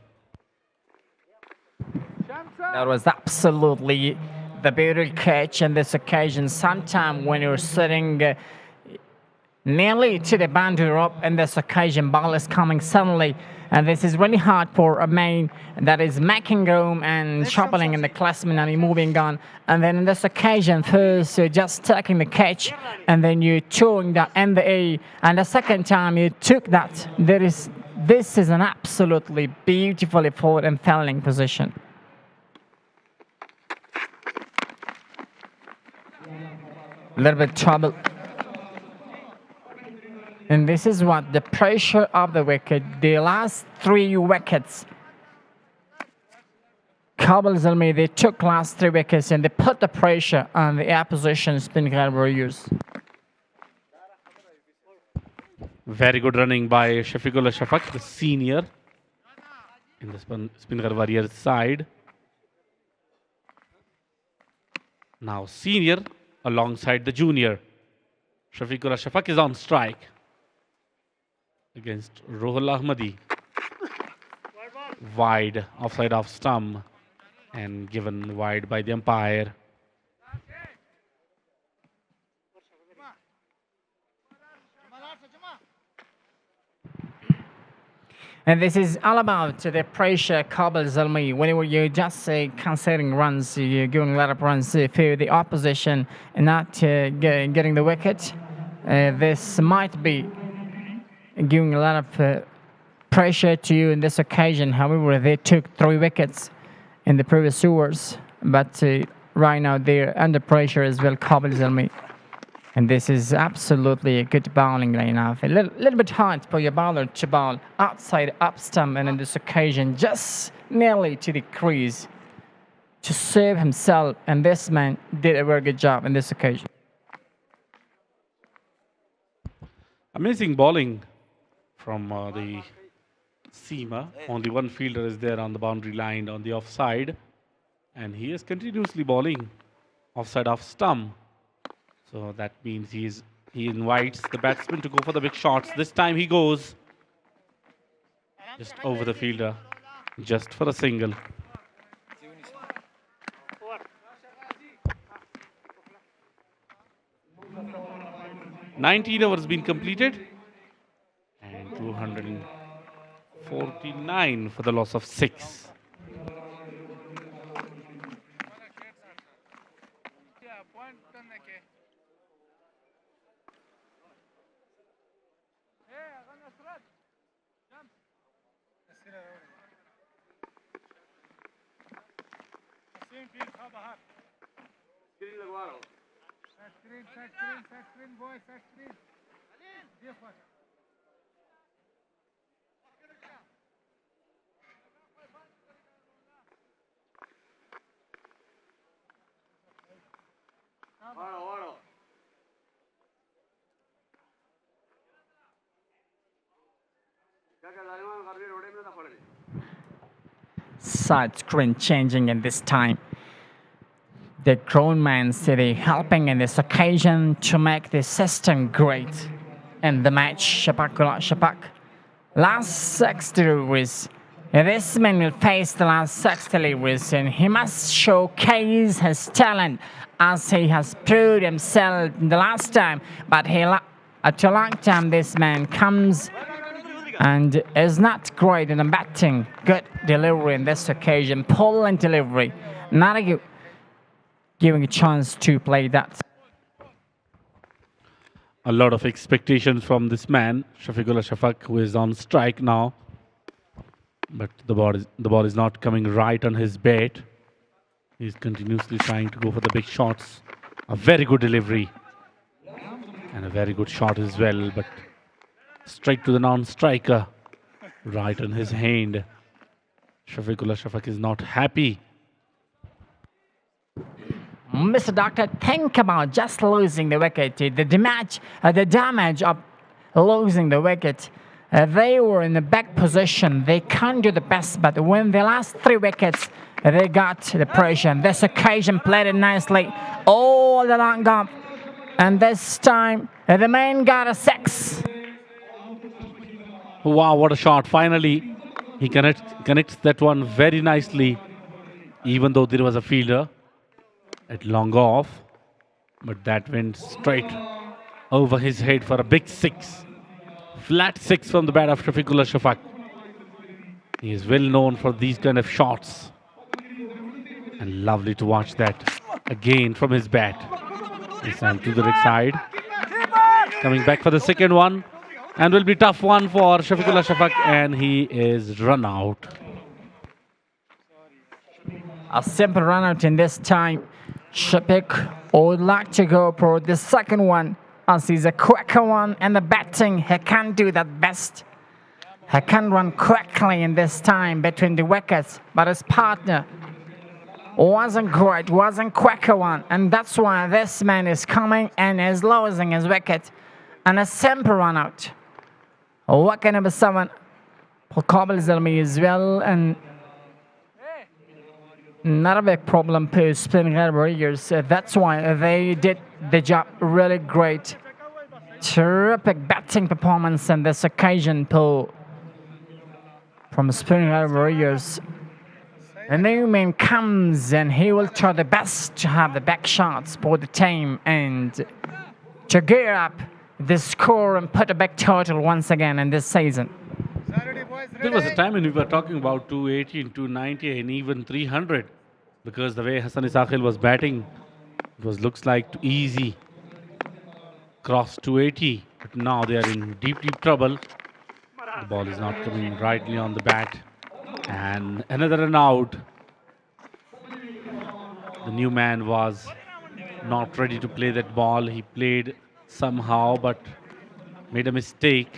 That was absolutely the beautiful catch on this occasion. Sometime when you're sitting nearly to the boundary rope, and this occasion ball is coming suddenly, and this is really hard for a man that is making room and shuffling in the classman and moving on. And then in this occasion, first you're just taking the catch, and then you're throwing that in the air, and the second time you took that. This is an absolutely beautifully forward and fielding position. A little bit trouble. And this is what the pressure of the wicket, the last 3 wickets. Kabul Zalmi, they took last 3 wickets and they put the pressure on the opposition Speenghar Warriors. Very good running by Shafiqullah Shafaq, the senior in the Speenghar Warriors side. Now senior alongside the junior. Shafiqullah Shafaq is on strike against Rohul Ahmadi. Wide, offside off stump, and given wide by the umpire. And this is all about the pressure Kabul Zalmi. Whenever you're just considering runs, you're giving a lot of runs for the opposition and not getting the wicket. This might be giving a lot of pressure to you in this occasion. However, they took 3 wickets in the previous overs, but right now they're under pressure as well, Kabul Zalmi. And this is absolutely a good bowling right now. A little bit hard for your bowler to bowl outside up stump, and in this occasion just nearly to the crease to save himself, and this man did a very good job in this occasion. Amazing bowling from the seamer. Only one fielder is there on the boundary line on the offside, and he is continuously bowling offside off stump. So that means he invites the batsman to go for the big shots. This time he goes just over the fielder, just for a single. 19 overs been completed, and 249 for the loss of 6. Side screen changing in this time. The grown man city helping in this occasion to make the system great in the match. Shapak. Last 6 deliveries. This man will face the last 6 deliveries, and he must showcase his talent as he has proved himself the last time. But at a long time, this man comes and is not great in the batting. Good delivery in this occasion. Pull and delivery. Not giving a chance to play that. A lot of expectations from this man, Shafiqullah Shafaq, who is on strike now. But the ball is not coming right on his bat. He's continuously trying to go for the big shots. A very good delivery. And a very good shot as well, but straight to the non-striker, right on his hand. Shafiqullah Shafaq is not happy. Mr. Doctor, think about just losing the wicket. The damage of losing the wicket. They were in the back position. They can't do the best, but when the last 3 wickets, they got the pressure. This occasion played it nicely. All the long up. And this time, the man got a 6. Wow, what a shot. Finally, he connects that one very nicely, even though there was a fielder at long off. But that went straight over his head for a big 6. Flat 6 from the bat of Shafiqullah Shafaq. He is well known for these kind of shots. And lovely to watch that again from his bat. This time to the right side. Coming back for the second one. And will be tough one for Shafiqullah Shafaq, and he is run out. A simple run out in this time. Shafiq would like to go for the second one, as he's a quicker one, and the batting, he can't do that best. He can run quickly in this time between the wickets, but his partner wasn't great, wasn't quicker one, and that's why this man is coming and is losing his wicket. And a simple run out. Wicket number 7 for Kabul Zalmi as well, and not a big problem for Speenghar Warriors. That's why they did the job really great. Terrific batting performance on this occasion from Speenghar Warriors. The new man comes and he will try the best to have the back shots for the team and to gear up the score and put a back total once again in this season. There was a time when we were talking about 280 and 290 and even 300, because the way Hassan Isakhil was batting, it looks like too easy. Cross 280, but now they are in deep trouble. The ball is not coming rightly on the bat. And another run out. The new man was not ready to play that ball. He played somehow, but made a mistake.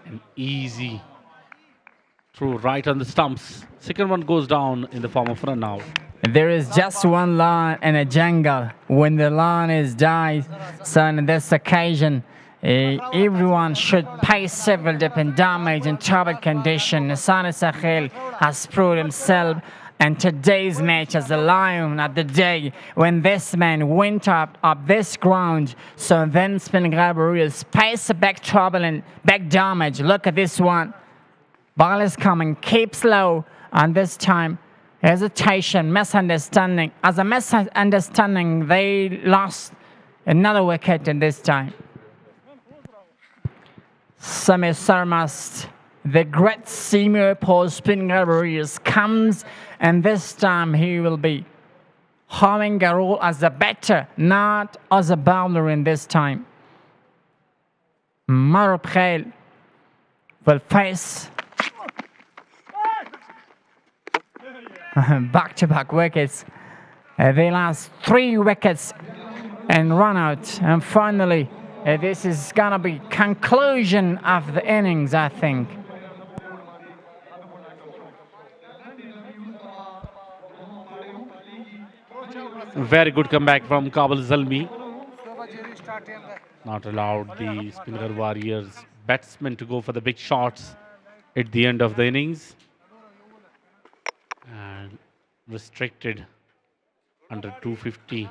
An easy throw right on the stumps. Second one goes down in the form of run out. There is just one lawn in a jungle. When the lawn is died, so on this occasion, everyone should pay civil debt and damage in troubled condition. Hassan Isakhil has proved himself and today's match as the lion of the day when this man went up this ground. So then Speenghar Warriors pays back trouble and back damage. Look at this one. Ball is coming, keep slow, and this time hesitation, misunderstanding. As a misunderstanding, they lost another wicket in this time. Sami Sarmast, the great senior for Speenghar Warriors, comes, and this time he will be having a role as a batter, not as a bowler in this time. Marub Khail will face back-to-back wickets. They lost 3 wickets and run out, and finally this is gonna be conclusion of the innings, I think. Very good comeback from Kabul Zalmi. Not allowed the Speenghar Warriors batsmen to go for the big shots at the end of the innings. And restricted under 250.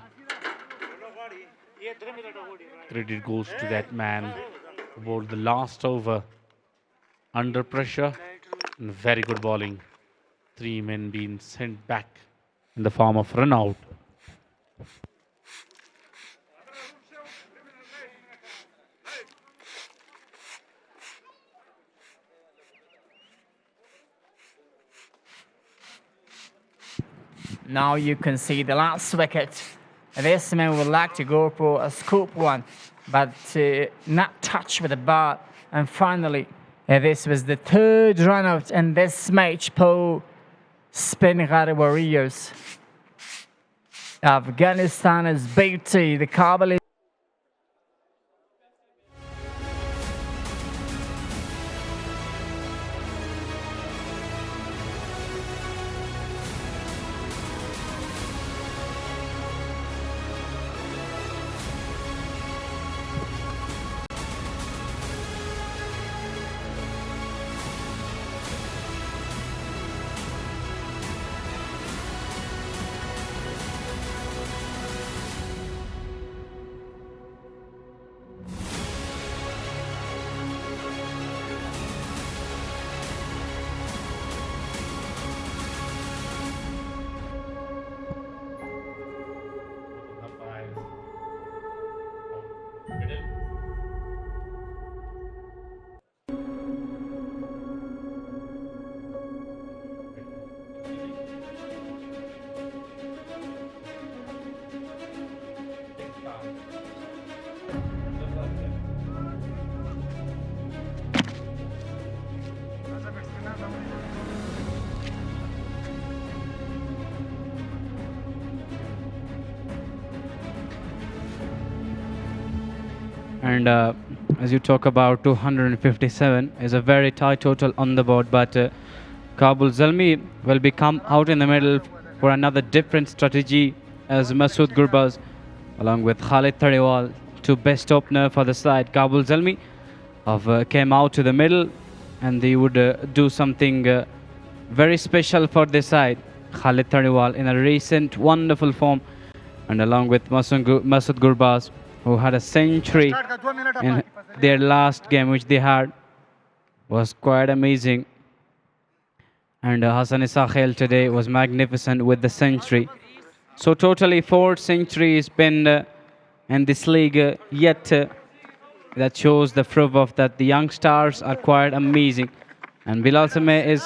Credit goes to that man who bowled the last over under pressure. And very good bowling. 3 men being sent back in the form of run out. Now you can see the last wicket. This man would like to go for a scoop one, but not touch with the ball. And finally, this was the 3rd run out in this match for Speenghar Warriors. Afghanistan is beating the Kabul. And as you talk about 257 is a very tight total on the board, but Kabul Zalmi will become out in the middle for another different strategy as Masood Gurbaz along with Khalid Tariwal, two best opener for the side. Kabul Zalmi came out to the middle and they would do something very special for this side. Khalid Tariwal in a recent wonderful form, and along with Masood Gurbaz, who had a century in their last game which they had, was quite amazing. And Hassan Isakhel today was magnificent with the century. So totally 4 centuries been in this league yet. That shows the proof of that the young stars are quite amazing. And Bilal Sameh is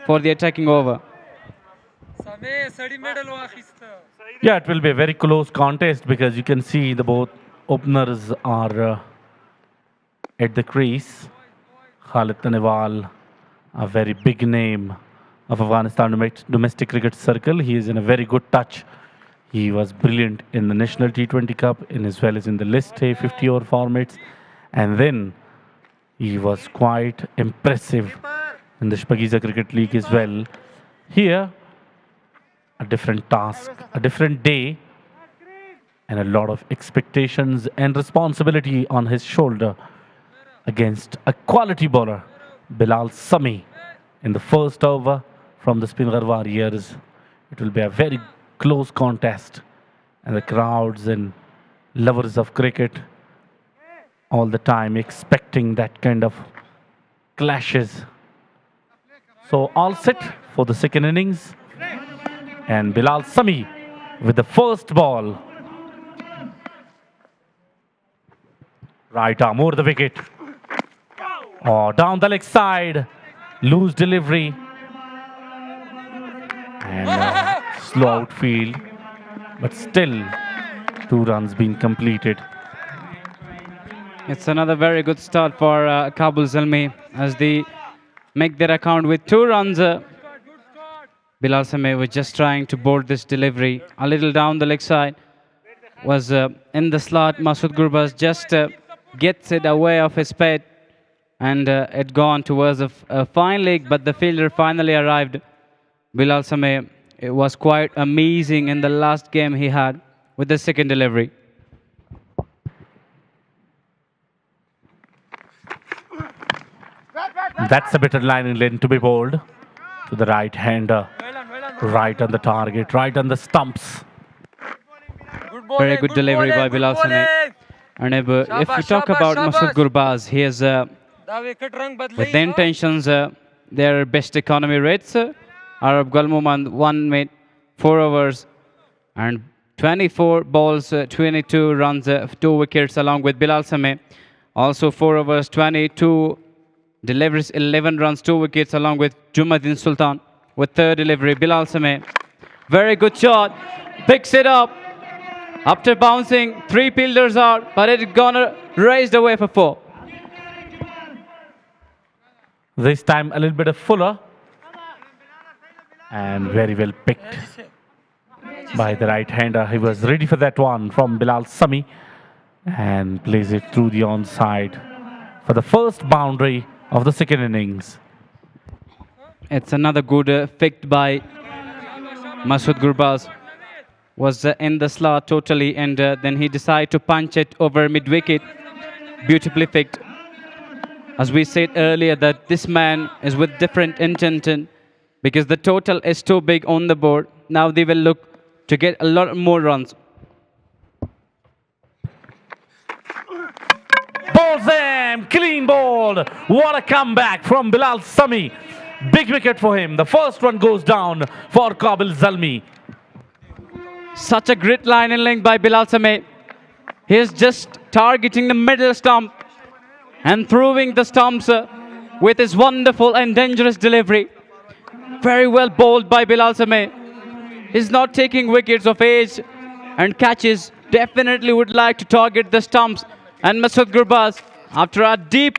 for the attacking over. Yeah, it will be a very close contest because you can see the both openers are at the crease. Khalid Tariwal, a very big name of Afghanistan domestic cricket circle. He is in a very good touch. He was brilliant in the National T20 Cup as well as in the List A 50-over formats. And then he was quite impressive in the Shpagiza Cricket League as well. Here, a different task, a different day, and a lot of expectations and responsibility on his shoulder against a quality bowler, Bilal Sami, in the first over from the Speenghar Warriors. It will be a very close contest, and the crowds and lovers of cricket all the time expecting that kind of clashes. So all set for the second innings, and Bilal Sami with the first ball. Right arm over the wicket. Oh, down the leg side. Loose delivery. And slow outfield. But still, 2 runs being completed. It's another very good start for Kabul Zalmi as they make their account with 2 runs. Bilal Sameh was just trying to board this delivery. A little down the leg side. Was in the slot. Masood Gurbaz just gets it away of his pad. And it gone towards a fine leg, but the fielder finally arrived. Bilal Sameh, it was quite amazing in the last game he had with the second delivery. That's a better line in lane to be bowled to the right hander. Right on the target, right on the stumps. Very good delivery by Bilal Sameh. And if we talk about Masood Gurbaz, he is with the intentions, their best economy rates are Galmuman 1 made 4 overs and 24 balls, 22 runs, 2 wickets along with Bilal Sameh. Also 4 overs, 22 deliveries, 11 runs, 2 wickets along with Jumadin Sultan with 3rd delivery. Bilal Sameh, very good shot, picks it up. After bouncing, 3 fielders out, but it's gonna raised away for 4. This time a little bit of fuller. And very well picked by the right hander. He was ready for that one from Bilal Sami. And plays it through the onside for the first boundary of the second innings. It's another good picked by Masood Gurbaz. Was in the slot totally, and then he decided to punch it over mid-wicket. Beautifully picked. As we said earlier, that this man is with different intention because the total is too big on the board. Now they will look to get a lot more runs. Balls him, clean ball. What a comeback from Bilal Sami. Big wicket for him. The first one goes down for Kabul Zalmi. Such a great line and link by Bilal Sameh. He is just targeting the middle stump and throwing the stumps with his wonderful and dangerous delivery. Very well bowled by Bilal Sameh. He's not taking wickets of age and catches. Definitely would like to target the stumps. And Masood Gurbaz, after a deep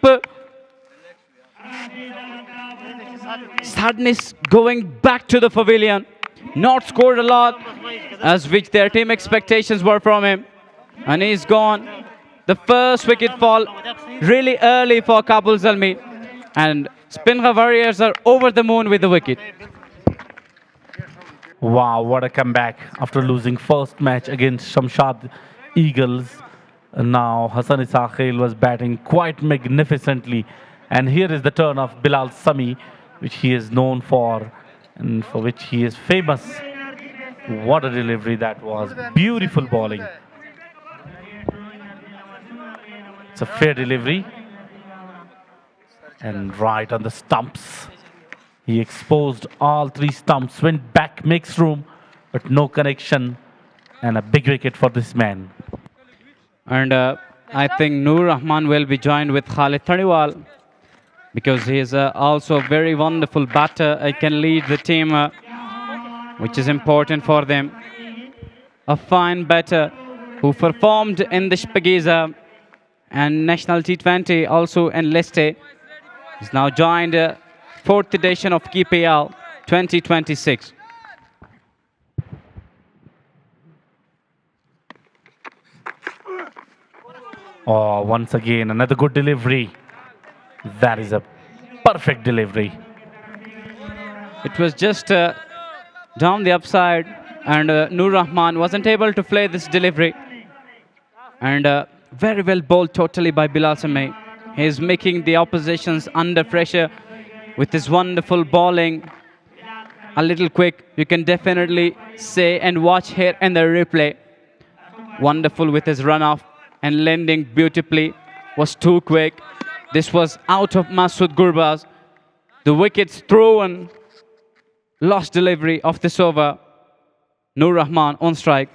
sadness, going back to the pavilion. Not scored a lot, as which their team expectations were from him. And he's gone The first wicket fall really early for Kabul Zalmi. And Speenghar Warriors are over the moon with the wicket. Wow, what a comeback after losing first match against Shamshad Eagles. Now Hassan Isakhil was batting quite magnificently. And here is the turn of Bilal Sami, which he is known for and for which he is famous. What a delivery that was. Beautiful bowling. It's a fair delivery. And right on the stumps. He exposed all three stumps, went back, makes room, but no connection. And a big wicket for this man. And I think Noor Rahman will be joined with Khalid Taniwal because he is also a very wonderful batter. He can lead the team, which is important for them. A fine batter who performed in the Speenghar and National T20, also enlisted. He's now joined 4th edition of KPL 2026. Oh, once again, another good delivery. That is a perfect delivery. It was just down the upside, and Noor Rahman wasn't able to play this delivery. And very well bowled totally by Bilal Sami. He's making the oppositions under pressure with his wonderful bowling. A little quick, you can definitely say and watch here in the replay. Wonderful with his run-off and landing beautifully. Was too quick. This was out of Masood Gurbaz. The wickets thrown. Lost delivery of this over. Noor Rahman on strike.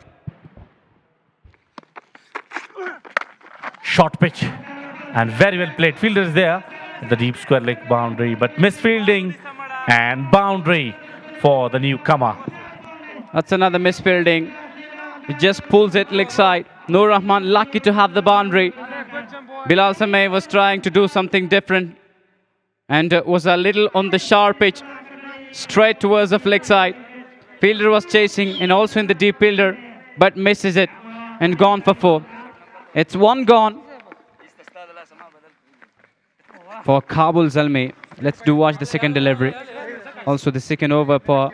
Short pitch and very well played. Fielder is there. The deep square leg boundary, but misfielding and boundary for the newcomer. That's another misfielding. He just pulls it leg side. Noor Rahman lucky to have the boundary. Bilal Sami was trying to do something different and was a little on the sharp pitch, straight towards the flick side. Fielder was chasing and also in the deep fielder, but misses it and gone for 4. It's 1 gone for Kabul Zalmi. Let's do watch the second delivery. Also the second over for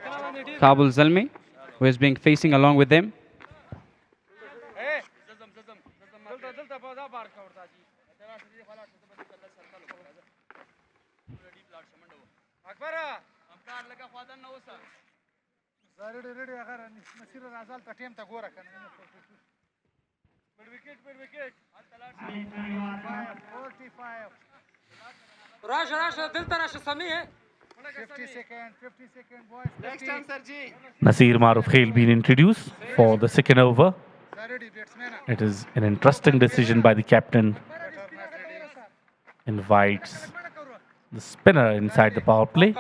Kabul Zalmi, who is being facing along with them. Nasir Maruf Khail being introduced for the second over. It is an interesting decision by the captain. Invites the spinner inside the power play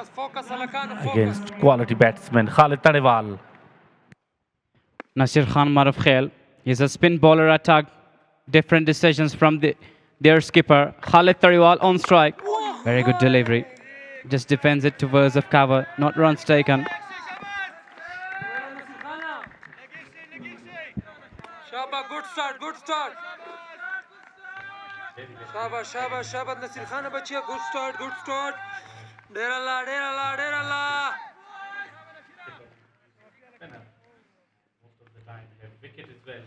against quality batsman Khalid Taniwal. Nasir Khan Maruf Khail is a spin bowler attack. Different decisions from their skipper. Khalid Taniwal on strike. Very good delivery. Just defends it towards the cover, not runs taken. Shaba, good start, good start. Shaba, Nasir Khan bachiya, good start, good start. Derala. Most of the time they have wicket as well.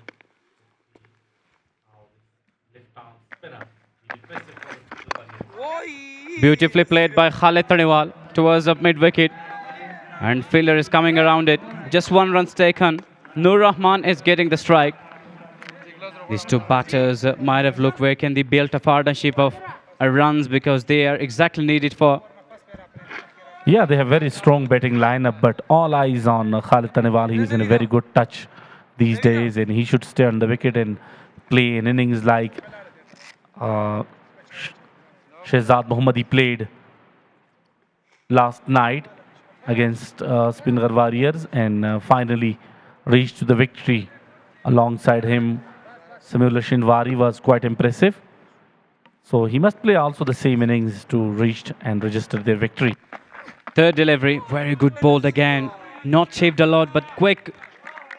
Left arm spinner. Beautifully played by Khalid Taniwal towards the mid-wicket. And fielder is coming around it. Just 1 run taken. Noor Rahman is getting the strike. These two batters might have looked where can they build a partnership of runs because they are exactly needed for. Yeah, they have very strong batting lineup, but all eyes on Khalid Taniwal. He is in a very good touch these days, and he should stay on the wicket and play in innings like Shehzad Mohammadi played last night against Speenghar Warriors and finally reached to the victory. Alongside him, Samuel Shinwari was quite impressive. So he must play also the same innings to reach and register their victory. Third delivery, very good bowled again. Not shaved a lot, but quick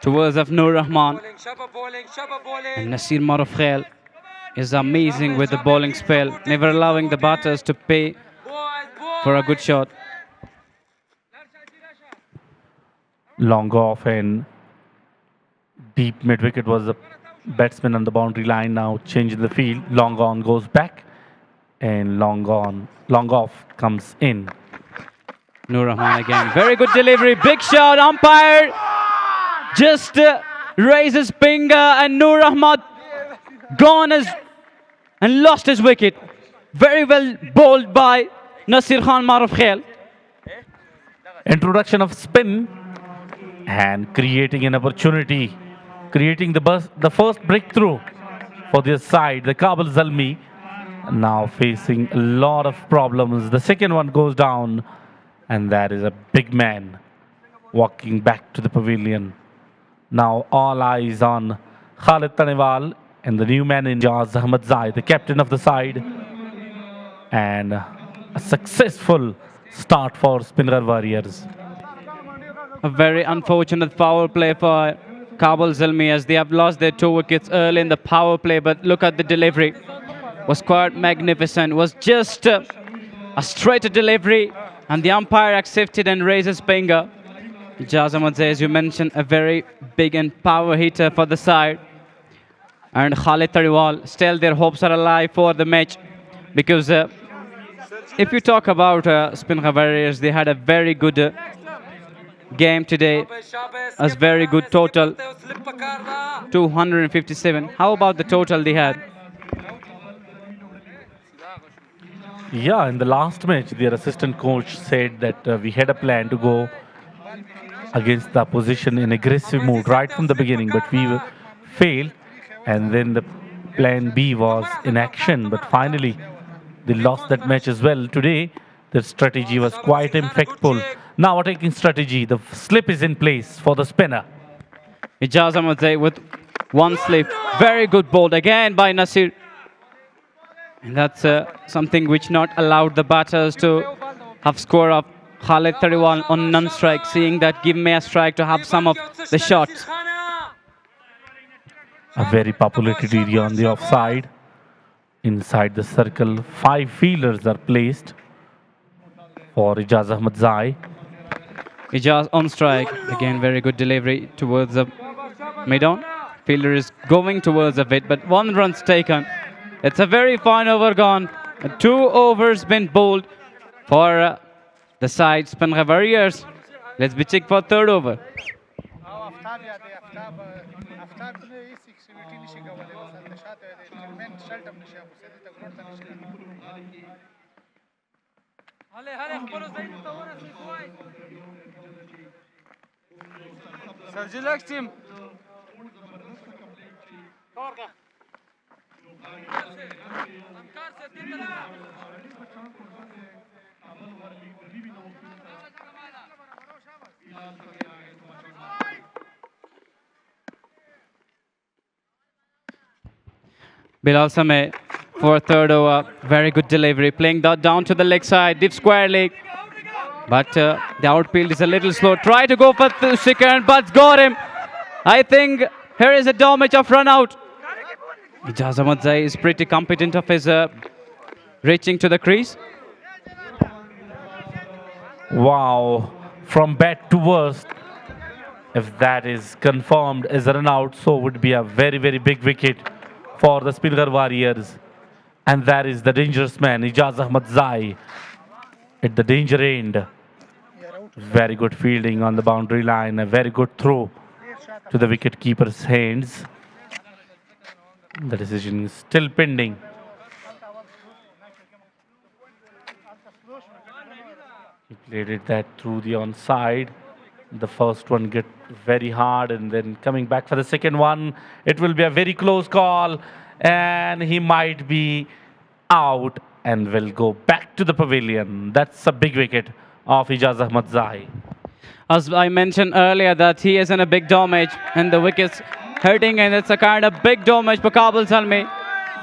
towards of Noor Rahman. And Nasir Maruf Khail is amazing with the bowling spell, never allowing the batters to pay for a good shot. Long off and deep mid wicket was the batsman on the boundary line. Now changing the field. Long on goes back and long off comes in. Nur Rahman again. Very good delivery. Big shot. Umpire just raises finger and Nur Rahman gone and lost his wicket. Very well bowled by Nasir Khan Maruf Khail. Introduction of spin and creating an opportunity, creating the first breakthrough for this side, the Kabul Zalmi. Now facing a lot of problems. The second one goes down, and that is a big man walking back to the pavilion. Now all eyes on Khalid Tanewal and the new man in Jaz Ahmad Zai, the captain of the side. And a successful start for Speenghar Warriors. A very unfortunate power play for Kabul Zalmi as they have lost their 2 wickets early in the power play, but look at the delivery. Was quite magnificent. Was just a straight delivery, and the umpire accepted and raises finger. Jaz Ahmad Zai, as you mentioned, a very big and power hitter for the side. And Khalid Tariwal, still their hopes are alive for the match, because if you talk about Speenghar Warriors, they had a very good game today, as very good total, 257. How about the total they had? Yeah, in the last match, their assistant coach said that we had a plan to go against the opposition in aggressive mood right from the beginning, but we failed, and then the plan B was in action, but finally they lost that match as well. Today, their strategy was quite impactful. Now attacking strategy, the slip is in place for the spinner. Jaz Ahmad Zai with one slip. Very good bowled again by Nasir. And that's something which not allowed the batters to have score of Khalid Tariwal on non-strike, seeing that give me a strike to have some of the shots. A very populated area on the offside. Inside the circle, 5 fielders are placed for Ijaz Ahmad Zai. Ijaz on strike. Again, very good delivery towards the mid-on. Fielder is going towards the wicket, but 1 run's taken. It's a very fine over gone. 2 overs been bowled for the side Speenghar Warriors. Let's be check for 3rd over. Bilal Sameh for 3rd over. Very good delivery. Playing that down to the leg side. Deep square leg. But the outfield is a little slow. Try to go for the second, but got him. I think here is a damage of run out. Ijaz Ahmad Zai is pretty competent of his reaching to the crease. Wow, from bad to worst. If that is confirmed as a run out, so would be a very, very big wicket for the Speenghar Warriors. And that is the dangerous man, Ijaz Ahmad Zai, at the danger end. Very good fielding on the boundary line, a very good throw to the wicket keeper's hands. The decision is still pending. He played it that through the onside. The first one get very hard, and then coming back for the second one. It will be a very close call, and he might be out and will go back to the pavilion. That's a big wicket of Ijaz Ahmad Zai. As I mentioned earlier that he is in a big damage and the wickets hurting, and it's a kind of big damage for Kabul Zalmi.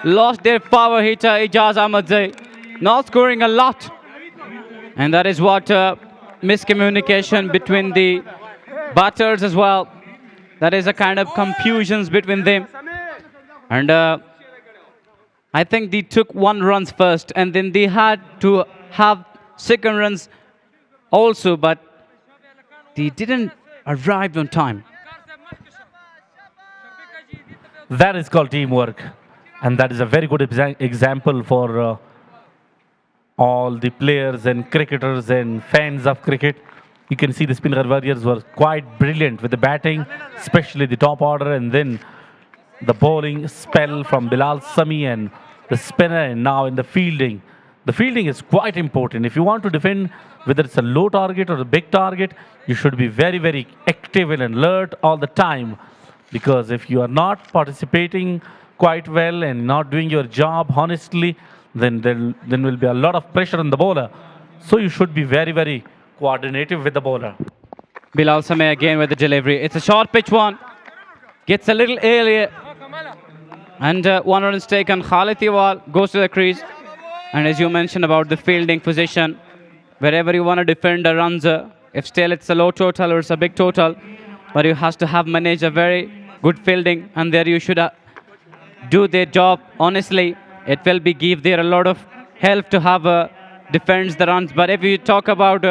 Lost their power hitter Ijaz Ahmad Zai. Not scoring a lot. And that is what miscommunication between the batters as well. That is a kind of confusions between them. And I think they took 1 runs first, and then they had to have second runs also, but they didn't arrive on time. That is called teamwork. And that is a very good example for all the players and cricketers and fans of cricket. You can see the Speenghar Warriors were quite brilliant with the batting, especially the top order, and then the bowling spell from Bilal Sami and the spinner, and now in the fielding. The fielding is quite important. If you want to defend, whether it's a low target or a big target, you should be very, very active and alert all the time. Because if you are not participating quite well and not doing your job honestly, then there will be a lot of pressure on the bowler. So you should be very, very coordinative with the bowler. Bilal Sami again with the delivery. It's a short pitch one. Gets a little earlier. And 1 run is taken. Khalid Tiwal goes to the crease. And as you mentioned about the fielding position, wherever you want to defend the runs, if still it's a low total or it's a big total, but you have to have managed a very good fielding, and there you should do their job honestly. It will be give there a lot of help to have defends the runs. But if you talk about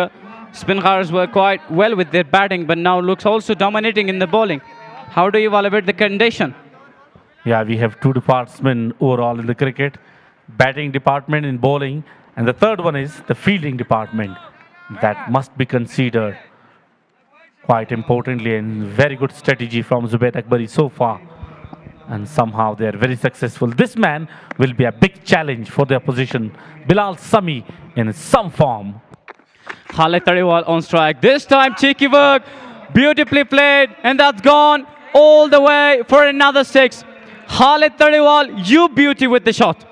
Speenghars were quite well with their batting, but now looks also dominating in the bowling. How do you evaluate the condition? Yeah, we have 2 departments overall in the cricket. Batting department in bowling, and the third one is the fielding department. That must be considered quite importantly, and very good strategy from Zubair Akbari so far. And somehow they are very successful. This man will be a big challenge for the opposition. Bilal Sami in some form. Khalid Tariwal on strike. This time cheeky work, beautifully played, and that's gone all the way for another 6. Khalid Tariwal, you beauty with the shot.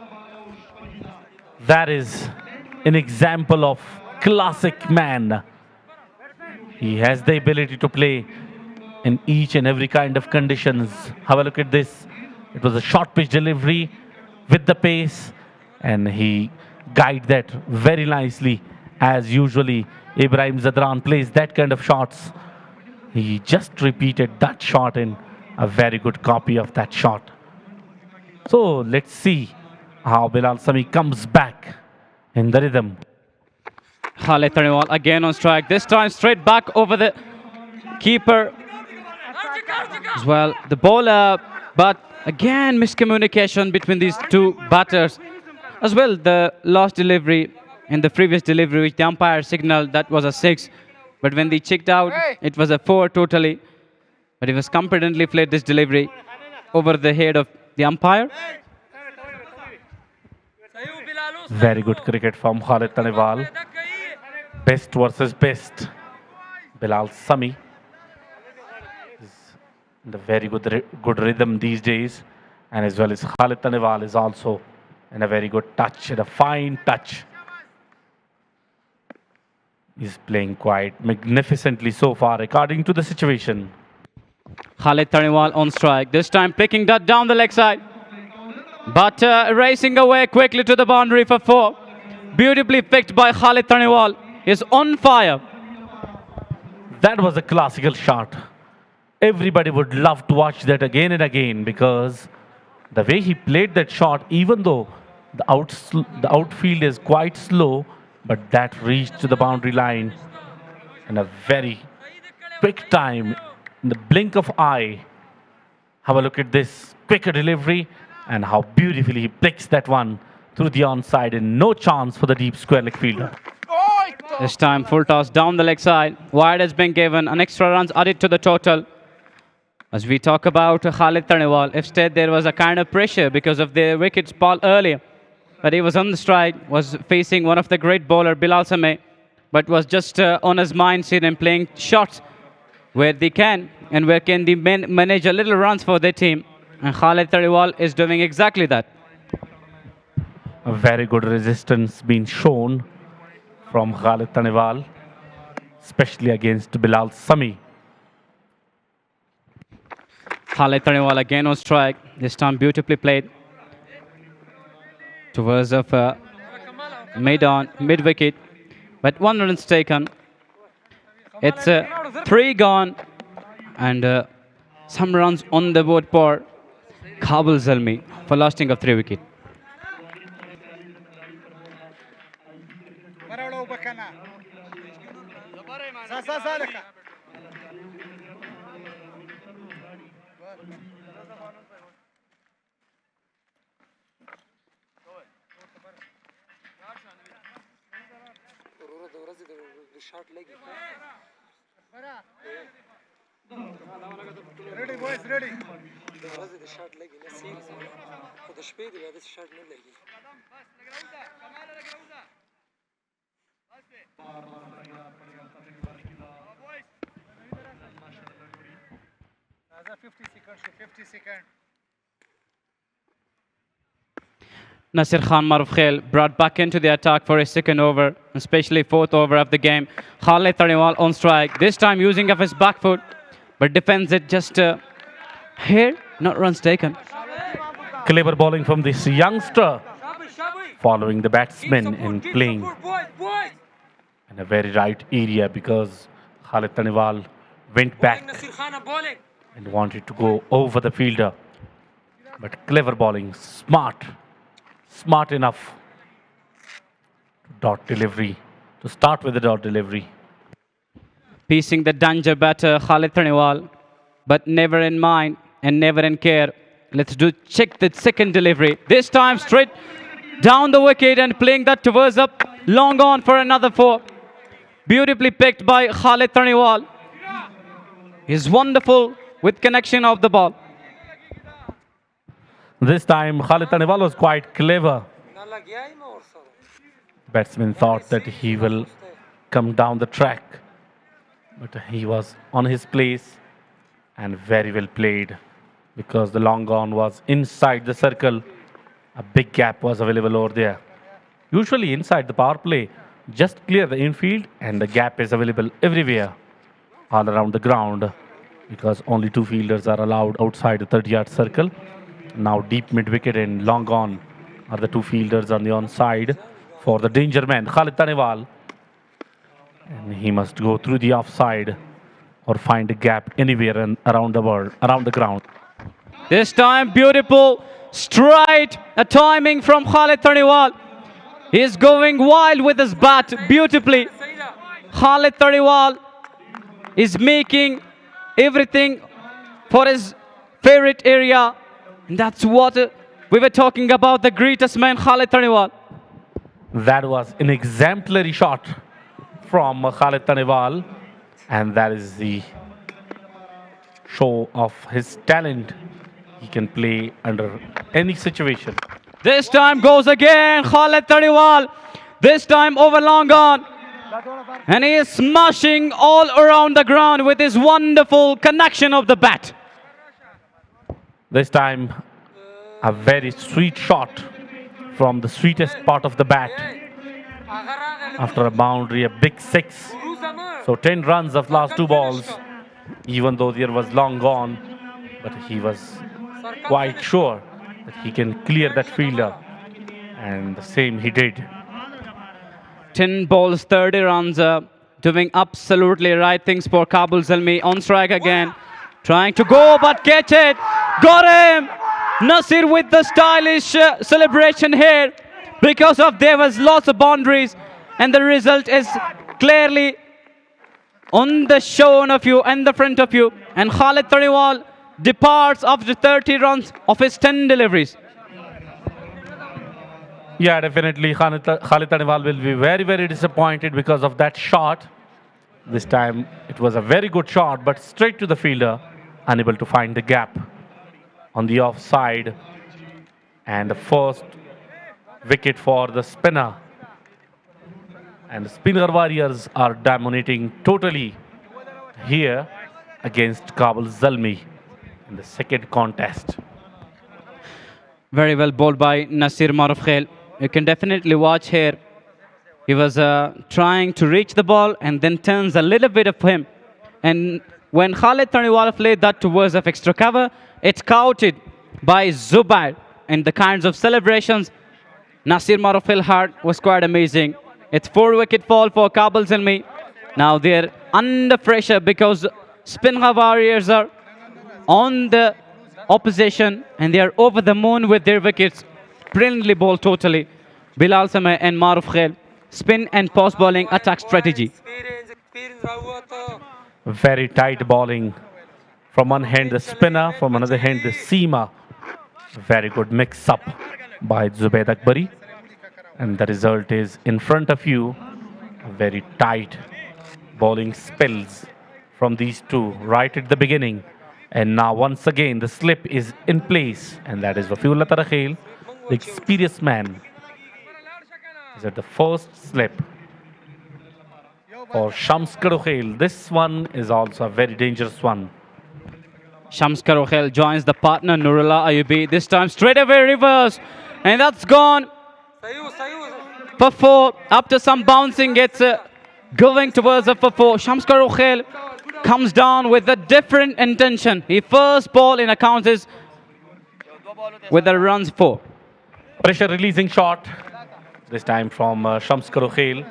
That is an example of classic man. He has the ability to play in each and every kind of conditions. Have a look at this. It was a short pitch delivery with the pace, and he guided that very nicely. As usually, Ibrahim Zadran plays that kind of shots. He just repeated that shot in a very good copy of that shot. So let's see how Bilal Sami comes back in the rhythm. Khalid Tariwal again on strike. This time straight back over the keeper as well. The bowler, but again miscommunication between these 2 batters. As well, the last delivery in the previous delivery, which the umpire signaled that was a 6. But when they checked out, it was a 4 totally. But he was competently played this delivery over the head of the umpire. Very good cricket from Khalid Tariwal. Best versus best. Bilal Sami is in the very good rhythm these days, and as well as Khalid Tariwal is also in a very good touch, and a fine touch. He's playing quite magnificently so far according to the situation. Khalid Tariwal on strike. This time picking that down the leg side, but racing away quickly to the boundary for 4. Beautifully picked by Khalid Tariwal. Is on fire. That was a classical shot. Everybody would love to watch that again and again, because the way he played that shot, even though the outfield is quite slow, but that reached to the boundary line in a very quick time, in the blink of eye. Have a look at this quicker delivery and how beautifully he picks that one through the onside, and no chance for the deep square leg fielder. This time full toss down the leg side. Wide has been given. An extra runs added to the total. As we talk about Khalid Tariwal, instead there was a kind of pressure because of the wickets ball earlier. But he was on the strike, was facing one of the great bowler, Bilal Sami, but was just on his mindset and playing shots where they can and where can they manage a little runs for their team. And Khalid Tariwal is doing exactly that. A very good resistance being shown from Khalid Tariwal, especially against Bilal Sami. Khalid Tariwal again on strike. This time beautifully played towards of mid-wicket. But 1 run is taken. It's 3 gone and some runs on the board for Kabul Zalmi for lasting of 3 wickets. Ready, boys, ready. Another 50 seconds to 50 seconds. Nasir Khan Maruf Khail brought back into the attack for his second over, especially fourth over of the game. Khalid Taniwal on strike, this time using of his back foot, but defends it just here, not runs taken. Clever bowling from this youngster, following the batsman and playing in a very right area because Khalid Taniwal went back and wanted to go over the fielder. But clever bowling, smart enough to dot delivery, to start with the dot delivery. Piecing the danger batter Khalid Taniwal, but never in mind and never in care. Let's check the second delivery. This time straight down the wicket and playing that towards up, long on for another 4. Beautifully picked by Khalid Taniwal. He's wonderful with connection of the ball. This time Khalid Taniwal was quite clever. Batsman thought that he will come down the track, but he was on his place and very well played because the long on was inside the circle. A big gap was available over there. Usually inside the power play, just clear the infield and the gap is available everywhere all around the ground because only 2 fielders are allowed outside the 30-yard circle. Now deep mid-wicket and long on are the 2 fielders on the onside for the danger man, Khalid Taniwal. And he must go through the offside or find a gap anywhere around the world, around the ground. This time beautiful straight a timing from Khalid Taniwal. He's going wild with his bat beautifully. Khalid Taniwal is making everything for his favorite area. And that's what we were talking about, the greatest man, Khalid Taniwal. That was an exemplary shot from Khalid Taniwal. And that is the show of his talent. He can play under any situation. This time goes again, Khalid Taniwal. This time over long on. And he is smashing all around the ground with his wonderful connection of the bat. This time, a very sweet shot from the sweetest part of the bat. After a boundary, a big 6. So 10 runs of last 2 balls, even though there was long gone, but he was quite sure that he can clear that fielder. And the same he did. 10 balls, 30 runs, doing absolutely right things for Kabul Zalmi. On strike again. Trying to go, but catch it. Got him. Nasir with the stylish celebration here. Because of there was lots of boundaries. And the result is clearly on the shown of you and the front of you. And Khalid Taniwal departs after 30 runs of his 10 deliveries. Yeah, definitely Khalid Taniwal will be very, very disappointed because of that shot. This time it was a very good shot, but straight to the fielder, unable to find the gap on the offside. And the first wicket for the spinner. And the Speenghar Warriors are dominating totally here against Kabul Zalmi in the second contest. Very well bowled by Nasir Maruf Khail. You can definitely watch here. He was trying to reach the ball and then turns a little bit of him. And when Khalid Taniwal played that towards of extra cover, it's counted by Zubair. And the kinds of celebrations Nasir Maruf Khail had was quite amazing. It's 4-wicket fall for Kabul Zalmi. Now they're under pressure because Speenghar Warriors are on the opposition and they are over the moon with their wickets. Brilliantly bowled totally. Bilal Sameh and Maruf Khail. Spin and post bowling attack strategy. Spears Rawata. Very tight bowling. From one hand the spinner, from another hand the seamer. Very good mix up by Zubayd Akbari. And the result is in front of you. Very tight bowling spells from these two right at the beginning. And now once again the slip is in place. And that is Wafiullah Tarakhil, the experienced man. Is at the first slip for Shams Karukhel. This one is also a very dangerous one. Shams Karukhel joins the partner Nurullah Ayubi. This time straight away reverse. And that's gone for 4. After some bouncing, it's going towards the for 4. Shams Karukhel comes down with a different intention. He first ball in accounts is with the runs 4. Pressure releasing shot. This time from Shams Karukhel.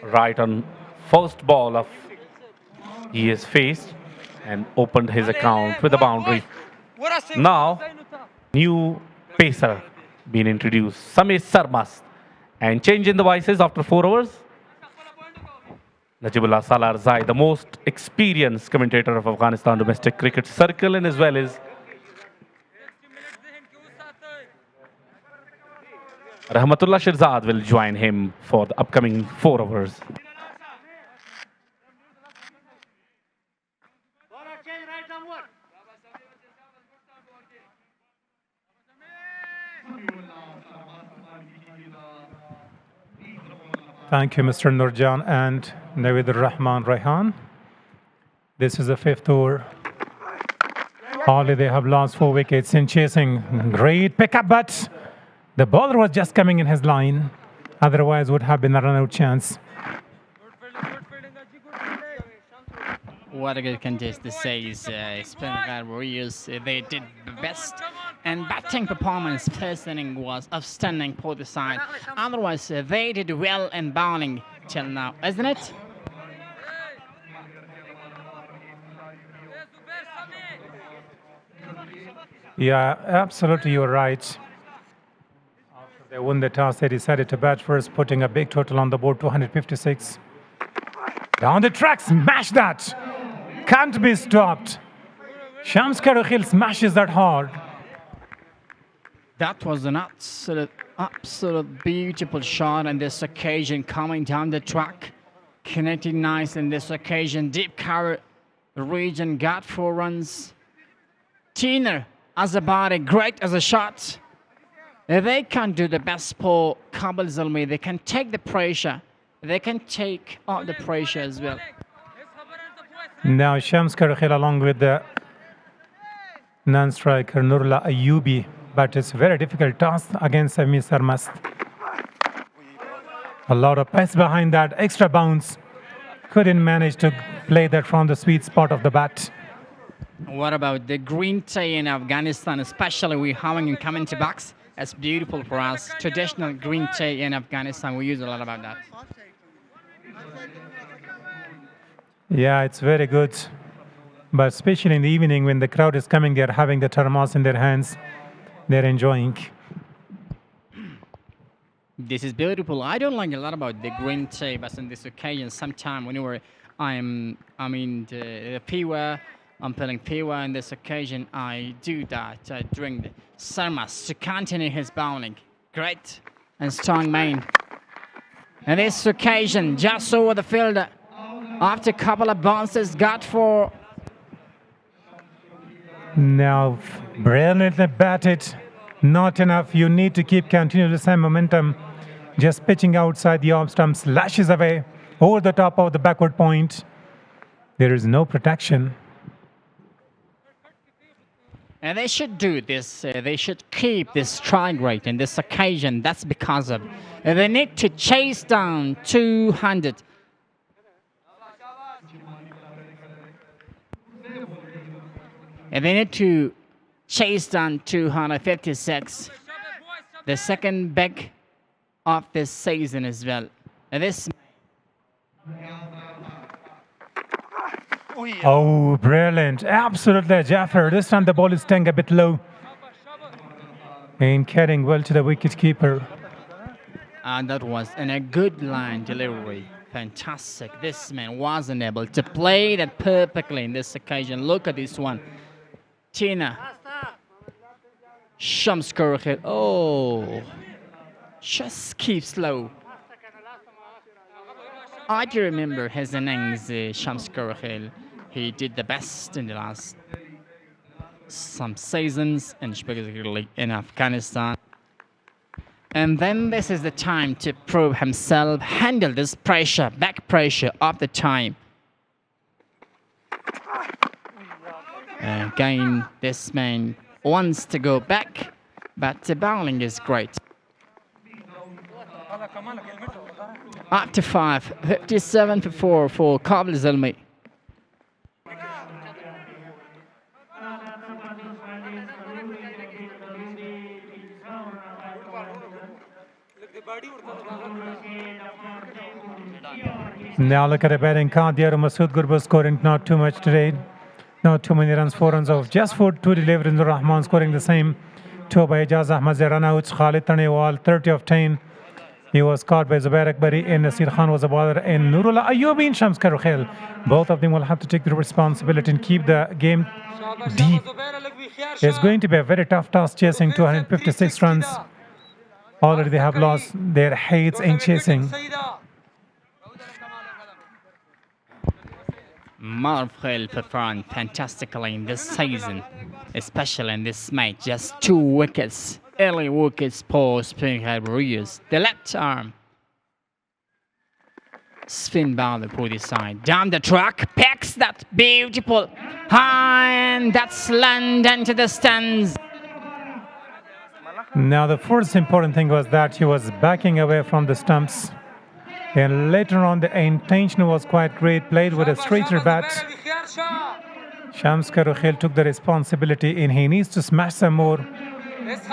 Right on first ball of he has faced and opened his account with a boundary. Now, new pacer being introduced, Samir Sarmas. And change in the vices after 4 overs. Najibullah Salar Zai, the most experienced commentator of Afghanistan domestic cricket circle, and as well as Rahmatullah Shirzad will join him for the upcoming 4 overs. Thank you, Mr. Nurjan and Navid Rahman Raihan. This is the 5th over. Only they have lost 4 wickets in chasing. Great pickup, but the bowler was just coming in his line. Otherwise, would have been a run-out chance. What I can just say is Speenghar Warriors, they did the best. And batting performance first inning was outstanding for the side. Otherwise, they did well in bowling till now, isn't it? Yeah, absolutely, you're right. After they won the toss, they decided to bat first, putting a big total on the board, 256. Down the track, smash that! Can't be stopped. Shams Karukhel smashes that hard. That was an absolute beautiful shot on this occasion, coming down the track, connecting nice in this occasion. Deep cover region, got 4 runs. Teener as a body, great as a shot. They can do the best for Kabul Zalmi. They can take the pressure. They can take out the pressure as well. Now Shams Karukhel along with the non-striker Nurullah Ayubi. But it's a very difficult toss against Samir Sarmas. A lot of pace behind that, extra bounce. Couldn't manage to play that from the sweet spot of the bat. What about the green tea in Afghanistan, especially we having in community box? That's beautiful for us. Traditional green tea in Afghanistan, we use a lot about that. Yeah, it's very good. But especially in the evening when the crowd is coming, they're having the thermos in their hands. They're enjoying. This is beautiful. I don't like a lot about the green tea, but on this occasion, sometime whenever I'm the fever, I'm feeling fever on this occasion, I do that. I drink the Sarmas to continue his bowling. Great and strong main. And this occasion, just over the field, after a couple of bounces, got 4. Now, brilliantly batted. Not enough. You need to continue the same momentum. Just pitching outside the off stump, slashes away over the top of the backward point. There is no protection. And they should do this. They should keep this strike rate in this occasion. That's because of they need to chase down 200. And they need to chase down 256. The second big of this season as well. And this. Oh, brilliant. Absolutely, Jaffer. This time the ball is staying a bit low. And carrying well to the wicket keeper. And that was in a good line delivery fantastic. This man wasn't able to play that perfectly in this occasion. Look at this one. Tina. Shamskar. Oh. Just keep slow. I do remember his innings, Shamskar. He did the best in the last some seasons, and particularly in Afghanistan. And then this is the time to prove himself, handle this pressure, back pressure of the time. Again, this man wants to go back, but the bowling is great. Up to 5, 57 for 4 for Kabul Zalmi. Now look at the batting card there. Masood Gurba scoring not too much today. Not too many runs, 4 runs off. Just for 2 deliveries. Rahman scoring the same. 2 by Ijaz Ahmad run outs. Khalid Tanewal, 30 of 10. He was caught by Zubair Akbari, and Nasir Khan was a bowler, and Nurullah Ayubi and Shams Karukhel. Both of them will have to take the responsibility and keep the game deep. It's going to be a very tough task chasing 256 runs. Already they have lost their heads in chasing. Marvel performed fantastically in this season, especially in this match. Just 2 wickets, early wickets for Speenghar. The left arm. Spin bowler for the side. Down the track, picks that beautiful high, and that's land into the stands. Now the first important thing was that he was backing away from the stumps. And later on, the intention was quite great, played with a straighter bat. Shams Karukhel took the responsibility, and he needs to smash some more.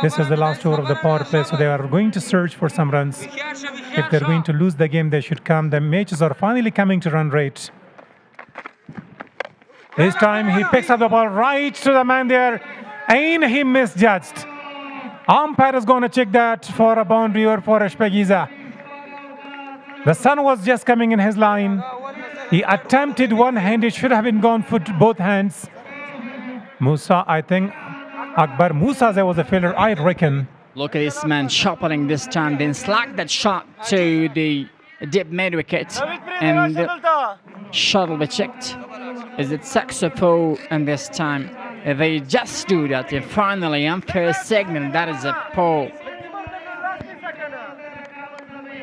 This is the last over of the power play, so they are going to search for some runs. If they're going to lose the game, they should come. The matches are finally coming to run rate. This time, he picks up the ball right to the man there, and he misjudged. Umpire is going to check that for a boundary or for a Shpegiza. The sun was just coming in his line. He attempted one hand. It should have been gone for both hands. Musa, I think, Akbar Musa, there was a failure, I reckon. Look at this man shuffling this time, then slack that shot to the deep mid wicket, and the shuttle be checked. Is it 6 or 4? And this time they just do that. And finally, umpire signal that is a pole.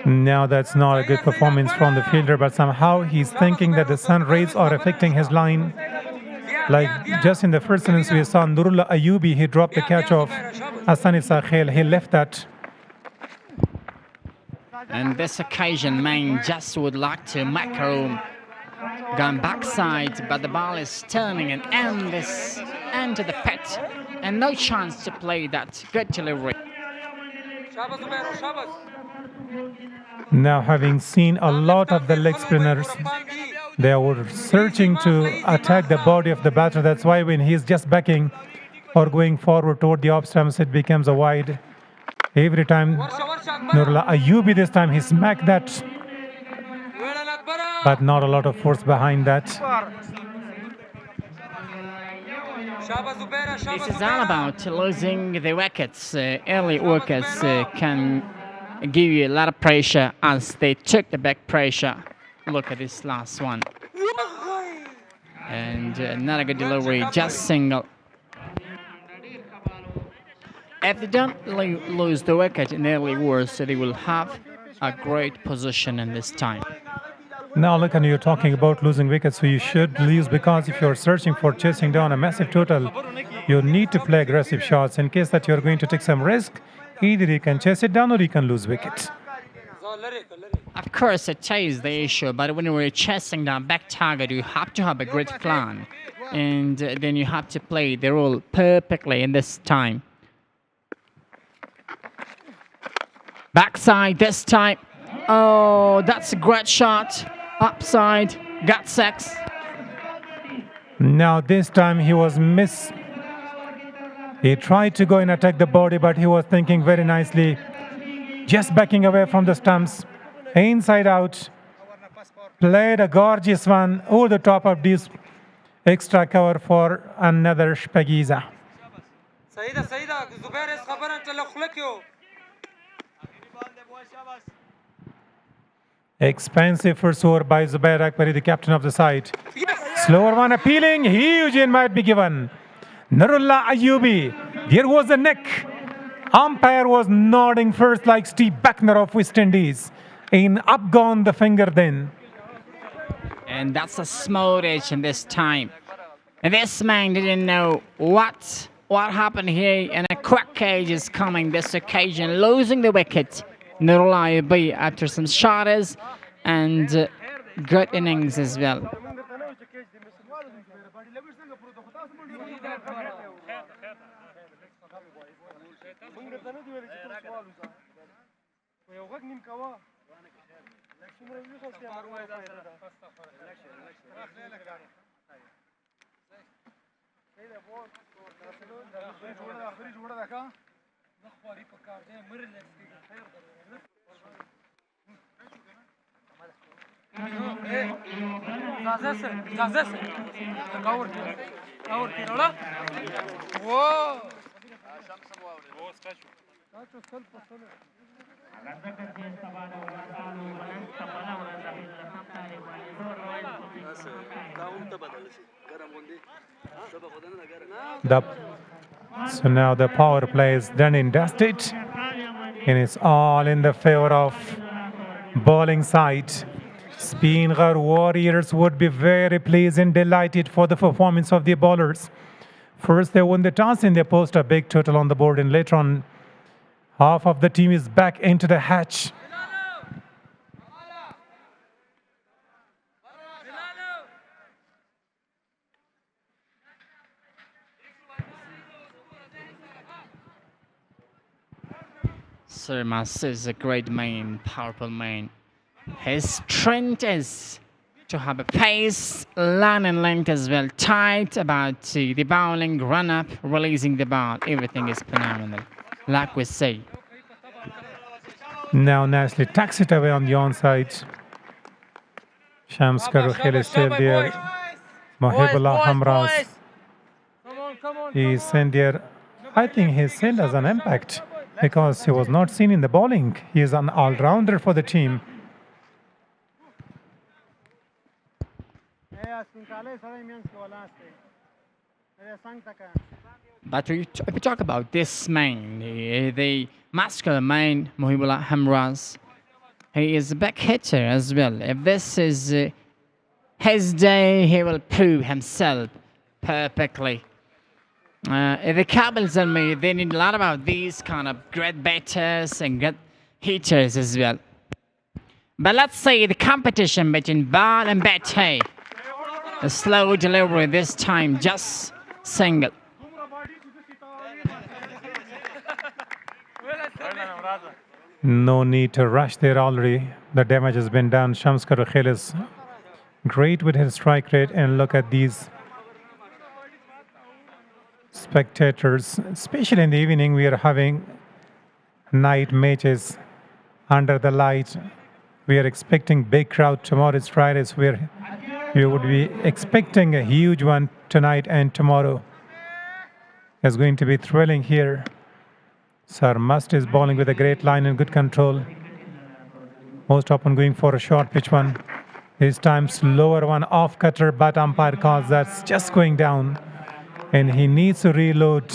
Now that's not a good performance from the fielder, but somehow he's thinking that the sun rays are affecting his line. Like just in the first innings we saw Nurullah Ayubi, he dropped the catch off Hassan Isakhel, he left that. And this occasion, man just would like to make room. Gone backside, but the ball is turning and end this into the pit, and no chance to play that. Good delivery. Now, having seen a lot of the leg spinners, they were searching to attack the body of the batter. That's why when he's just backing or going forward toward the off stumps, it becomes a wide. Every time, Nurullah Ayubi, this time he smacked that, but not a lot of force behind that. This is all about losing the wickets. Early wickets can give you a lot of pressure as they took the back pressure. Look at this last one. And not a good delivery, just single. If they don't lose the wicket in early overs, they will have a great position in this time. Now look, and you're talking about losing wickets, so you should lose, because if you're searching for chasing down a massive total, you need to play aggressive shots. In case that you're going to take some risk, either you can chase it down or you can lose wickets. Of course, it is the issue, but when we're chasing down back target, you have to have a great plan, and then you have to play the role perfectly in this time. Backside this time. Oh, that's a great shot. Upside, got 6. Now this time he was miss. He tried to go and attack the body, but he was thinking very nicely, just backing away from the stumps, inside out. played a gorgeous one over the top of this extra cover for another Spagiza. سعيدة زبير اس خبر انت لو خلقيو Expensive first over by Zubair Akbari, the captain of the side. Slower one appealing, huge in might be given. Nurullah Ayubi, there was a neck. Umpire was nodding first like Steve Buckner of West Indies. In up gone the finger then. And that's a smoothage in this time. And this man didn't know what happened here, and a quick cage is coming this occasion, losing the wicket. Nurullah Ayubi after some shots and good innings as well. So now the power play is done and dusted, and it's all in the favor of bowling side. Speenghar Warriors would be very pleased and delighted for the performance of the bowlers. First they won the toss and they post a big total on the board, and later on half of the team is back into the hatch. Sir Mas is a great man, powerful man. His strength is to have a pace, line and length as well, tight about the bowling, run up, releasing the ball. Everything is phenomenal, like we say. Now nicely tucks it away on the onside. Shamskar Rukhel is still there. Mohibullah Hamraz. He sent there. I think he sent as an impact because he was not seen in the bowling. He is an all-rounder for the team. But if we talk about this man, the masculine man, Mohibullah Hamraz, he is a back hitter as well. If this is his day, he will prove himself perfectly. The Kabul Zalmi, they need a lot about these kind of great batters and great hitters as well. But let's say the competition between ball and bat, hey, a slow delivery this time, just single. No need to rush there already. The damage has been done. Shamskar Rukhel is great with his strike rate, and look at these spectators, especially in the evening. We are having night matches under the light. We are expecting big crowd. Tomorrow is Friday, so we would be expecting a huge one tonight and tomorrow. It's going to be thrilling here. Sir Must is bowling with a great line and good control. Most often going for a short pitch one. This time slower one off cutter, but umpire calls that's just going down. And he needs to reload.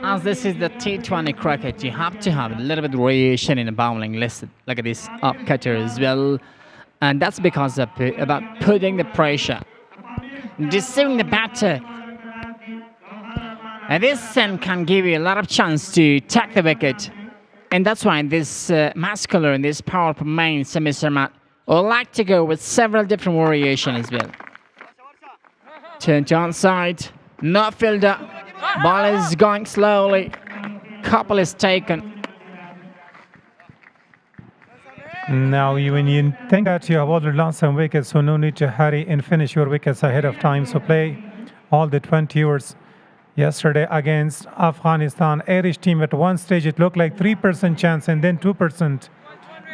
As this is the T20 cricket, you have to have a little bit of variation in the bowling. Listen, look at this up cutter as well. And that's because of about putting the pressure, deceiving the batter. And this can give you a lot of chance to take the wicket. And that's why this muscular and this powerful main semi-sermat would like to go with several different variations as well. Turn to onside, no fielder, ball is going slowly, couple is taken. Now, when you think that you have already lost some wickets, so no need to hurry and finish your wickets ahead of time. So play all the 20 overs Yesterday against Afghanistan, Irish team at one stage it looked like 3% chance and then 2%.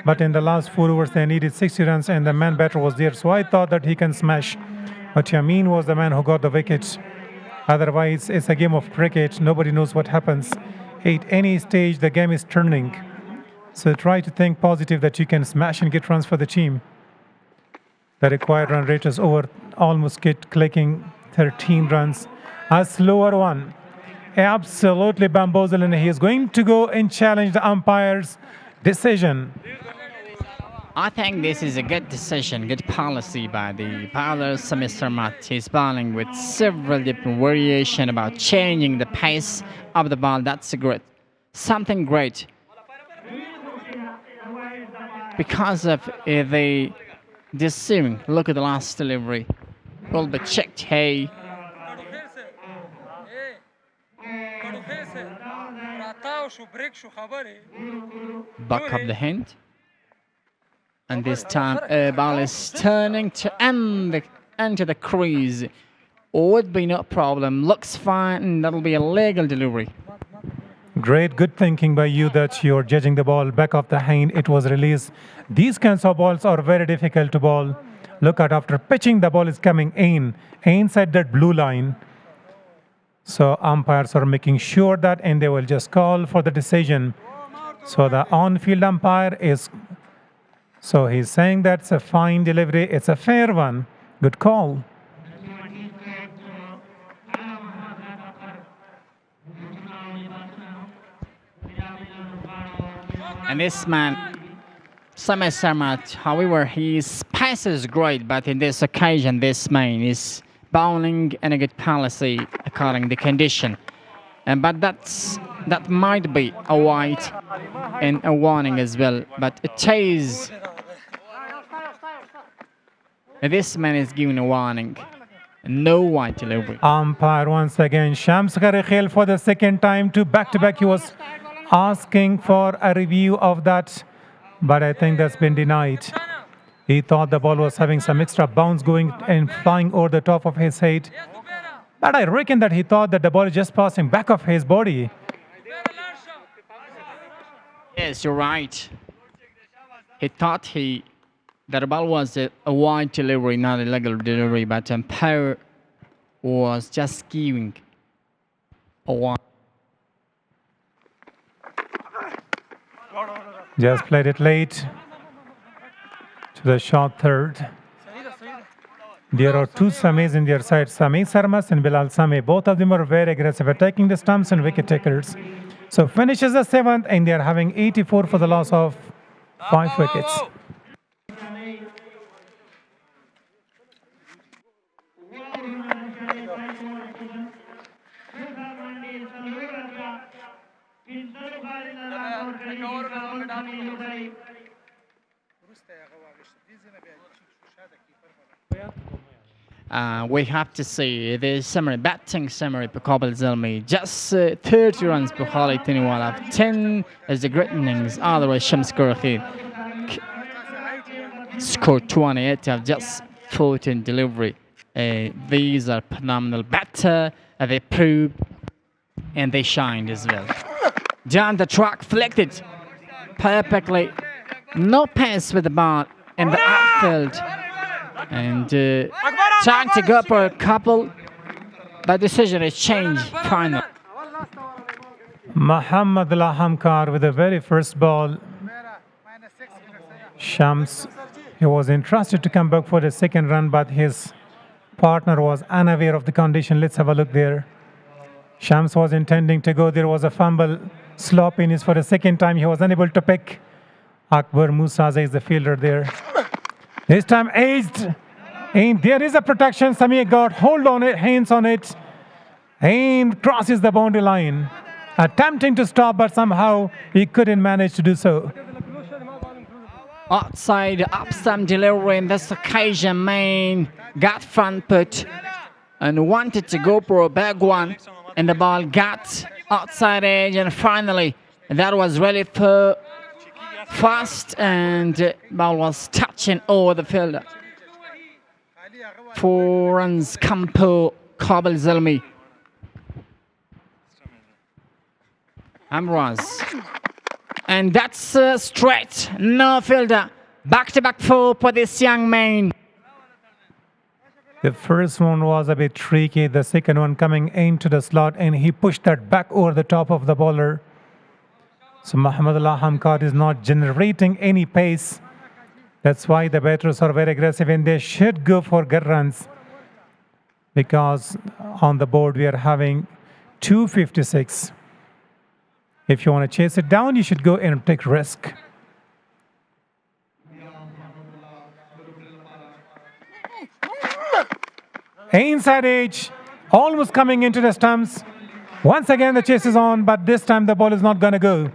But in the last 4 overs they needed 60 runs and the man batter was there. So I thought that he can smash. But Yamin was the man who got the wicket. Otherwise, it's a game of cricket. Nobody knows what happens. At any stage, the game is turning. So try to think positive that you can smash and get runs for the team. The required run rate is over, almost clicking 13 runs. A slower one. Absolutely bamboozled, and he is going to go and challenge the umpire's decision. I think this is a good decision, good policy by the bowler, Mr. Matt. He's bowling with several different variations about changing the pace of the ball. That's great. Something great. Because of the deceiving, look at the last delivery. Will be checked, hey. Back up the hand. And this time, ball is turning to enter the crease. Would be no problem. Looks fine, and that'll be a legal delivery. Great, good thinking by you that you're judging the ball back off the hand. It was released. These kinds of balls are very difficult to bowl. Look at after pitching, the ball is coming inside that blue line. So umpires are making sure that, and they will just call for the decision. So the on-field umpire is. So he's saying that's a fine delivery. It's a fair one. Good call. And this man, Samir Sarmat, however, his pace is great, but in this occasion, this man is bowling in a good policy according to the condition. But that might be a white and a warning as well. But it is. This man is giving a warning. No white delivery. Umpire once again, Shams Kharekhel for the second time to back-to-back. He was asking for a review of that, but I think that's been denied. He thought the ball was having some extra bounce going and flying over the top of his head. But I reckon that he thought that the ball is just passing back of his body. Yes, you're right. He thought that the ball was a wide delivery, not a legal delivery, but umpire was just giving a wide. Just played it late to the short third. There are two Samis in their side, Sami Sarmas and Bilal Sami. Both of them are very aggressive, attacking the stumps and wicket takers. So finishes the seventh, and they are having 84 for the loss of 5 wickets. We have to see the summary, batting summary for Kabul Zalmi. Just 30 runs per Khalid Tiniwala. 10 is the great innings. Otherwise, Shams Kharekhel scored 28 to have just 14 delivery. These are phenomenal batter. They prove and they shined as well. Down the track, flicked perfectly. No pass with the ball in the outfield. And trying to go for a couple, but decision is changed finally. Muhammad Lahamkar with the very first ball. Shams, he was entrusted to come back for the second run, but his partner was unaware of the condition. Let's have a look there. Shams was intending to go. There was a fumble. Slop in is for the second time. He was unable to pick. Akbar Musaza is the fielder there. This time aged. And there is a protection. Samir got hold on it, hands on it, and crosses the boundary line. Attempting to stop, but somehow he couldn't manage to do so. Outside up stump delivery in this occasion, man got front put and wanted to go for a big one, and the ball got outside edge, and finally that was really fast, and ball was touching over the fielder. 4 runs come per Kabul Zalmi. Hamraz. And that's straight, no fielder. Back-to-back four for this young man. The first one was a bit tricky. The second one coming into the slot, and he pushed that back over the top of the bowler. So Muhammadullah Hamkar is not generating any pace. That's why the batters are very aggressive, and they should go for good runs. Because on the board we are having 256. If you want to chase it down, you should go and take risk. Inside edge, almost coming into the stumps. Once again the chase is on, but this time the ball is not going to go.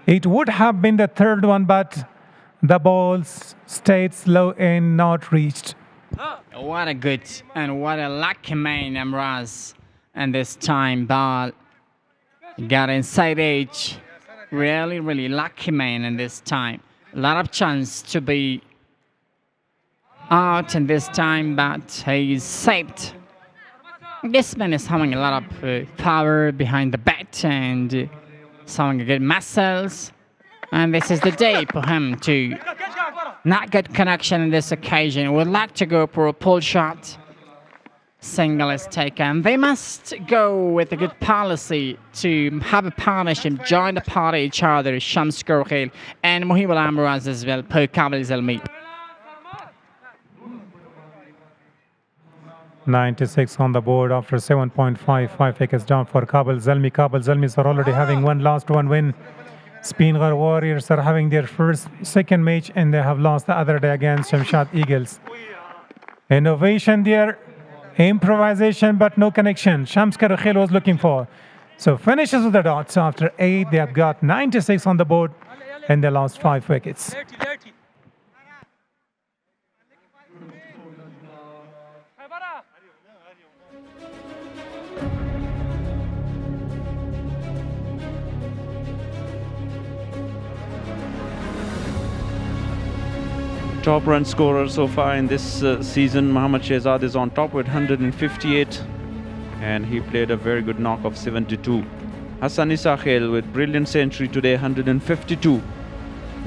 It would have been the third one, but the ball stayed slow and not reached. What a good and what a lucky man, Amraz. And this time ball got inside edge. Really, really lucky man in this time. A lot of chance to be out in this time, but he is saved. This man is having a lot of power behind the bat and having good muscles. And this is the day for him to not get connection in this occasion. Would like to go for a pull shot. Single is taken. They must go with a good policy to have a partnership, join the party each other, Shams Gurkhil and Muhibul Amraz as well, per Kabul Zalmi. 96 on the board after 7.55 wickets down for Kabul Zalmi. Kabul Zalmis are already having one win. Speenghar Warriors are having their second match, and they have lost the other day against Shamshad Eagles. Innovation there, improvisation, but no connection. Shams Gurkhil was looking for. So finishes with the dots after 8. They have got 96 on the board, and they lost 5 wickets. Top run scorer so far in this season, Mohammad Shehzad is on top with 158, and he played a very good knock of 72. Hassan Isakhel with brilliant century today, 152,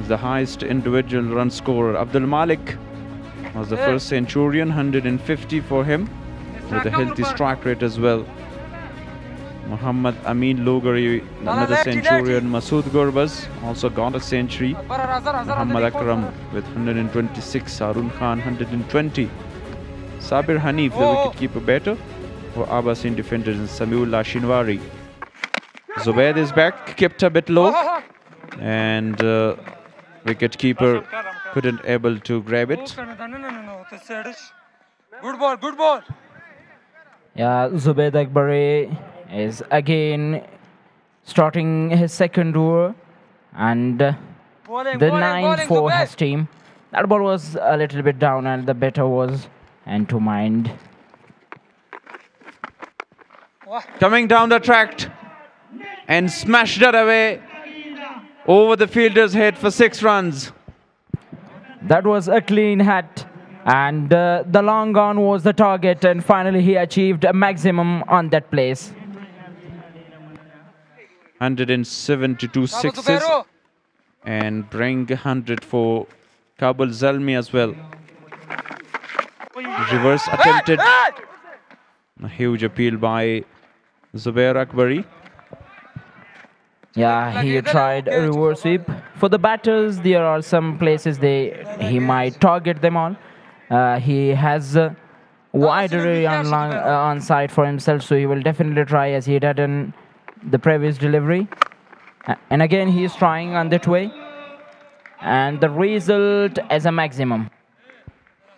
is the highest individual run scorer. Abdul Malik was the first centurion, 150 for him, with a healthy strike rate as well. Muhammad Amin Logari, another centurion. Masood Gurbaz also got a century. Muhammad Akram with 126. Harun Khan 120. Sabir Hanif, the wicketkeeper batter, for Abbasin defenders, and Samiullah Shinwari. Zubaid is back, kept a bit low, and wicketkeeper couldn't able to grab it. Good ball, good ball. Yeah, Zubaid Akbari is again starting his second over, and the 9 for his team. That ball was a little bit down, and the batter was hand to mind. Coming down the track and smashed it away over the fielder's head for 6 runs. That was a clean hit, and the long on was the target, and finally he achieved a maximum on that place. 172 sixes and bring 100 for Kabul Zalmi as well. Reverse attempted. A huge appeal by Zubair Akbari. Yeah, he tried a reverse sweep. For the batters, there are some places he might target them on. He has wide array on side for himself, so he will definitely try, as he did in the previous delivery. And again, he is trying on that way. And the result is a maximum.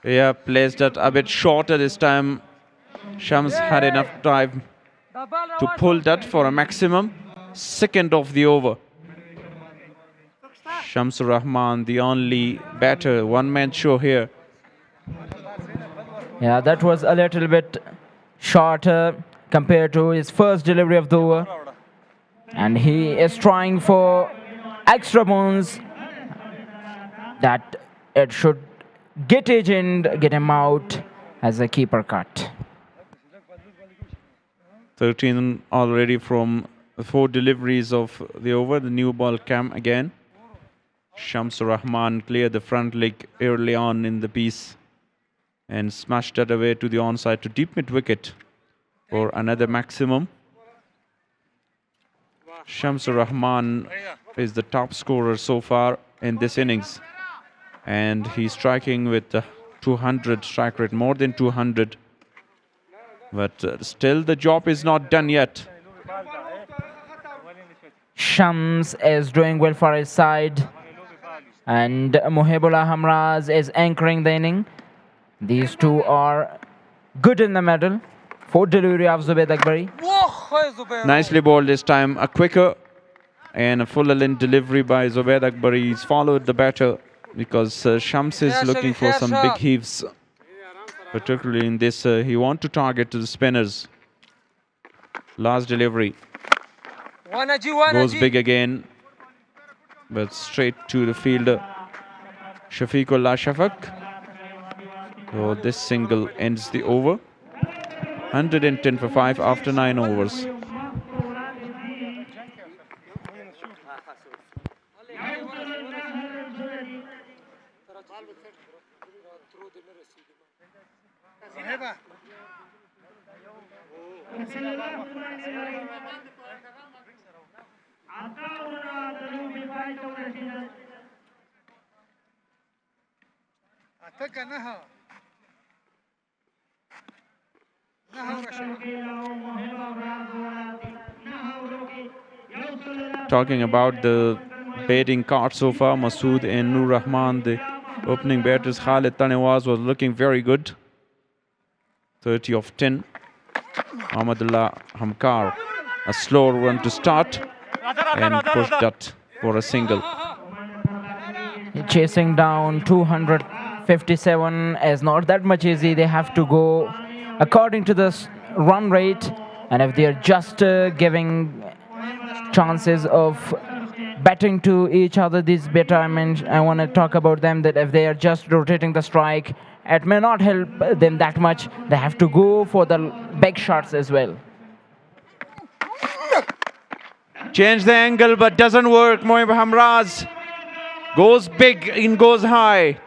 Yeah, placed it a bit shorter this time. Shams had enough time to pull that for a maximum. Second of the over. Shamsur Rahman, the only batter, one-man show here. Yeah, that was a little bit shorter compared to his first delivery of the over. And he is trying for extra bones that it should get it in, get him out as a keeper cut. 13 already from 4 deliveries of the over. The new ball came again. Shamsur Rahman cleared the front leg early on in the piece and smashed that away to the onside to deep mid wicket for another maximum. Shamsur Rahman is the top scorer so far in this innings, and he's striking with 200 strike rate, more than 200. But still the job is not done yet. Shams is doing well for his side, and Mohibullah Hamraz is anchoring the inning. These two are good in the middle. 4 delivery of Zubaid Akbari. Nicely bowled this time. A quicker and a fuller length delivery by Zubaid Akbari. He's followed the batter because Shams is looking for some big heaves. Particularly in this, he wants to target to the spinners. Last delivery. Goes big again, but straight to the fielder, Shafiqullah Shafaq. So this single ends the over. 110 for 5 after 9 overs. Talking about the batting card so far, Masood and Nur Rahman, the opening batters. Khalid Tanewaz was looking very good. 30 of 10. Ahmadullah Hamkar, a slow run to start and pushed that for a single. Chasing down 257 is not that much easy. They have to go according to the run rate, and if they are just giving chances of batting to each other, these batsmen, I want to talk about them, that if they are just rotating the strike, it may not help them that much. They have to go for the big shots as well. Change the angle, but doesn't work. Mohib Hamraz goes big and goes high.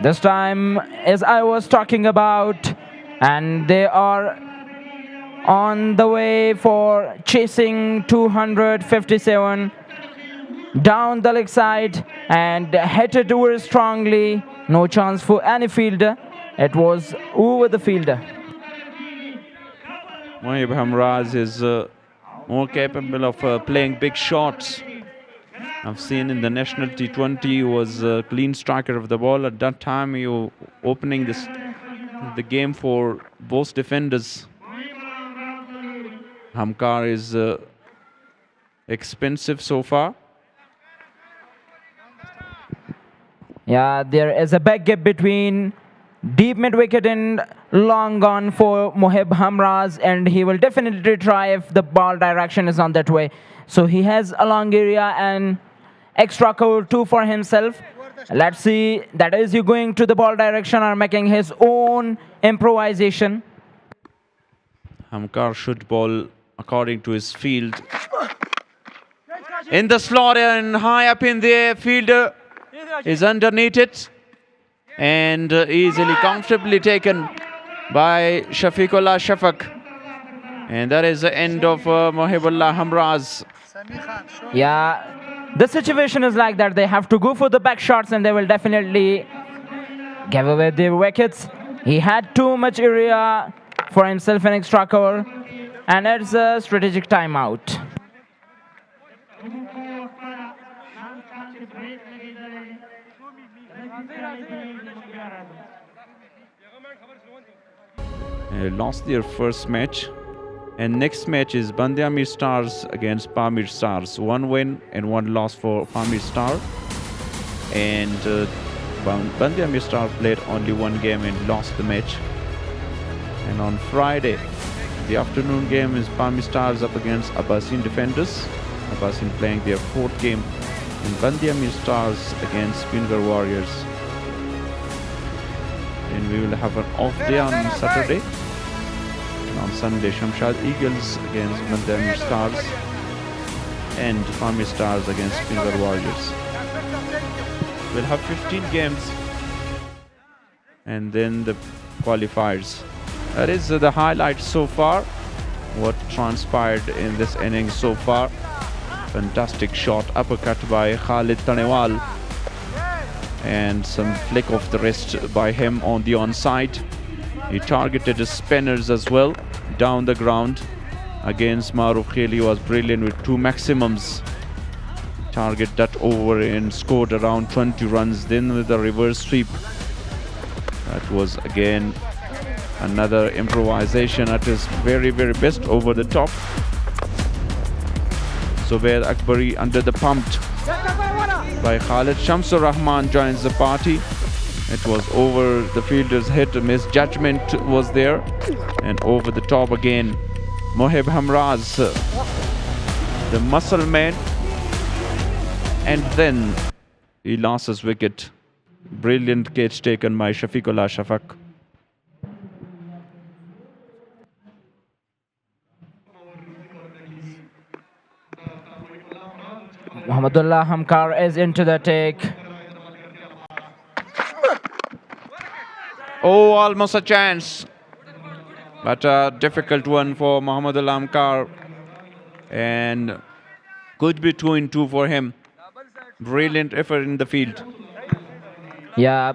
This time, as I was talking about, and they are on the way for chasing 257 down the leg side and hit it very strongly. No chance for any fielder. It was over the fielder. Mohib Hamraz is more capable of playing big shots. I've seen in the national T20 he was a clean striker of the ball. At that time he was opening the game for both defenders. Hamkar is expensive so far. Yeah, there is a big gap between deep mid wicket and long on for Mohib Hamraz, and he will definitely try if the ball direction is on that way. So he has a long area and extra cover 2 for himself. Let's see, that is he going to the ball direction or making his own improvisation. Hamkar should bowl according to his field. In the slot and high up in the air, fielder is underneath it and easily, comfortably taken by Shafiqullah Shafaq. And that is the end of Mohibullah Hamraz. Yeah, the situation is like that. They have to go for the back shots and they will definitely give away their wickets. He had too much area for himself in extra cover, and it's a strategic timeout. Lost their first match, and next match is Bandiamir Stars against Pamir Stars. 1 win and 1 loss for Pamir Star, and Bandiamir Star played only 1 game and lost the match. And on Friday, the afternoon game is Pamir Stars up against Abbasin Defenders. Abbasin playing their 4th game, and Bandiamir Stars against Speenghar Warriors. And we will have an off day on Saturday. On Sunday, Shamshad Eagles against Mandam Stars and Farmi Stars against Speenghar Warriors. We'll have 15 games and then the qualifiers. That is the highlights so far. What transpired in this inning so far. Fantastic shot, uppercut by Khalid Tanewal. And some flick of the wrist by him on the onside. He targeted his spinners as well down the ground. Against Maruf Kheli was brilliant with 2 maximums. Target that over and scored around 20 runs. Then with the reverse sweep. That was again another improvisation at his very, very best over the top. Zubair Akbari under the pumped by Khalid. Shamsur Rahman joins the party. It was over the fielder's head. Misjudgment was there. And over the top again. Mohib Hamraz, the muscle man. And then he lost his wicket. Brilliant catch taken by Shafiqullah Shafaq. Muhammadullah Hamkar is into the take. Oh, almost a chance. But a difficult one for Muhammadullah Hamkar. And could be 2-2 for him. Brilliant effort in the field. Yeah.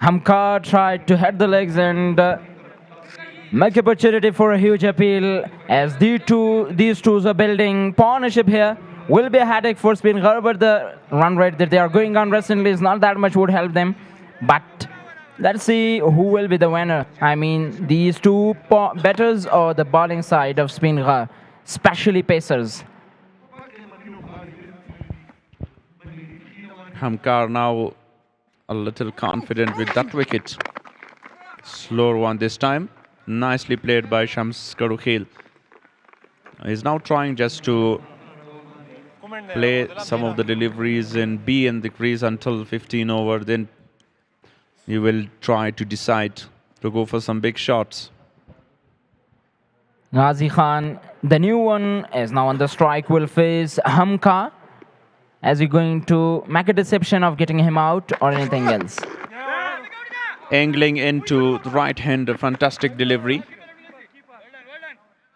Hamkar tried to head the legs and make opportunity for a huge appeal as these two are building partnership here. Will be a headache for Speenghar, but the run rate that they are going on recently is not that much would help them. But let's see who will be the winner. I mean, these two batters or the bowling side of Speenghar, especially pacers. Hamkar now a little confident with that wicket. Slower one this time. Nicely played by Shams Karukhil. He's now trying just to play some of the deliveries and be in the crease until 15 over. Then he will try to decide to go for some big shots. Ghazi Khan, the new one, is now on the strike, will face Hamkar. Is he going to make a deception of getting him out or anything else? Angling into the right hand, a fantastic delivery.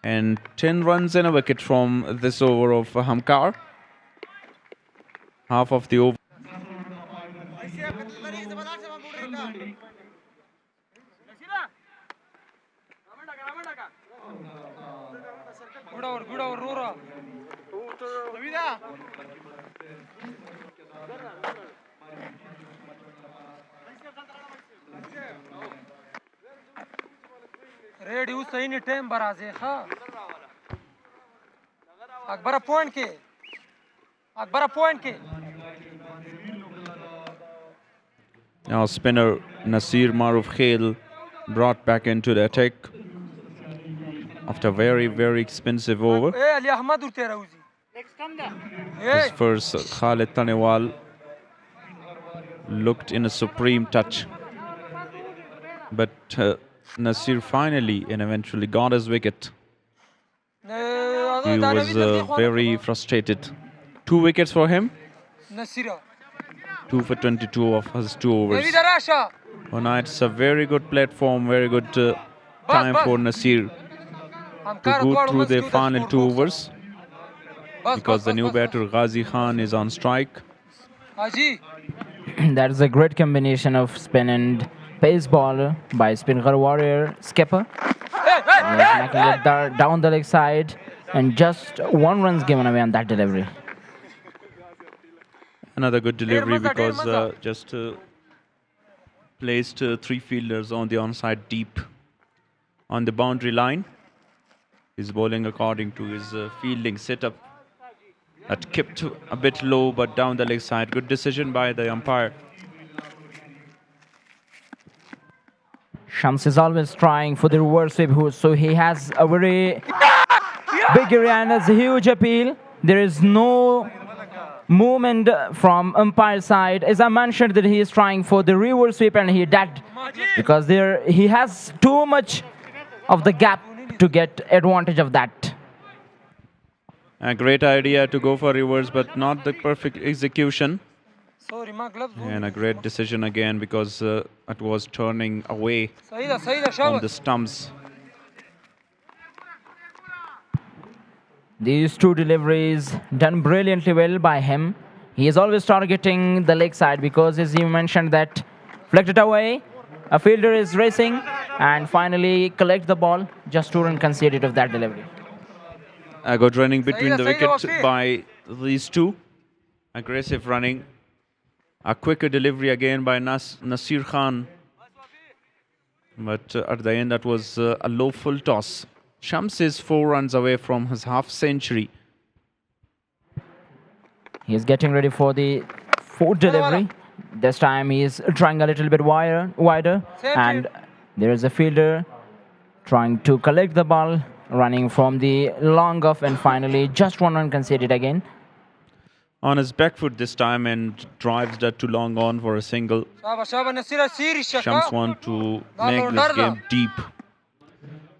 And 10 runs and a wicket from this over of Hamkar. Half of the over. Radio सही नहीं time बराजे हाँ Akbar point के Now spinner Nasir Maruf Khail brought back into the attack after very, very expensive over. ए अली अहमद और तेरा उजी His first Khalid Tanewal looked in a supreme touch. But Nasir finally and eventually got his wicket. He was very frustrated. 2 wickets for him. 2 for 22 of his 2 overs. Tonight it's a very good platform, very good time for Nasir to go through the final 2 overs. Because the new batter Ghazi Khan is on strike. That is a great combination of spin and pace ball by Speenghar Warrior skipper. Making it down the leg side and just 1 run's given away on that delivery. Another good delivery because just placed 3 fielders on the onside deep on the boundary line. He's bowling according to his fielding setup. That kept a bit low but down the leg side. Good decision by the umpire. Shams is always trying for the reverse sweep, so he has a very big area and has a huge appeal. There is no movement from umpire side. As I mentioned that he is trying for the reverse sweep and he did because he has too much of the gap to get advantage of that. A great idea to go for reverse, but not the perfect execution. Sorry, my gloves. And a great decision again because it was turning away Saida, on Shawad. the stumps. These two deliveries done brilliantly well by him. He is always targeting the leg side because, as you mentioned, that flicked it away. A fielder is racing and finally collect the ball. Just 2 runs conceded of that delivery. A good running between the Saida, wickets Wafi. by these two. Aggressive running. A quicker delivery again by Nasir Khan. But at the end, that was a low full toss. Shams is 4 runs away from his half century. He is getting ready for the 4th delivery. This time he is trying a little bit wider. And there is a fielder trying to collect the ball, running from the long off, and finally just 1 run conceded again. On his back foot this time and drives that to long on for a single. Shams want to make this game deep.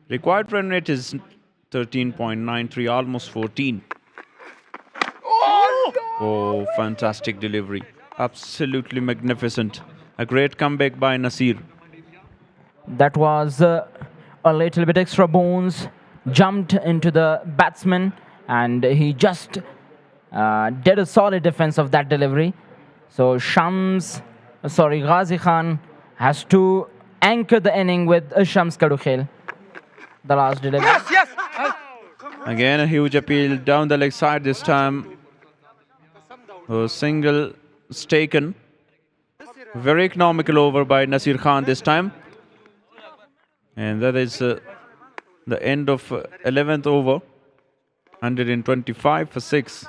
Required run rate is 13.93, almost 14. Oh, fantastic delivery. Absolutely magnificent. A great comeback by Nasir. That was a little bit extra bones. Jumped into the batsman and he just did a solid defense of that delivery. So Ghazi Khan has to anchor the inning with Shams Kadukhel. The last delivery. Yes. Again, a huge appeal down the leg side this time. A single is taken. Very economical over by Nasir Khan this time. And that is the end of 11th over. 125 for 6.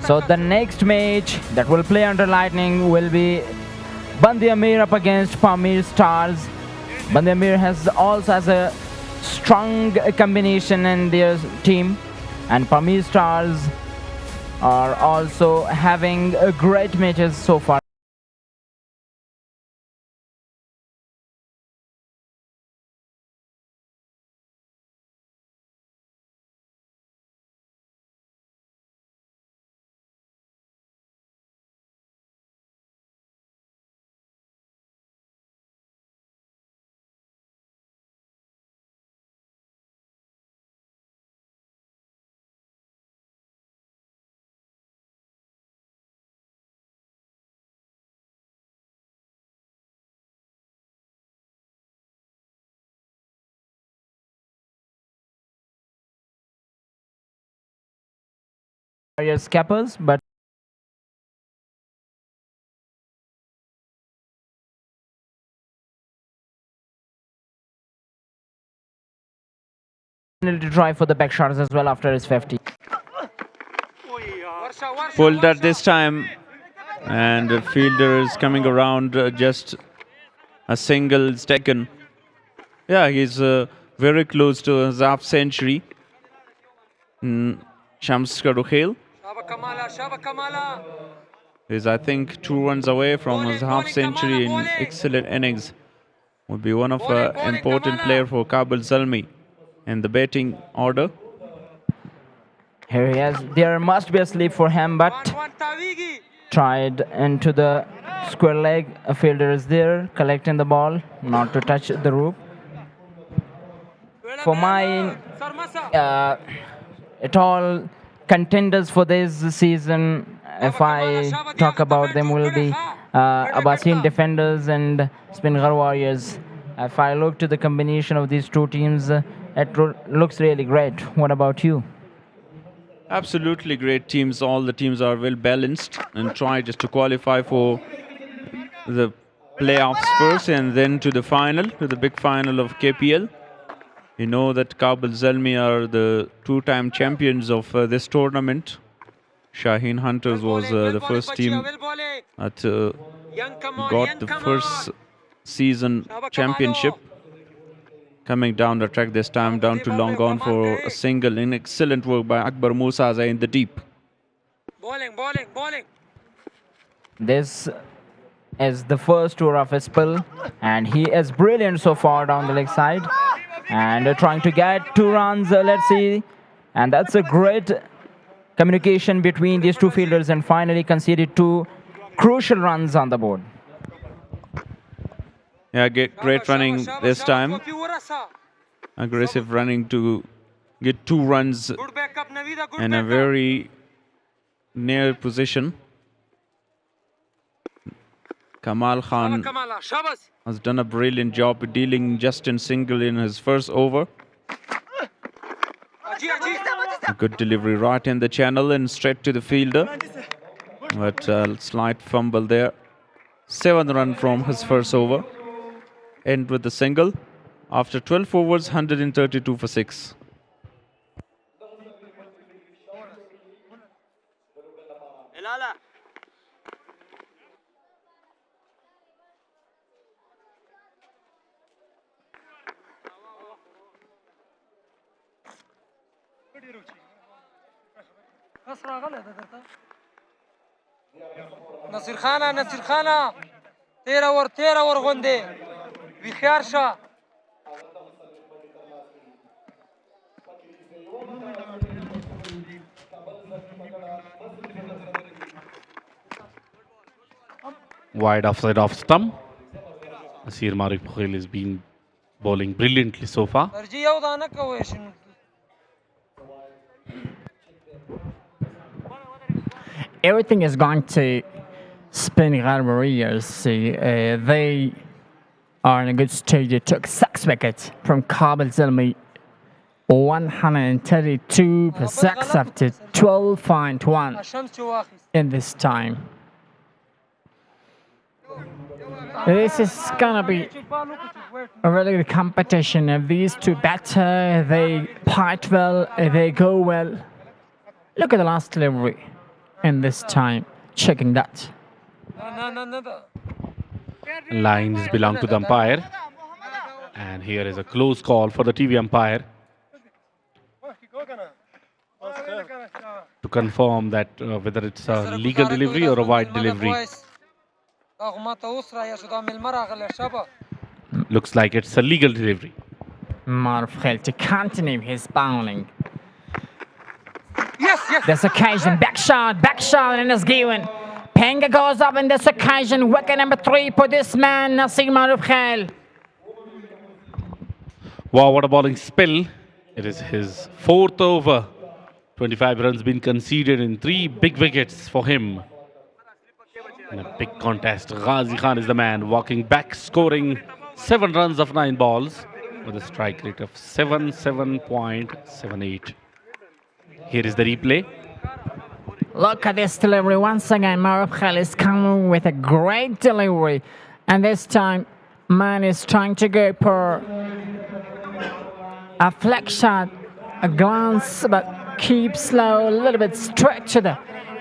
So the next match that will play under lightning will be Bandi Amir up against Pamir Stars. Bandi Amir also has a strong combination in their team, and Pamir Stars are also having great matches so far. Scappers, but to try for the back shots as well after his 50. Pulled at this time, and the fielder is coming around. Just a single is taken. Yeah, he's very close to his half century. Shams Kadukhel is, I think, 2 runs away from his half century in excellent innings. Would be one of important player for Kabul Zalmi in the batting order. Here he is. There must be a sleep for him, but tried into the square leg. A fielder is there collecting the ball, not to touch the roof. For my at all contenders for this season, if I talk about them, will be Abbasin Defenders and Speenghar Warriors. If I look to the combination of these two teams, it looks really great. What about you? Absolutely great teams. All the teams are well balanced and try just to qualify for the playoffs first and then to the final, to the big final of KPL. You know that Kabul Zalmi are the 2-time champions of this tournament. Shaheen Hunters was the first team that got the first season championship. Coming down the track this time, down to long on for a single. In excellent work by Akbar Musaza in the deep. Bowling. This is the first tour of Hespel, and he is brilliant so far down the leg side. And trying to get 2 runs, let's see. And that's a great communication between these two fielders, and finally conceded 2 crucial runs on the board. Yeah, great running this time. Aggressive running to get 2 runs in a very near position. Kamal Khan has done a brilliant job dealing just in single in his first over. A good delivery right in the channel and straight to the fielder. But a slight fumble there. 7 run from his first over. End with the single. After 12 overs, 132 for 6. نصیر خانه تیره ور غوندې بخیار شه Wide offside off stump. Nasir Marif Mughil has been bowling brilliantly so far. درجی یو دانه کوي شنو Everything is going to Speenghar Warriors. They are in a good stage. They took 6 wickets from Kabul Zalmi. 132 for 6 after 12.1 in this time. This is gonna be a really good competition. If these two batter, they fight well, they go well. Look at the last delivery in this time. Checking that. Lines belong to the umpire. And here is a close call for the TV umpire to confirm that whether it's a legal delivery or a wide delivery. Looks like it's a legal delivery. Marf to continue his bowling. Yes. This occasion, back shot, and it's given. Penga goes up in this occasion. Wicket number 3 for this man, Nasir Maruf Khail. Wow, what a bowling spell. It is his 4th over. 25 runs been conceded in 3 big wickets for him. In a big contest, Ghazi Khan is the man, walking back, scoring 7 runs of 9 balls with a strike rate of 7.78. Here is the replay. Look at this delivery. Once again, Maruf Khail is coming with a great delivery. And this time, man is trying to go for a flex shot, a glance, but keep slow, a little bit straight to the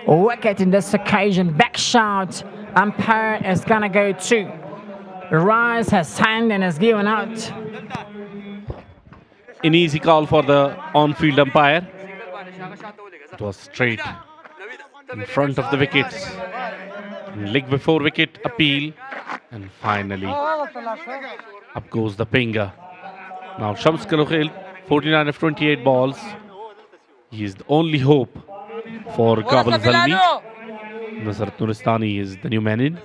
wicket in this occasion. Back shot. Umpire is going to go to rise his hand and is given out. An easy call for the on-field umpire. It was straight in front of the wickets. Leg before wicket appeal. And finally, up goes the pinger. Now Shams Kalukhil, 49 of 28 balls. He is the only hope for Kabul Zalmi. Nusrat Nuristani is the new man in.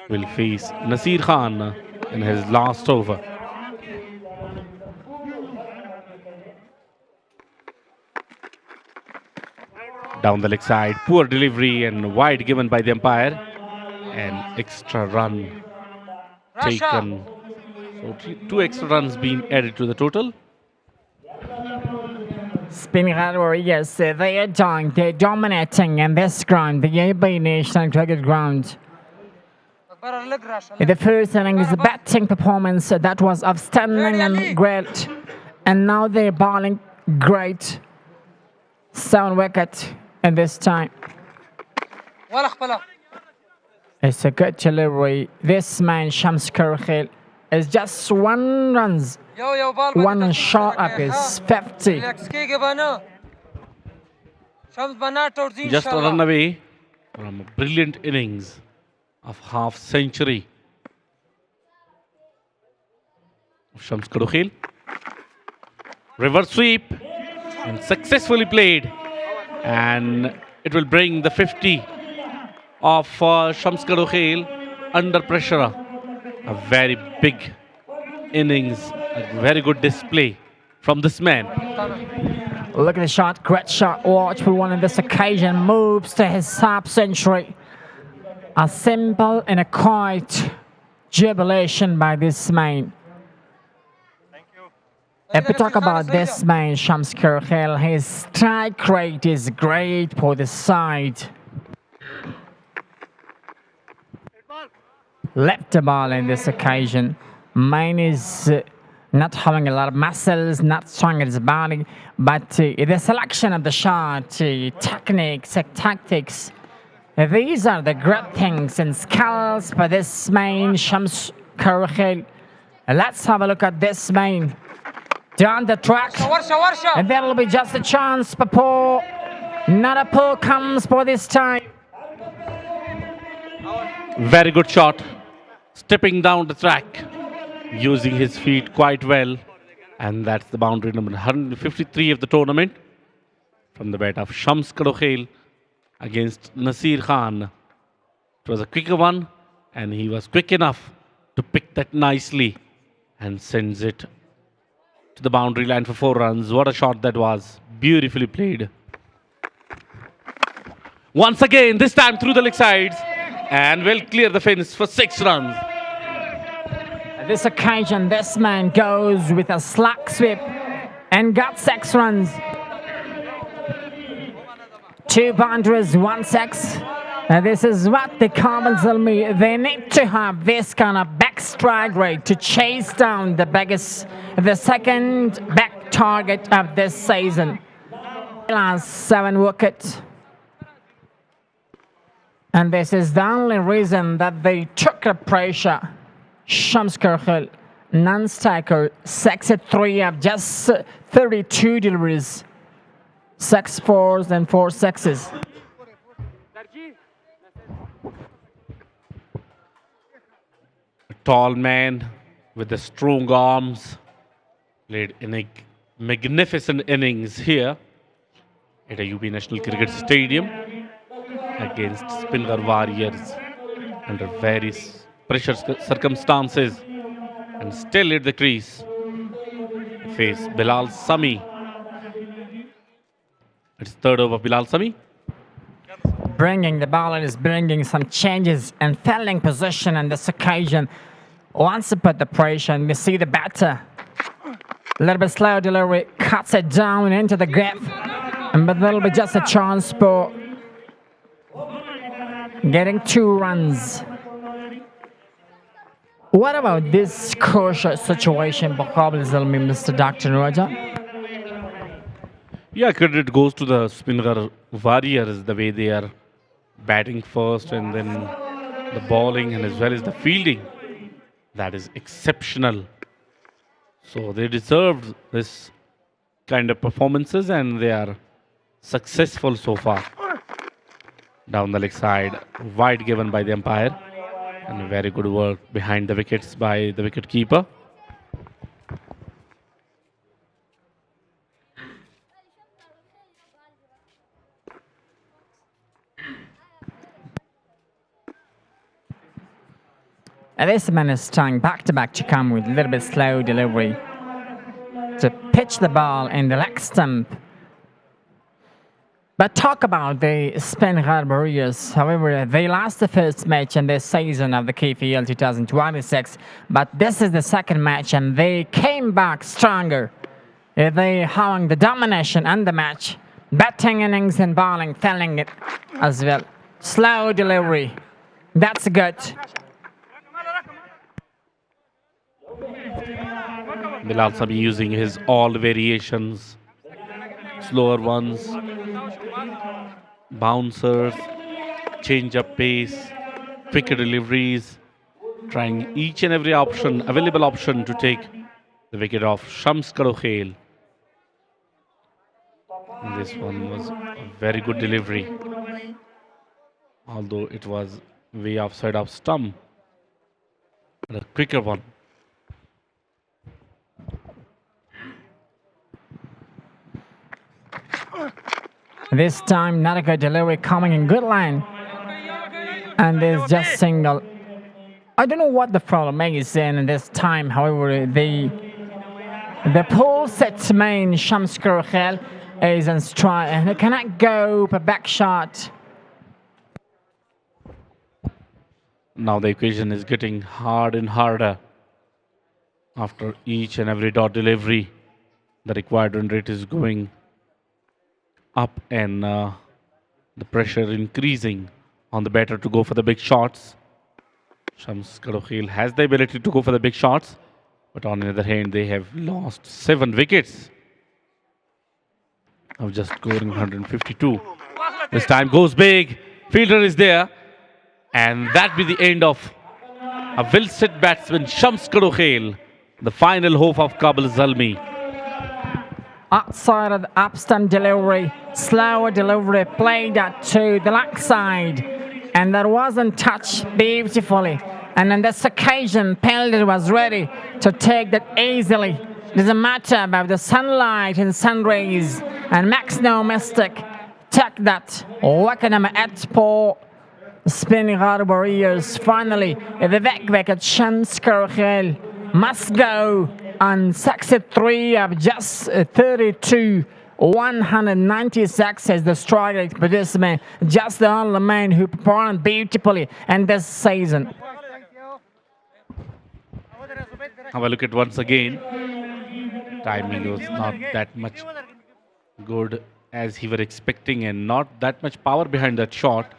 Will face Nasir Khan in his last over. Down the leg side, poor delivery and wide given by the umpire. An extra run taken. So 2 extra runs being added to the total. Speenghar Warriors, they are doing, they're dominating in this ground, the AB National Cricket Ground. In the first innings, the batting performance that was outstanding and great, and now they're bowling great. 7 wickets in this time. It's a good delivery. This man, Shams Karkhil, is just one runs. One shot up is 50. Just a run away from a brilliant innings of half century of Shams Karkhil. Reverse sweep and successfully played, and it will bring the 50 of Shams Karkhil under pressure. A very big innings, a very good display from this man. Look at the shot, great shot. Watchful one on this occasion, moves to his half century. A simple and a quiet jubilation by this man. If we talk about this man, Shams Karkhil, his strike rate is great for the side. Left the ball in this occasion. Man is not having a lot of muscles, not strong in his body, but the selection of the shot, techniques, tactics, these are the great things and skills for this man, Shams Karkhil. Let's have a look at this man. Down the track, and there will be just a chance for Paul. Not a pull comes for this time. Very good shot. Stepping down the track, using his feet quite well. And that's the boundary number 153 of the tournament. From the bat of Shams Karkhil against Nasir Khan. It was a quicker one, and he was quick enough to pick that nicely and sends it to the boundary line for 4 runs. What a shot that was. Beautifully played. Once again, this time through the leg sides, and will clear the fence for 6 runs. At this occasion, this man goes with a slack sweep and got 6 runs. 2 boundaries, 1 6. This is what the Kabul Zalmi, they need to have this kind of back strike rate to chase down the second back target of this season. Last 7 wickets. And this is the only reason that they took the pressure. Shams Karkhil, non-stacker, 6 at 3 of just 32 deliveries. 6 fours and 4 sixes. Tall man with the strong arms played in a magnificent innings here at a UP National Cricket Stadium against Speenghar Warriors under various pressure circumstances, and still at the crease face Bilal Sami. It's third over Bilal Sami. Bringing the ball and is bringing some changes and fielding position on this occasion. Once you put the pressure, and we see the batter. A little bit slow delivery, cuts it down into the gap. But that'll be just a chance for getting 2 runs. What about this crucial situation for Kabul Zalmi, Mr. Dr. Raja? Yeah, credit goes to the Speenghar Warriors, the way they are batting first and then the bowling and as well as the fielding. That is exceptional. So they deserved this kind of performances, and they are successful so far. Down the leg side, wide given by the umpire, and very good work behind the wickets by the wicket keeper. And this man is trying back-to-back to come with a little bit slow delivery to pitch the ball in the leg stump. But talk about the Speenghar Warriors. However, they lost the first match in this season of the KPL 2026. But this is the second match, and they came back stronger. They having the domination in the match. Batting innings and bowling, fielding it as well. Slow delivery. That's good. Bilal Sami using his all variations, slower ones, bouncers, change up pace, quicker deliveries, trying each and every option, available option to take the wicket of Shams Karokhel. This one was a very good delivery, although it was way offside of stump, but a quicker one. This time, not a good delivery coming in good line. And there's just single. I don't know what the problem is in this time. However, the pull set main Shams Karokhel is on strike and he cannot go for back shot. Now the equation is getting hard and harder. After each and every dot delivery, the required run rate is going up and the pressure increasing on the batter to go for the big shots. Shams Karokhel has the ability to go for the big shots, but on the other hand, they have lost 7 wickets. Of just scoring 152. This time goes big. Fielder is there. And that be the end of a well-set batsman, Shams Karokhel, the final hope of Kabul Zalmi. Outside of the upstump delivery, slower delivery played that to the leg side. And that wasn't touched beautifully. And on this occasion, Fielder was ready to take that easily. Doesn't matter about the sunlight and sun rays. And makes no mistake. Take that. Wicket number 8 for Speenghar Warriors. Finally, the back wicket, Shams Karokhel must go on 63 of just 32. 196 as the strike rate for this man. Just the only man who performed beautifully in this season. Have a look at once again. Timing was not that much good as he were expecting and not that much power behind that shot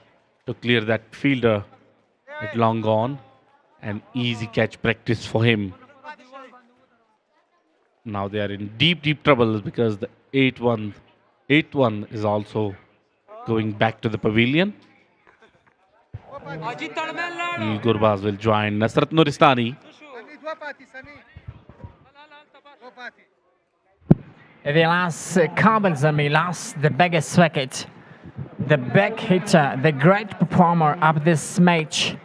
to clear that fielder. It long gone. An easy catch practice for him. Now they are in deep trouble because the 8-1 is also going back to the pavilion. Gurbaz will join Nasrat Nuristani. The last Kabul Zalmi lost the biggest wicket. The big hitter, the great performer of this match.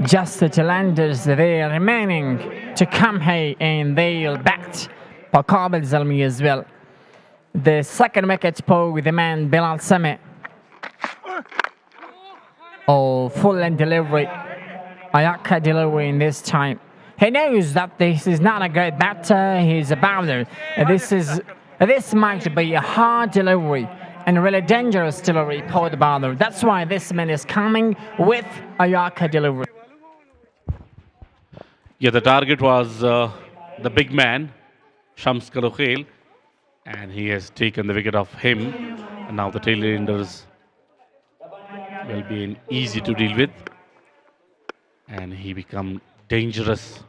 Just the Thailanders, they are remaining to come here and they'll bat for Kabul Zalmi as well. The second wicket for the man Bilal Sami. Oh, full end delivery. Ayaka delivery in this time. He knows that this is not a great batter, he's a bowler. This might be a hard delivery and really dangerous delivery for the bowler. That's why this man is coming with Ayaka delivery. Yeah, the target was the big man, Shams Karokhel, and he has taken the wicket off him. And now the tailenders will be easy to deal with. And he become dangerous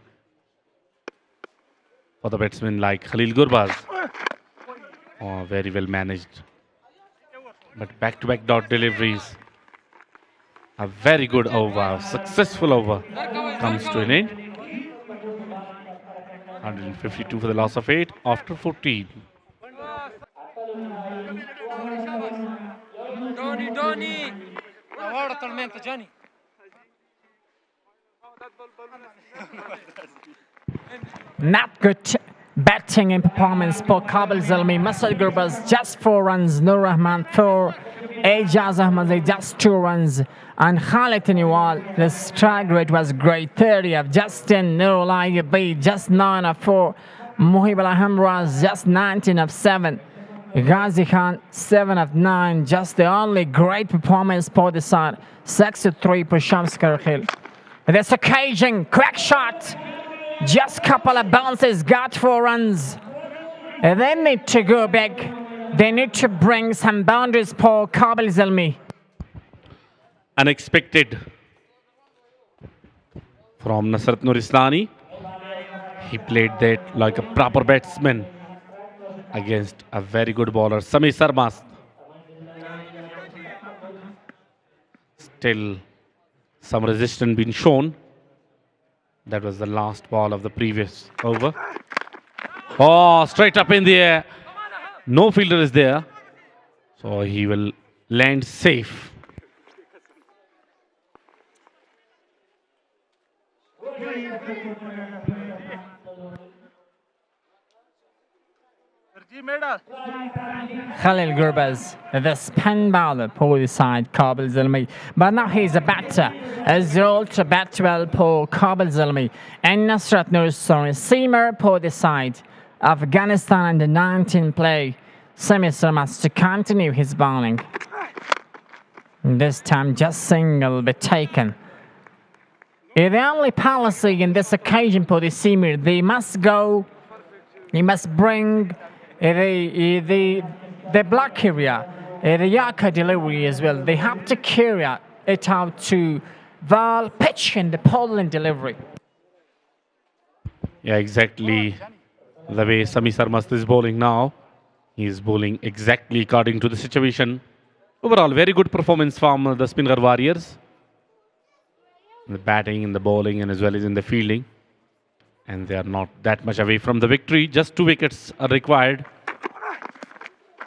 for the batsman like Khalil Gurbaz. Oh, very well managed. But back-to-back dot deliveries. A very good over, successful over comes to an end. 152 for the loss of 8 after 14. Donny. Johnny. Not good batting and performance for Kabul Zalmi. Masud Gurbaz just 4 runs. Nur Rahman 4. Ejaz Ahmad just 2 runs. And Khalid Niwal, the strike rate was great. 30 of Justin Nurulai B, just 9 of 4. Muhibullah Hamraz, just 19 of 7. Ghazi Khan, 7 of 9. Just the only great performance for the side. 63 for Shams Karokhel. This occasion, crack shot. Just couple of bounces, got 4 runs. They need to go back. They need to bring some boundaries for Kabul Zalmi. Unexpected from Nasrat Nuristani. He played that like a proper batsman against a very good bowler, Sami Sarmas. Still some resistance been shown. That was the last ball of the previous over. Oh, straight up in the air. No fielder is there. So he will land safe. Khalil Gurbaz, the spin bowler for the side, Kabul Zalmi. But now he's a batter. As the ultra bat well for Kabul Zalmi. And Nasrat Nuristani, seamer for the side. Afghanistan under 19 play. Semi Sarmas to continue his bowling. This time just single be taken. The only policy in this occasion for the seamer, they must go, he must bring the black area, the Yaka delivery as well. They have to carry it out to the pitch and the pollen delivery. Yeah, exactly the way Sami Sarmast is bowling now. He is bowling exactly according to the situation. Overall, very good performance from the Speenghar Warriors. In the batting, in the bowling, and as well as in the fielding. And they are not that much away from the victory. Just 2 wickets are required.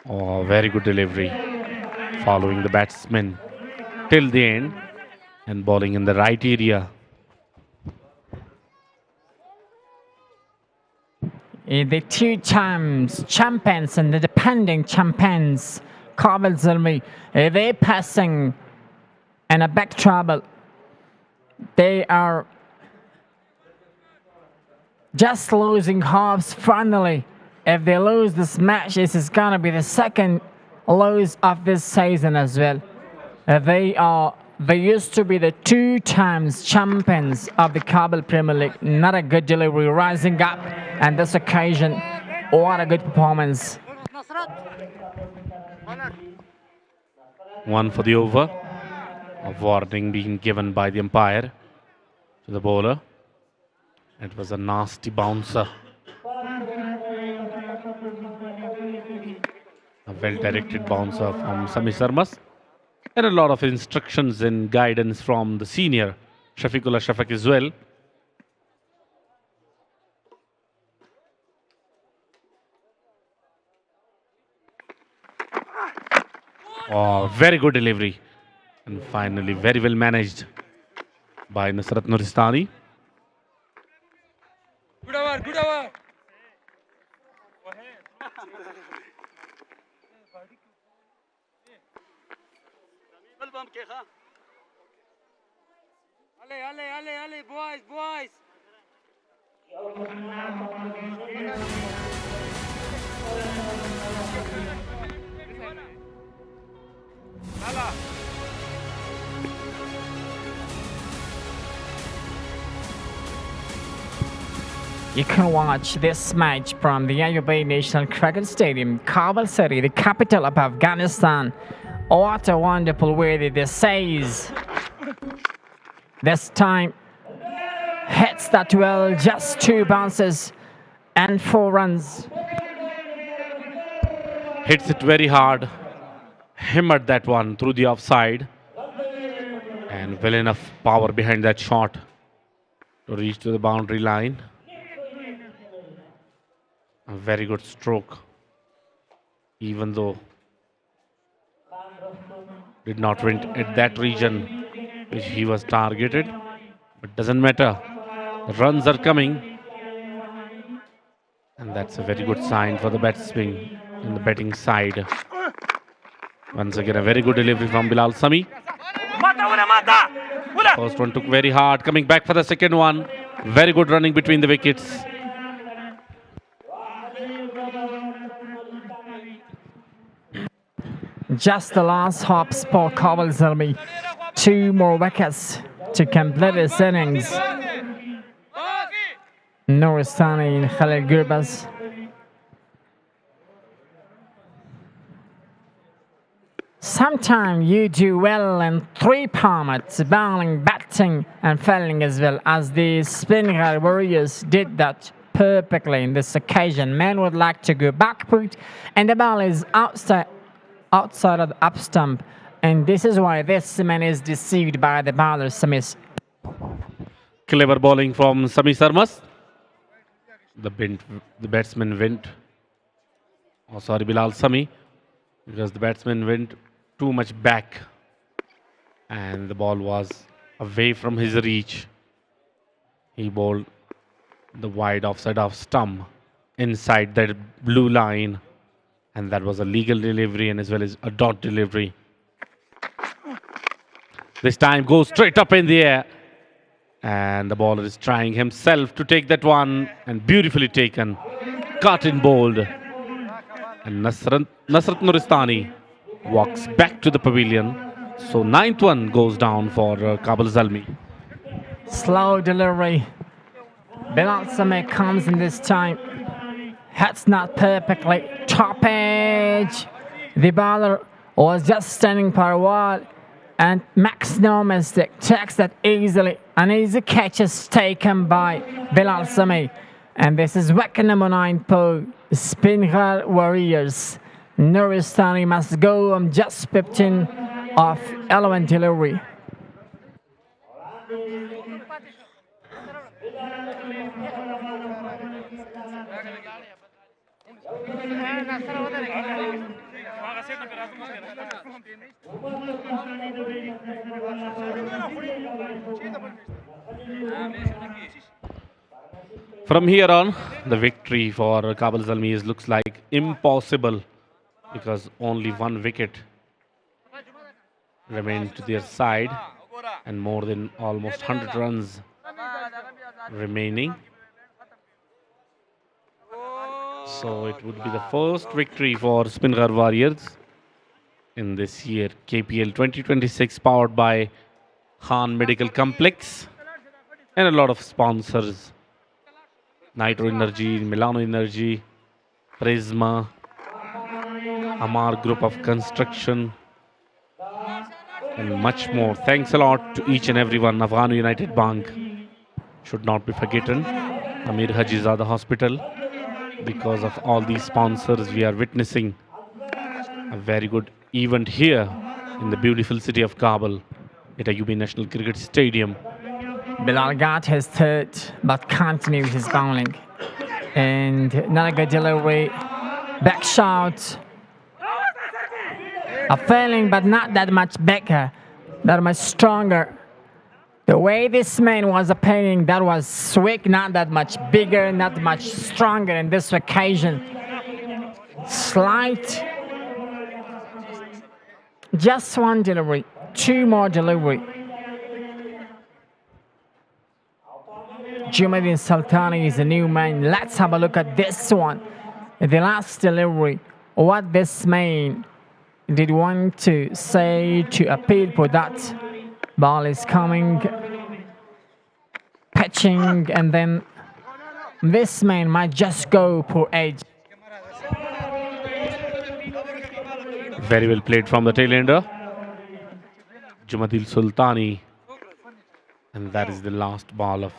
Oh, very good delivery. Following the batsman till the end. And bowling in the right area. The 2 times champions and the defending champions, Kabul Zalmi, they're passing in a back trouble. They are just losing halves finally. If they lose this match, this is going to be the second lose of this season as well. They used to be the 2 times champions of the Kabul Premier League. Not a good delivery, rising up, and this occasion, what a good performance. 1 for the over. A warning being given by the umpire to the bowler. It was a nasty bouncer. A well-directed bouncer from Sami Sarmas. And a lot of instructions and guidance from the senior, Shafiqullah Shafaq as well. Oh, very good delivery. And finally, very well managed by Nusrat Nuristani. Good over, good over. Ale, boys. You can watch this match from the Ayub National Cricket Stadium, Kabul City, the capital of Afghanistan. What a wonderful way this says. This time, hits that well, just 2 bounces and 4 runs. Hits it very hard. Hammered that one through the offside. And well enough power behind that shot to reach to the boundary line. A very good stroke. Even though did not win at that region which he was targeted. But doesn't matter. The runs are coming. And that's a very good sign for the batsman in the batting side. Once again, a very good delivery from Bilal Sami. First one took very hard. Coming back for the second one. Very good running between the wickets. Just the last hops for Kabul Zalmi. 2 more wickets to complete his innings. Nuristani and Khalil Gurbaz. Sometimes you do well in 3 formats, bowling, batting and fielding as well, as the Speenghar Warriors did that perfectly in this occasion. Man would like to go back foot and the ball is outside of the up stump And this is why this man is deceived by the bowler Samis. Clever bowling from Sami Sarmas. The batsman went. Oh, sorry, Bilal Sami, because the batsman went too much back, and the ball was away from his reach. He bowled the wide offside off stump inside that blue line, and that was a legal delivery and as well as a dot delivery. This time goes straight up in the air, and the bowler is trying himself to take that one, and beautifully taken. Caught in bold. And Nasrat Nuristani walks back to the pavilion. So 9th one goes down for Kabul Zalmi. Slow delivery. Bilal Sameh comes in this time. Hits not perfectly. Top edge. The bowler was just standing for a while and makes no mistake. Takes that easily. An easy catch is taken by Bilal Sameh. And this is wicket number 9 for Speenghar Warriors. Nuristani must go on just 15 of 11 delivery. From here on, the victory for Kabul Zalmi looks like impossible, because only one wicket remained to their side and more than almost 100 runs remaining. So it would be the first victory for Speenghar Warriors in this year KPL 2026, powered by Khan Medical Complex and a lot of sponsors: Nitro Energy, Milano Energy, Prisma, Amar Group of Construction, and much more. Thanks a lot to each and everyone. Afghan United Bank should not be forgotten. Amir Hajizada Hospital. Because of all these sponsors, we are witnessing a very good event here in the beautiful city of Kabul at Ayubi National Cricket Stadium. Bilal got his third, but continued his bowling. And not a good delivery. Back shot. A failing, but not that much bigger, that much stronger. The way this man was playing, that was weak, not that much bigger, not much stronger in this occasion. Slight. Just one delivery, 2 more delivery. Jumadin Sultani is a new man. Let's have a look at this one. The last delivery, what this man did want to say to appeal for that. Ball is coming, pitching, and then this man might just go for edge. Very well played from the tailender, Jumadil Sultani, and that is the last ball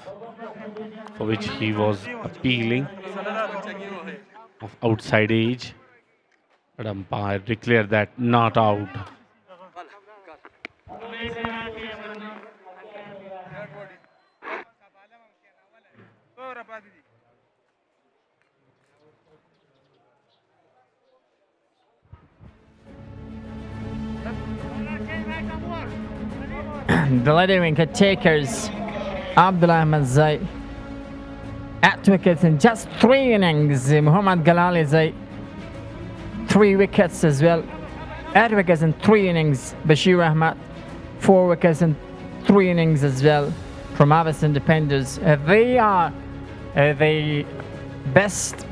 for which he was appealing, of outside edge, but umpire declared that not out. The leading wicket takers, Abdullah Ahmed Zai, 8 wickets in just 3 innings. Muhammad Galali Zai, 3 wickets as well. 8 wickets in 3 innings. Bashir Ahmad, 4 wickets in 3 innings as well from Abbas Independence. They are the best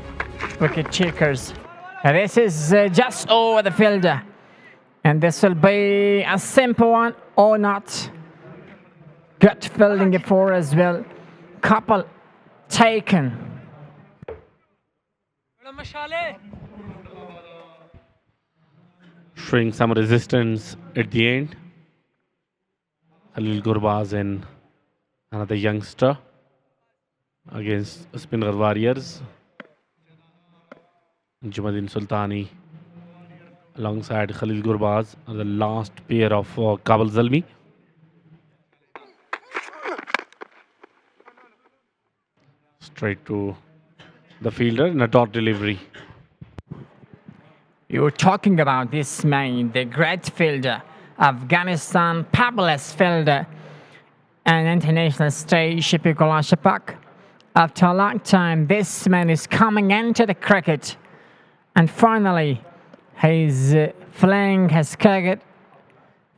wicket takers. This is just over the fielder. And this will be a simple one or not. Good fielding for as well. Couple taken. Showing some resistance at the end. Khalil Gurbaz and another youngster against Speenghar Warriors. Jumadin Sultani alongside Khalil Gurbaz are the last pair of Kabul Zalmi. Straight to the fielder in a dot delivery. You're talking about this man, the great fielder, Afghanistan fabulous fielder, and international stage Shapikola Shapak. After a long time, this man is coming into the cricket, and finally, he's playing his cricket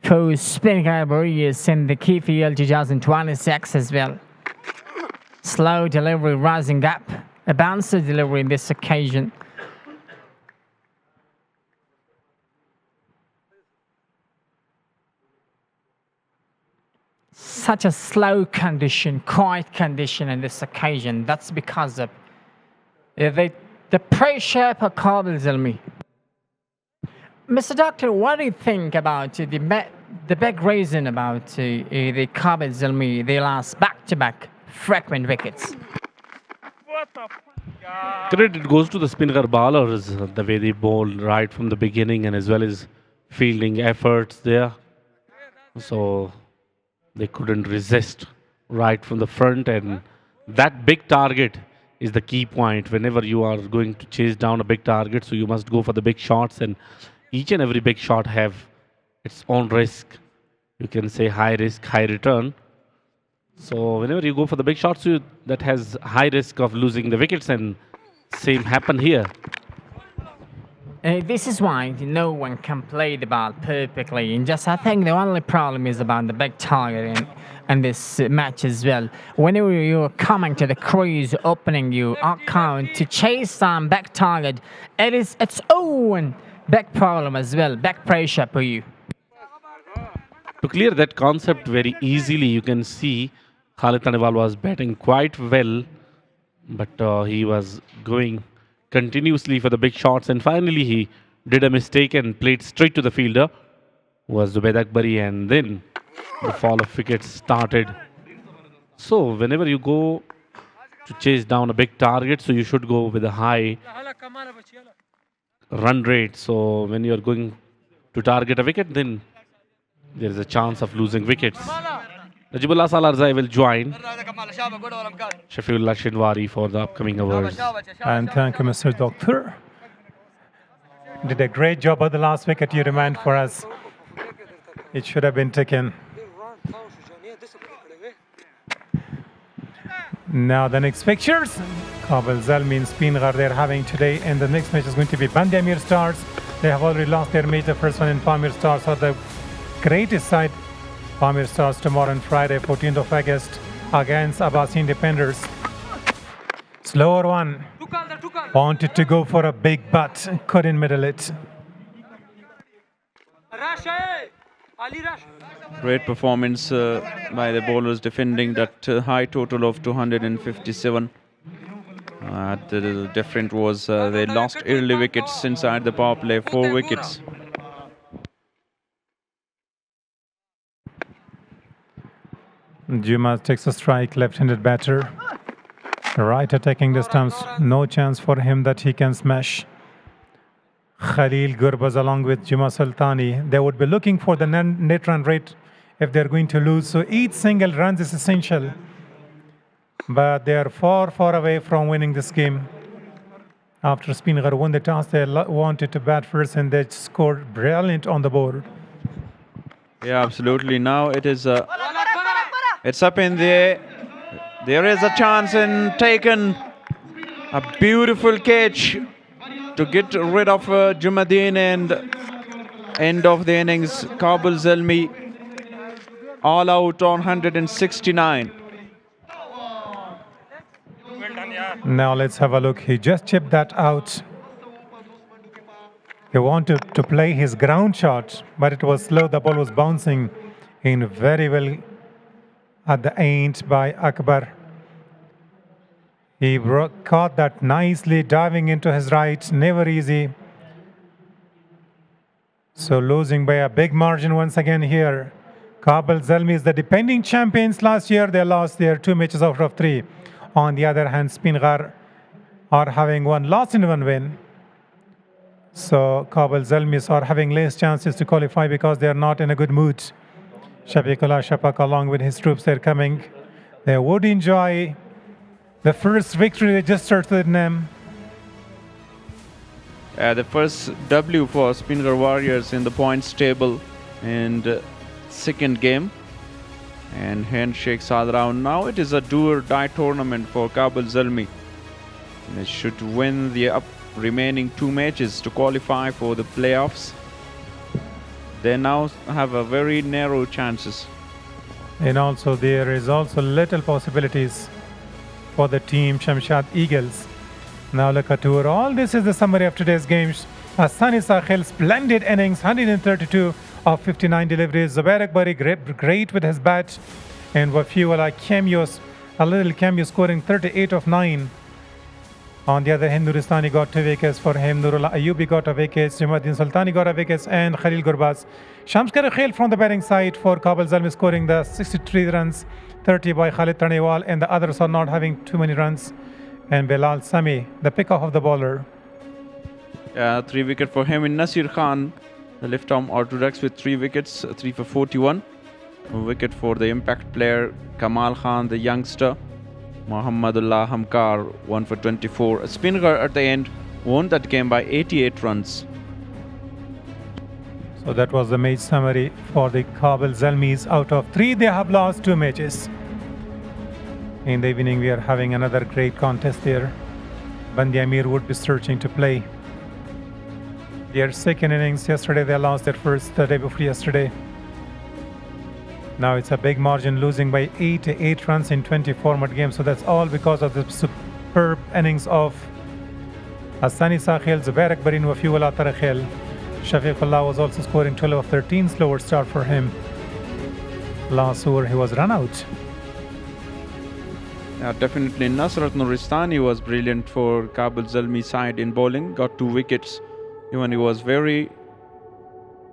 for Speenghar in the KPL 2026 as well. Slow delivery rising up, a bouncer delivery in this occasion. Such a slow condition, quiet condition in this occasion. That's because of the pressure for Kabul Zalmi. Mr. Doctor, what do you think about the big reason about the Kabul Zalmi? They lost back-to-back frequent wickets. Credit goes to the Speenghar bowlers, the way they bowled right from the beginning and as well as fielding efforts there. So they couldn't resist right from the front, and that big target is the key point whenever you are going to chase down a big target. So you must go for the big shots, and each and every big shot have its own risk. You can say high risk, high return. So whenever you go for the big shots, that has high risk of losing the wickets, and same happened here. This is why no one can play the ball perfectly. And just I think the only problem is about the big target in this match as well. Whenever you're coming to the crease, opening your account to chase some back target, it is its own back problem as well, back pressure for you. To clear that concept very easily, you can see Khalid Tanewal was batting quite well, but he was going continuously for the big shots, and finally he did a mistake and played straight to the fielder, who was Zubaid Akbari, and then the fall of wickets started. So whenever you go to chase down a big target, so you should go with a high run rate. So when you're going to target a wicket, then there is a chance of losing wickets. Najibullah Salarzai will join Shafiullah Shinwari for the upcoming hours. And thank you, Mr. Doctor. Did a great job on the last wicket you remind for us. It should have been taken. Now the next fixtures. Kabul Zalmi and Speenghar they're having today, and the next match is going to be Bandamir Stars. They have already lost their match. The first one in Pamir Stars are the greatest side. Pamir Stars tomorrow on Friday, 14th of August, against Abbasin Defenders. Slower one. Wanted to go for a big but couldn't middle it. Great performance by the bowlers defending that high total of 257. The difference was they lost early wickets inside the power play, 4 wickets. Juma takes a strike, left-handed batter. Right attacking the stumps, no chance for him that he can smash. Khalil Gurbaz along with Juma Sultani, they would be looking for the net run rate if they're going to lose. So each single run is essential. But they are far, far away from winning this game. After Speenghar won the toss, they wanted to bat first and they scored brilliant on the board. Yeah, absolutely. Now it is it's up in the air. There is a chance and taken. A beautiful catch to get rid of Jumadeen, and end of the innings. Kabul Zalmi all out on 169. Now let's have a look. He just chipped that out. He wanted to play his ground shot, but it was slow. The ball was bouncing in very well at the end by Akbar. He caught that nicely, diving into his right. Never easy. So losing by a big margin once again here. Kabul Zalmi is the defending champions. Last year they lost their 2 matches out of 3. On the other hand, Speenghar are having 1 loss and 1 win. So Kabul Zalmis are having less chances to qualify because they are not in a good mood. Shafiqullah Shapak along with his troops, they're coming. They would enjoy the first victory registered to them. The first W for Speenghar Warriors in the points table and second game. And handshakes all around. Now it is a do or die tournament for Kabul Zalmi. They should win the remaining 2 matches to qualify for the playoffs. They now have a very narrow chances. And also there is also little possibilities for the team Shamshad Eagles. Now look at tour. All this is the summary of today's games. Hassani Sahil, splendid innings, 132 of 59 deliveries. Zubair Akbari, great with his bat. And Wafiwala cameos, a little cameo scoring 38 of 9. On the other hand, Nuristani got 2 wickets for him. Nurullah Ayubi got a wicket. Jamaluddin Sultani got a wicket. And Khalil Gurbaz. Shamskar Khail from the batting side for Kabul Zalmi scoring the 63 runs. 30 by Khalid Tanewal. And the others are not having too many runs. And Bilal Sami, the pick-off of the bowler. 3 wicket for him. In Nasir Khan, the left-arm orthodox with 3 wickets, 3 for 41. A wicket for the impact player Kamal Khan, the youngster. Muhammadullah Hamkar, 1 for 24. Speenghar at the end won that game by 88 runs. So that was the match summary for the Kabul Zalmis. Out of 3, they have lost 2 matches. In the evening, we are having another great contest there. Bandi Amir would be searching to play. Their second innings yesterday, they lost their first the day before yesterday. Now it's a big margin, losing by 88 runs in 20 format games. So that's all because of the superb innings of Hassani Sahil, Zubair Akbari, and Wafiwala Tarakhil. Shafiqullah was also scoring 12 of 13, slower start for him. Last over, he was run out. Definitely Nasrat Nuristani was brilliant for Kabul Zalmi side in bowling, got 2 wickets. Even he was very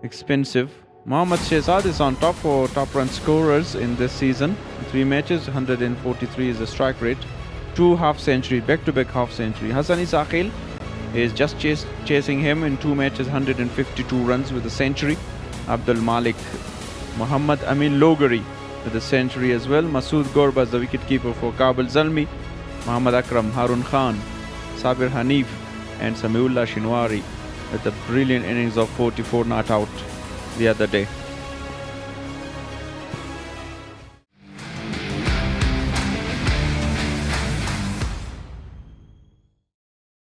expensive. Mohammad Shehzad is on top for top run scorers in this season. 3 matches, 143 is the strike rate. 2 half century, back-to-back half century. Hassani Sahil is just chasing him in 2 matches, 152 runs with a century. Abdul Malik, Muhammad Amin Logari with a century as well. Masood Gorbaz, the wicketkeeper for Kabul Zalmi. Muhammad Akram, Harun Khan, Sabir Hanif and Samiullah Shinwari with a brilliant innings of 44 not out the other day.